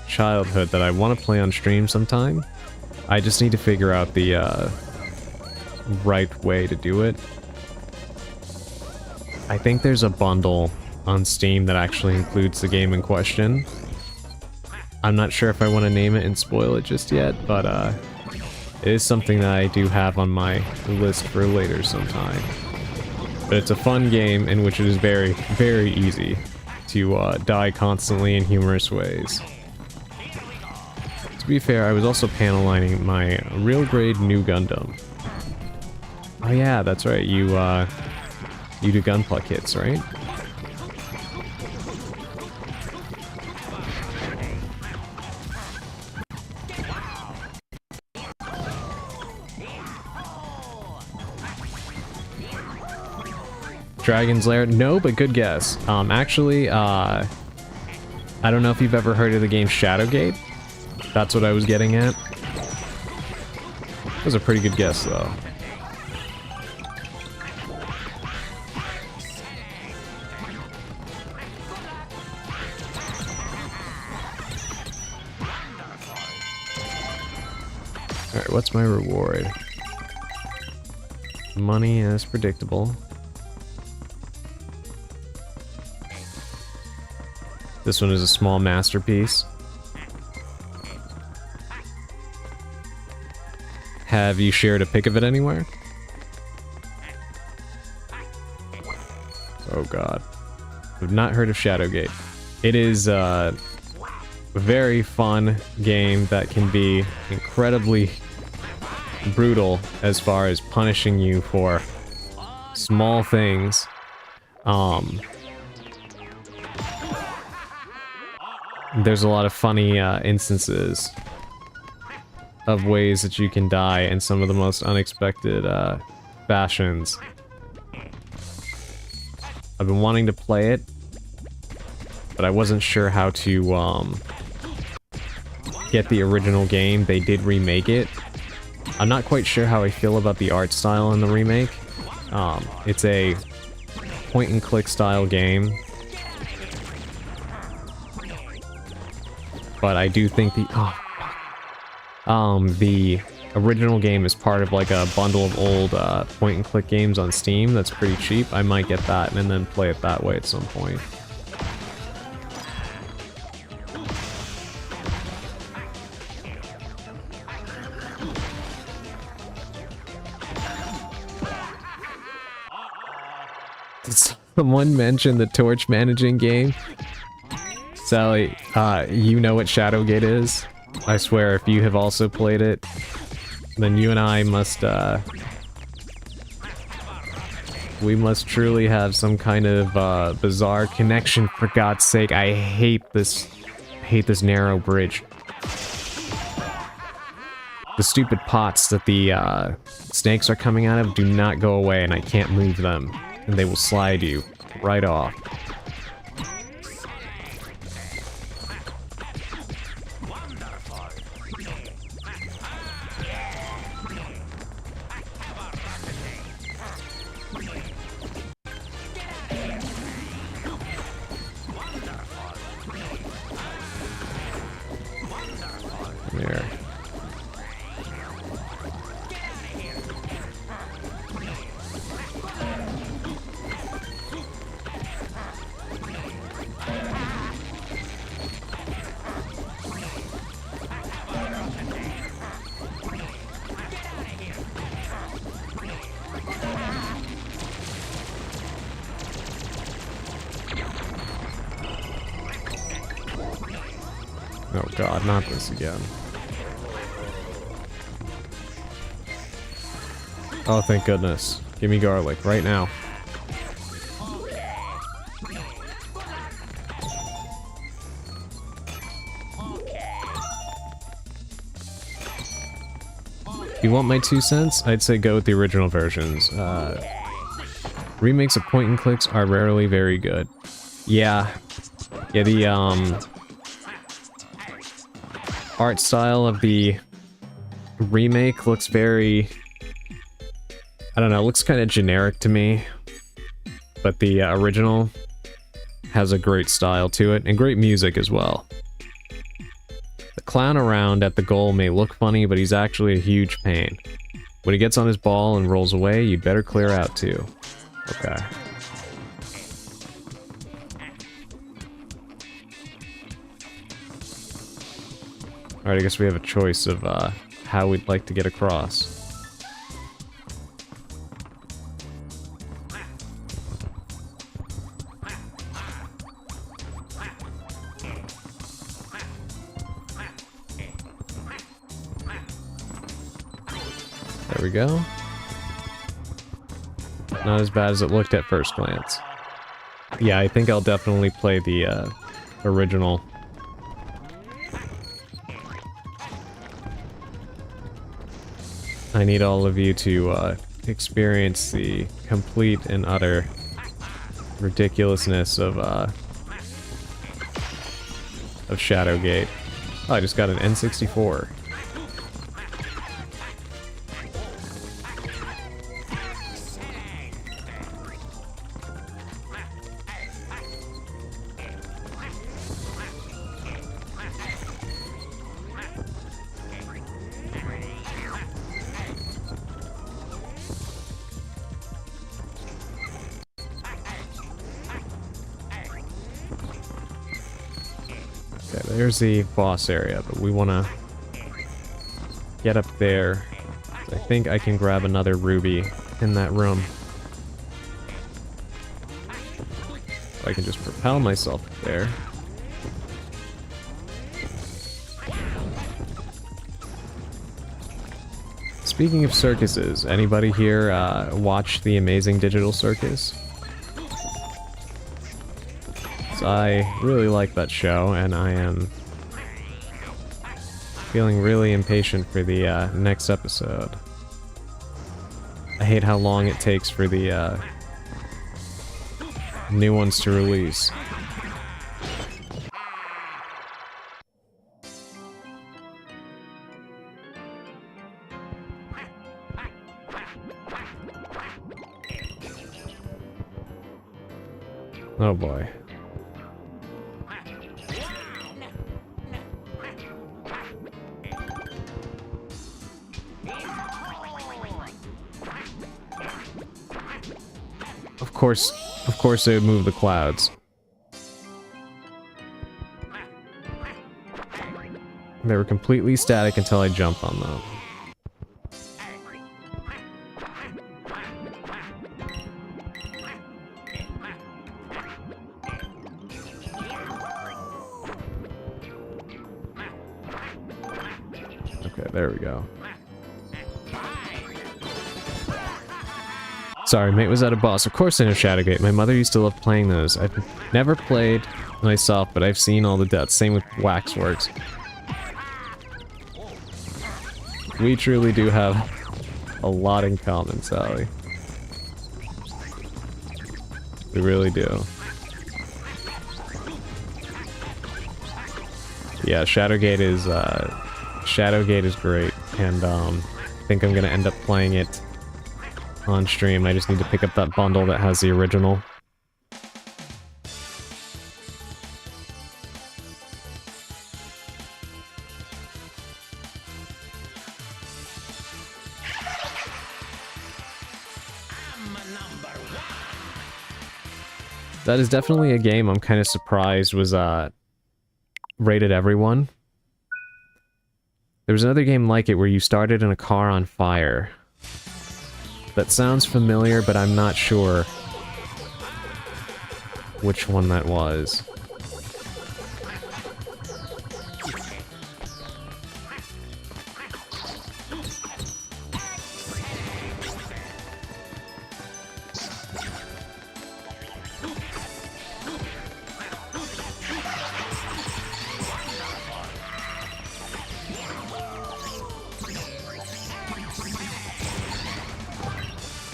childhood that I want to play on stream sometime. I just need to figure out the right way to do it. I think there's a bundle on Steam that actually includes the game in question. I'm not sure if I want to name it and spoil it just yet, but it is something that I do have on my list for later sometime. But it's a fun game in which it is very, very easy to die constantly in humorous ways. To be fair, I was also panel lining my real grade new Gundam. Oh yeah, that's right, you do gunpla kits, right? Dragon's Lair? No, but good guess. Actually, I don't know if you've ever heard of the game Shadowgate. That's what I was getting at. That was a pretty good guess, though. Alright, what's my reward? Money, as predictable. This one is a small masterpiece. Have you shared a pic of it anywhere? Oh god. I've not heard of Shadowgate. It is a very fun game that can be incredibly brutal as far as punishing you for small things. There's a lot of funny instances of ways that you can die in some of the most unexpected fashions. I've been wanting to play it, but I wasn't sure how to get the original game. They did remake it. I'm not quite sure how I feel about the art style in the remake. It's a point-and-click style game. but I do think the original game is part of like a bundle of old point-and-click games on Steam that's pretty cheap. I might get that and then play it that way at some point. Did someone mention the torch managing game? Sally, you know what Shadowgate is? I swear, if you have also played it, then you and I must, we must truly have some kind of, bizarre connection, for God's sake. I hate this narrow bridge. The stupid pots that the, snakes are coming out of do not go away, and I can't move them. And they will slide you right off. There. Oh god, not this again. Oh, thank goodness. Give me garlic right now. If you want my 2 cents, I'd say go with the original versions. Remakes of point and clicks are rarely very good. Yeah. Yeah, the, art style of the remake looks very... I don't know, it looks kind of generic to me. But the original has a great style to it, and great music as well. The clown around at the goal may look funny, but he's actually a huge pain. When he gets on his ball and rolls away, you'd better clear out too. Okay. Alright, I guess we have a choice of how we'd like to get across. There we go. Not as bad as it looked at first glance. Yeah, I think I'll definitely play the original. I need all of you to experience the complete and utter ridiculousness of Shadowgate. Oh, I just got an N64. There's the boss area, but we want to get up there. I think I can grab another ruby in that room. I can just propel myself up there. Speaking of circuses, anybody here watch The Amazing Digital Circus? I really like that show, and I am feeling really impatient for the next episode. I hate how long it takes for the new ones to release. Oh boy. of course they would move the clouds. They were completely static until I jumped on them. Okay, there we go. Sorry, mate was at a boss. Of course I know Shadowgate. My mother used to love playing those. I've never played myself, but I've seen all the deaths. Same with Waxworks. We truly do have a lot in common, Sally. We really do. Yeah, Shadowgate is great, and I think I'm gonna end up playing it on stream. I just need to pick up that bundle that has the original. That is definitely a game I'm kind of surprised was rated everyone. There was another game like it where you started in a car on fire. That sounds familiar, but I'm not sure which one that was.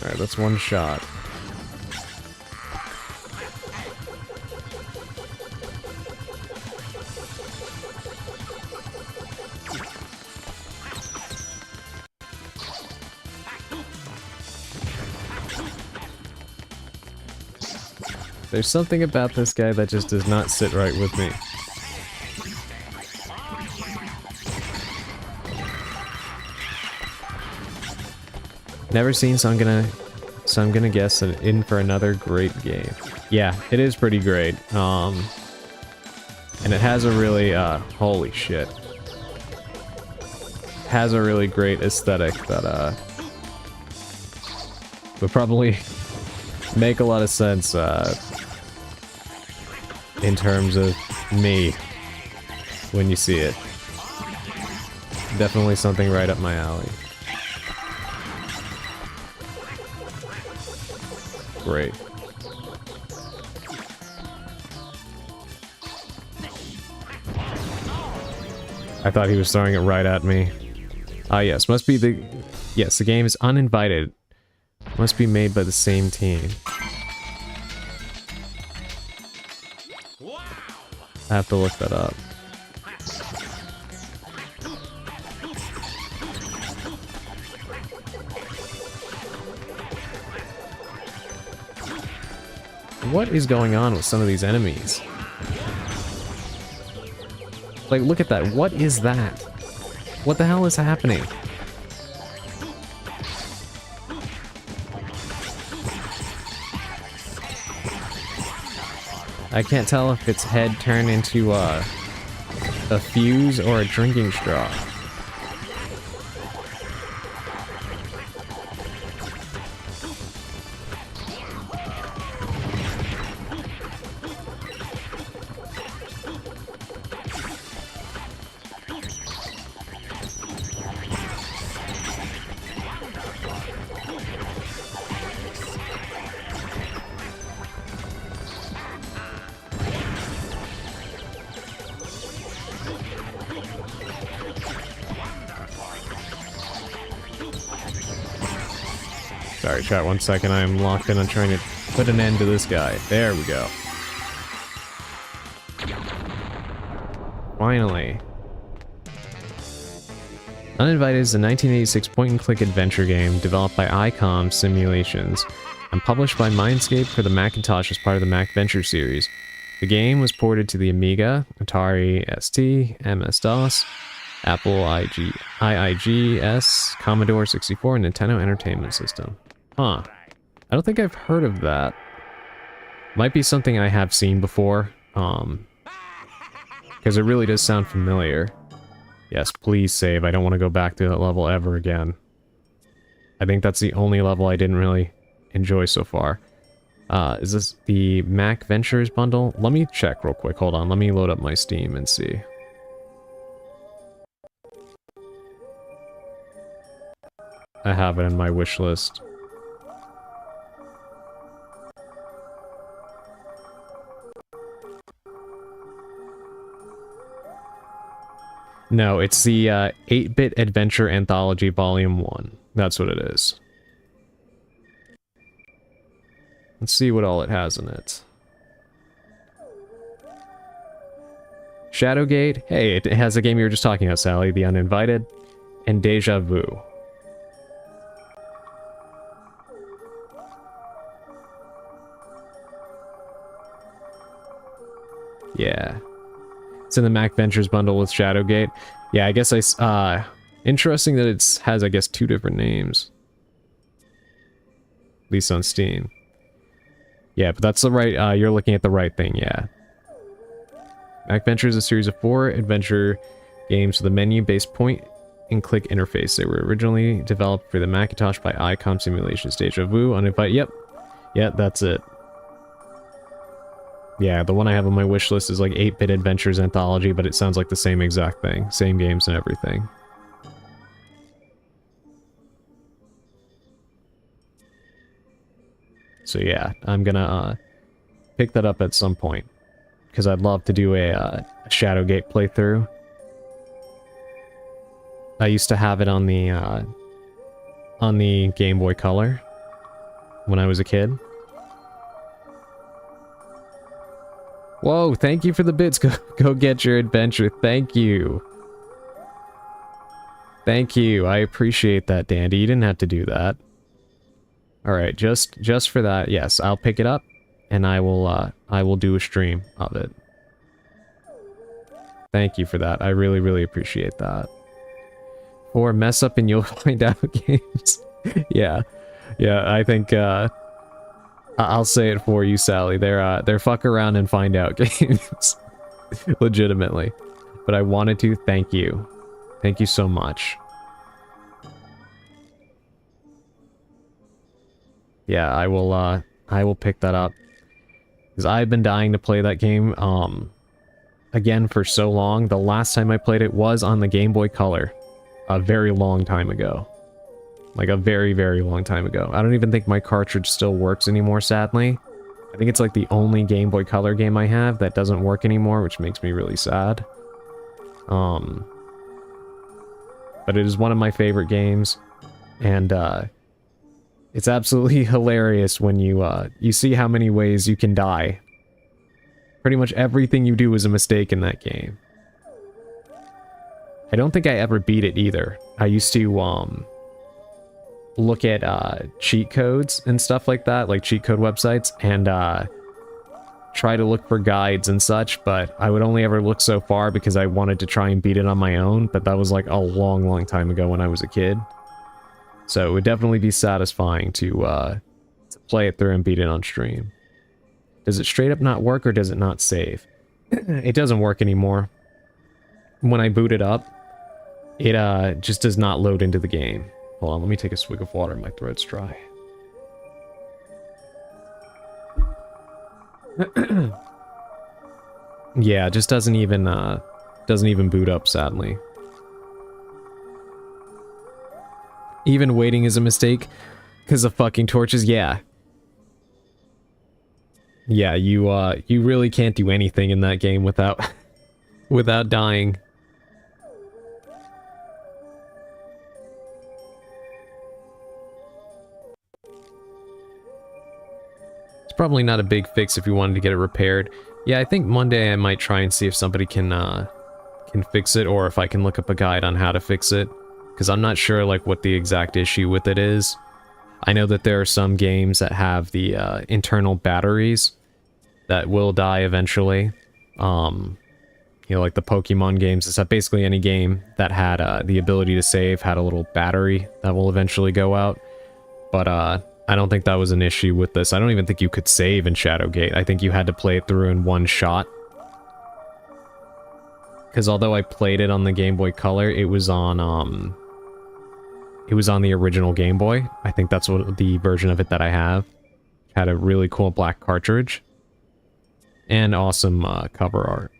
Alright, that's one shot. There's something about this guy that just does not sit right with me. Never seen, so I'm gonna guess in for another great game. Yeah, it is pretty great. And it has a really holy shit. Has a really great aesthetic that would probably make a lot of sense in terms of me when you see it. Definitely something right up my alley. Great. I thought he was throwing it right at me. Ah, yes, must be the... Yes, the game is Uninvited. Must be made by the same team. I have to look that up. What is going on with some of these enemies? Like, look at that. What is that? What the hell is happening? I can't tell if its head turned into a fuse or a drinking straw. Sorry, chat, 1 second. I am locked in on trying to put an end to this guy. There we go. Finally. Uninvited is a 1986 point-and-click adventure game developed by ICOM Simulations and published by Mindscape for the Macintosh as part of the Mac Venture series. The game was ported to the Amiga, Atari ST, MS-DOS, Apple IIGS, Commodore 64, and Nintendo Entertainment System. Huh. I don't think I've heard of that. Might be something I have seen before, because it really does sound familiar. Yes, please save. I don't want to go back to that level ever again. I think that's the only level I didn't really enjoy so far. Is this the Mac Ventures bundle? Let me check real quick. Hold on. Let me load up my Steam and see. I have it in my wish list. No, it's the 8-Bit Adventure Anthology Volume 1. That's what it is. Let's see what all it has in it. Shadowgate. Hey, it has a game you were just talking about, Sally. The Uninvited. And Deja Vu. Yeah. It's in the Mac Ventures bundle with Shadowgate. Yeah, I guess interesting that it has, I guess, 2 different names. At least on Steam. Yeah, but that's the right, you're looking at the right thing, yeah. Mac Ventures is a series of 4 adventure games with a menu-based point-and-click interface. They were originally developed for the Macintosh by ICOM Simulations. Deja Vu, Uninvited, yep. Yeah, that's it. Yeah, the one I have on my wish list is like 8-Bit Adventures Anthology, but it sounds like the same exact thing. Same games and everything. So yeah, I'm gonna pick that up at some point. Because I'd love to do a Shadowgate playthrough. I used to have it on the Game Boy Color when I was a kid. Whoa, thank you for the bits. Go get your adventure. Thank you. Thank you. I appreciate that, Dandy. You didn't have to do that. Alright, just for that, yes, I'll pick it up and I will do a stream of it. Thank you for that. I really, really appreciate that. Or mess up and you'll find out games. Yeah. Yeah, I think I'll say it for you, Sally. They're fuck around and find out games. Legitimately. But I wanted to thank you. Thank you so much. Yeah, I will pick that up. Because I've been dying to play that game, again for so long. The last time I played it was on the Game Boy Color. A very long time ago. Like a very, very long time ago. I don't even think my cartridge still works anymore, sadly. I think it's like the only Game Boy Color game I have that doesn't work anymore, which makes me really sad. But it is one of my favorite games. And, it's absolutely hilarious when you see how many ways you can die. Pretty much everything you do is a mistake in that game. I don't think I ever beat it either. I used to, look at, cheat codes and stuff like that, like cheat code websites, and, try to look for guides and such, but I would only ever look so far because I wanted to try and beat it on my own, but that was like a long, long time ago when I was a kid. So it would definitely be satisfying to play it through and beat it on stream. Does it straight up not work or does it not save? It doesn't work anymore. When I boot it up, it just does not load into the game. Hold on, let me take a swig of water. My throat's dry. Yeah, it just doesn't even boot up, sadly. Even waiting is a mistake because of fucking torches. Yeah. Yeah, you really can't do anything in that game without without dying. It's probably not a big fix if you wanted to get it repaired. Yeah, I think Monday I might try and see if somebody can fix it, or if I can look up a guide on how to fix it. Because I'm not sure, like, what the exact issue with it is. I know that there are some games that have the internal batteries that will die eventually. You know, like the Pokemon games. It's basically any game that had the ability to save had a little battery that will eventually go out. But I I don't think that was an issue with this. I don't even think you could save in Shadowgate. I think you had to play it through in one shot. Because although I played it on the Game Boy Color, it was on the original Game Boy. I think that's what the version of it that I have. Had a really cool black cartridge. And awesome cover art.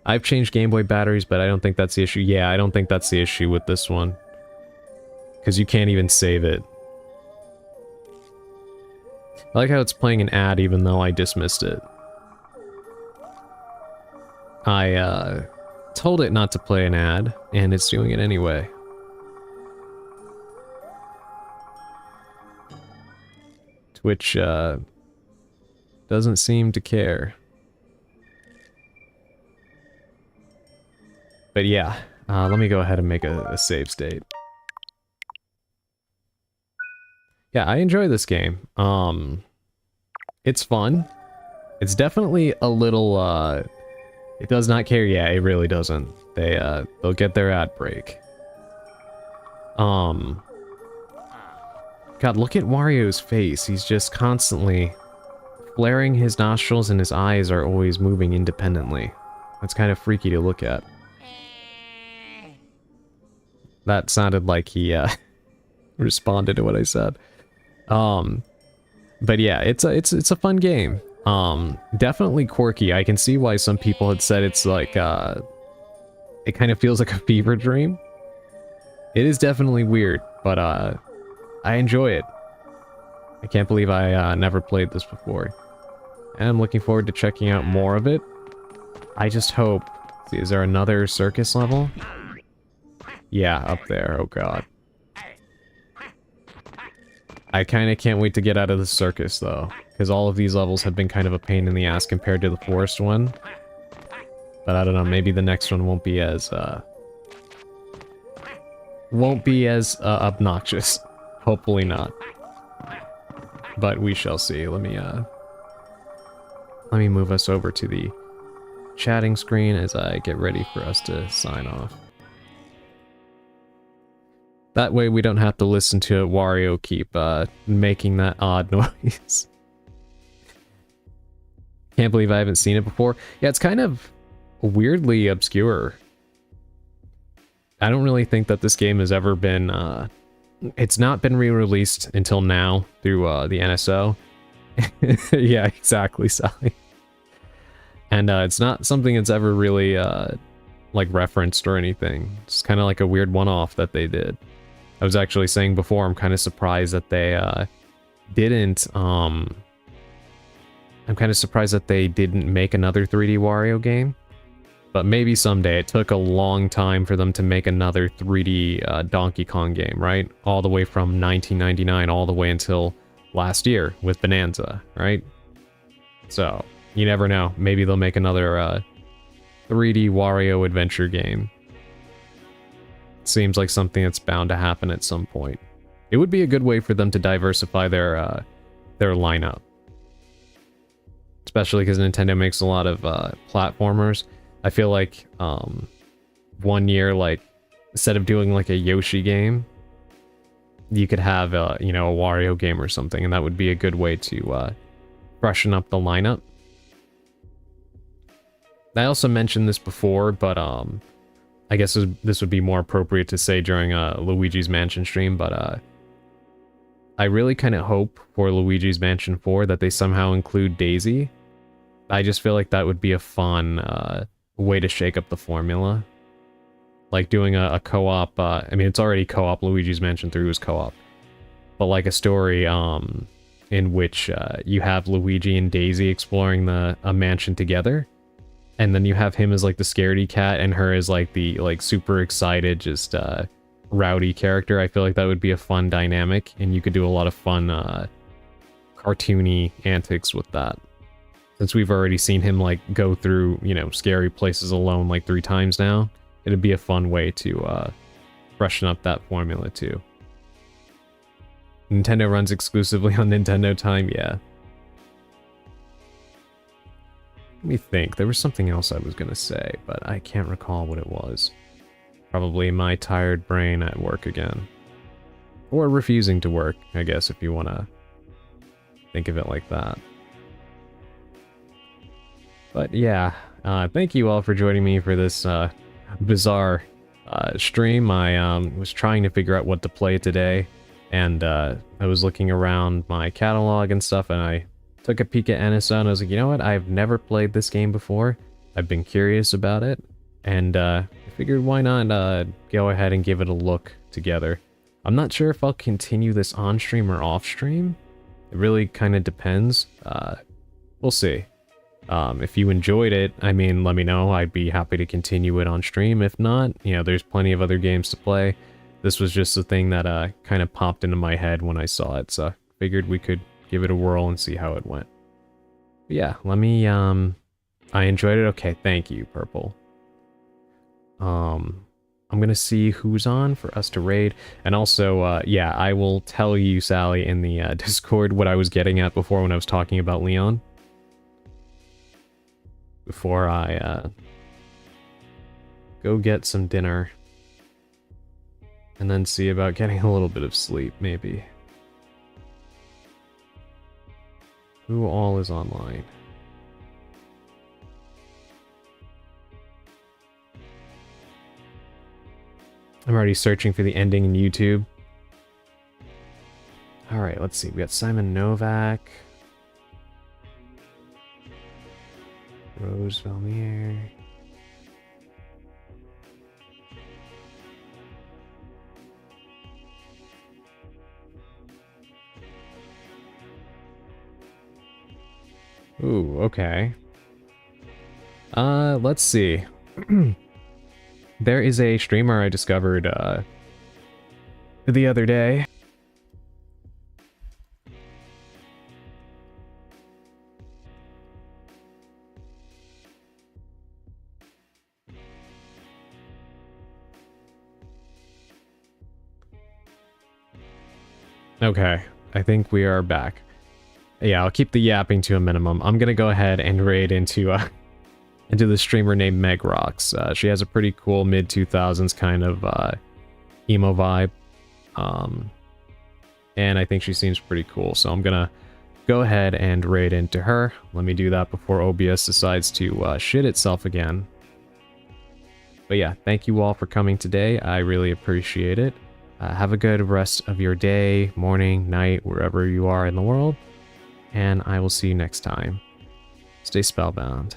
I've changed Game Boy batteries, but I don't think that's the issue. Yeah, I don't think that's the issue with this one. Because you can't even save it. I like how it's playing an ad even though I dismissed it. I told it not to play an ad, and it's doing it anyway. Twitch doesn't seem to care. But yeah, let me go ahead and make a save state. Yeah, I enjoy this game. It's fun. It's definitely a little, it does not care. Yeah, it really doesn't. They'll get their ad break. God, look at Wario's face. He's just constantly flaring his nostrils and his eyes are always moving independently. That's kind of freaky to look at. That sounded like he, responded to what I said. But yeah, it's a fun game. Definitely quirky. I can see why some people had said it's like, it kind of feels like a fever dream. It is definitely weird, but, I enjoy it. I can't believe I, never played this before. And I'm looking forward to checking out more of it. I just hope... See, is there another circus level? Yeah, up there. Oh god. I kind of can't wait to get out of the circus, though. Because all of these levels have been kind of a pain in the ass compared to the forest one. But I don't know, maybe the next one won't be as, obnoxious. Hopefully not. But we shall see. Let me move us over to the chatting screen as I get ready for us to sign off. That way we don't have to listen to Wario keep making that odd noise. Can't believe I haven't seen it before. Yeah, it's kind of weirdly obscure. I don't really think that this game has ever been... it's not been re-released until now through the NSO. Yeah, exactly, Sally. And it's not something that's ever really like referenced or anything. It's kind of like a weird one-off that they did. I was actually saying before, I'm kind of surprised that they didn't, I'm kind of surprised that they didn't make another 3D Wario game. But maybe someday. It took a long time for them to make another 3D Donkey Kong game, right? All the way from 1999 all the way until last year with Bonanza, right? So, you never know. Maybe they'll make another 3D Wario adventure game. Seems like something that's bound to happen at some point. It would be a good way for them to diversify their lineup. Especially because Nintendo makes a lot of platformers. I feel like one year, like, instead of doing like a Yoshi game, you could have you know, a Wario game or something, and that would be a good way to freshen up the lineup. I also mentioned this before, but I guess this would be more appropriate to say during Luigi's Mansion stream, but I really kind of hope for Luigi's Mansion 4 that they somehow include Daisy. I just feel like that would be a fun way to shake up the formula. Like doing a co-op, I mean, it's already co-op, Luigi's Mansion 3 was co-op. But like a story in which you have Luigi and Daisy exploring a mansion together. And then you have him as like the scaredy cat and her as like the super excited, just rowdy character. I feel like that would be a fun dynamic, and you could do a lot of fun cartoony antics with that. Since we've already seen him like go through, you know, scary places alone like 3 times now, it'd be a fun way to freshen up that formula too. Nintendo runs exclusively on Nintendo time, yeah. Let me think. There was something else I was gonna say, but I can't recall what it was. Probably my tired brain at work again. or refusing to work, I guess, if you want to think of it like that. But yeah, thank you all for joining me for this bizarre stream. I was trying to figure out what to play today, and I was looking around my catalog and stuff, and I took a peek at NSO, and I was like, you know what, I've never played this game before. I've been curious about it, and I figured why not go ahead and give it a look together. I'm not sure if I'll continue this on stream or off stream. It really kind of depends. We'll see. If you enjoyed it, I mean, let me know. I'd be happy to continue it on stream. If not, you know, there's plenty of other games to play. This was just a thing that kind of popped into my head when I saw it, so figured we could give it a whirl and see how it went. But yeah, let me, I enjoyed it. Okay, thank you, Purple. I'm gonna see who's on for us to raid, and also, yeah, I will tell you, Sally, in the Discord what I was getting at before when I was talking about Leon. Before I go get some dinner, and then see about getting a little bit of sleep, maybe. Who all is online? I'm already searching for the ending in YouTube. Alright, let's see. We got Simon Novak. Rose Valmier. Ooh, okay. Let's see. There is a streamer I discovered, the other day. Okay, I think we are back. Yeah, I'll keep the yapping to a minimum. I'm gonna go ahead and raid into the streamer named Meg Rocks. She has a pretty cool mid-2000s kind of emo vibe. And I think she seems pretty cool, so I'm gonna go ahead and raid into her. Let me do that before OBS decides to shit itself again. But yeah, thank you all for coming today. I really appreciate it. Have a good rest of your day, morning, night, wherever you are in the world. And I will see you next time. Stay spellbound.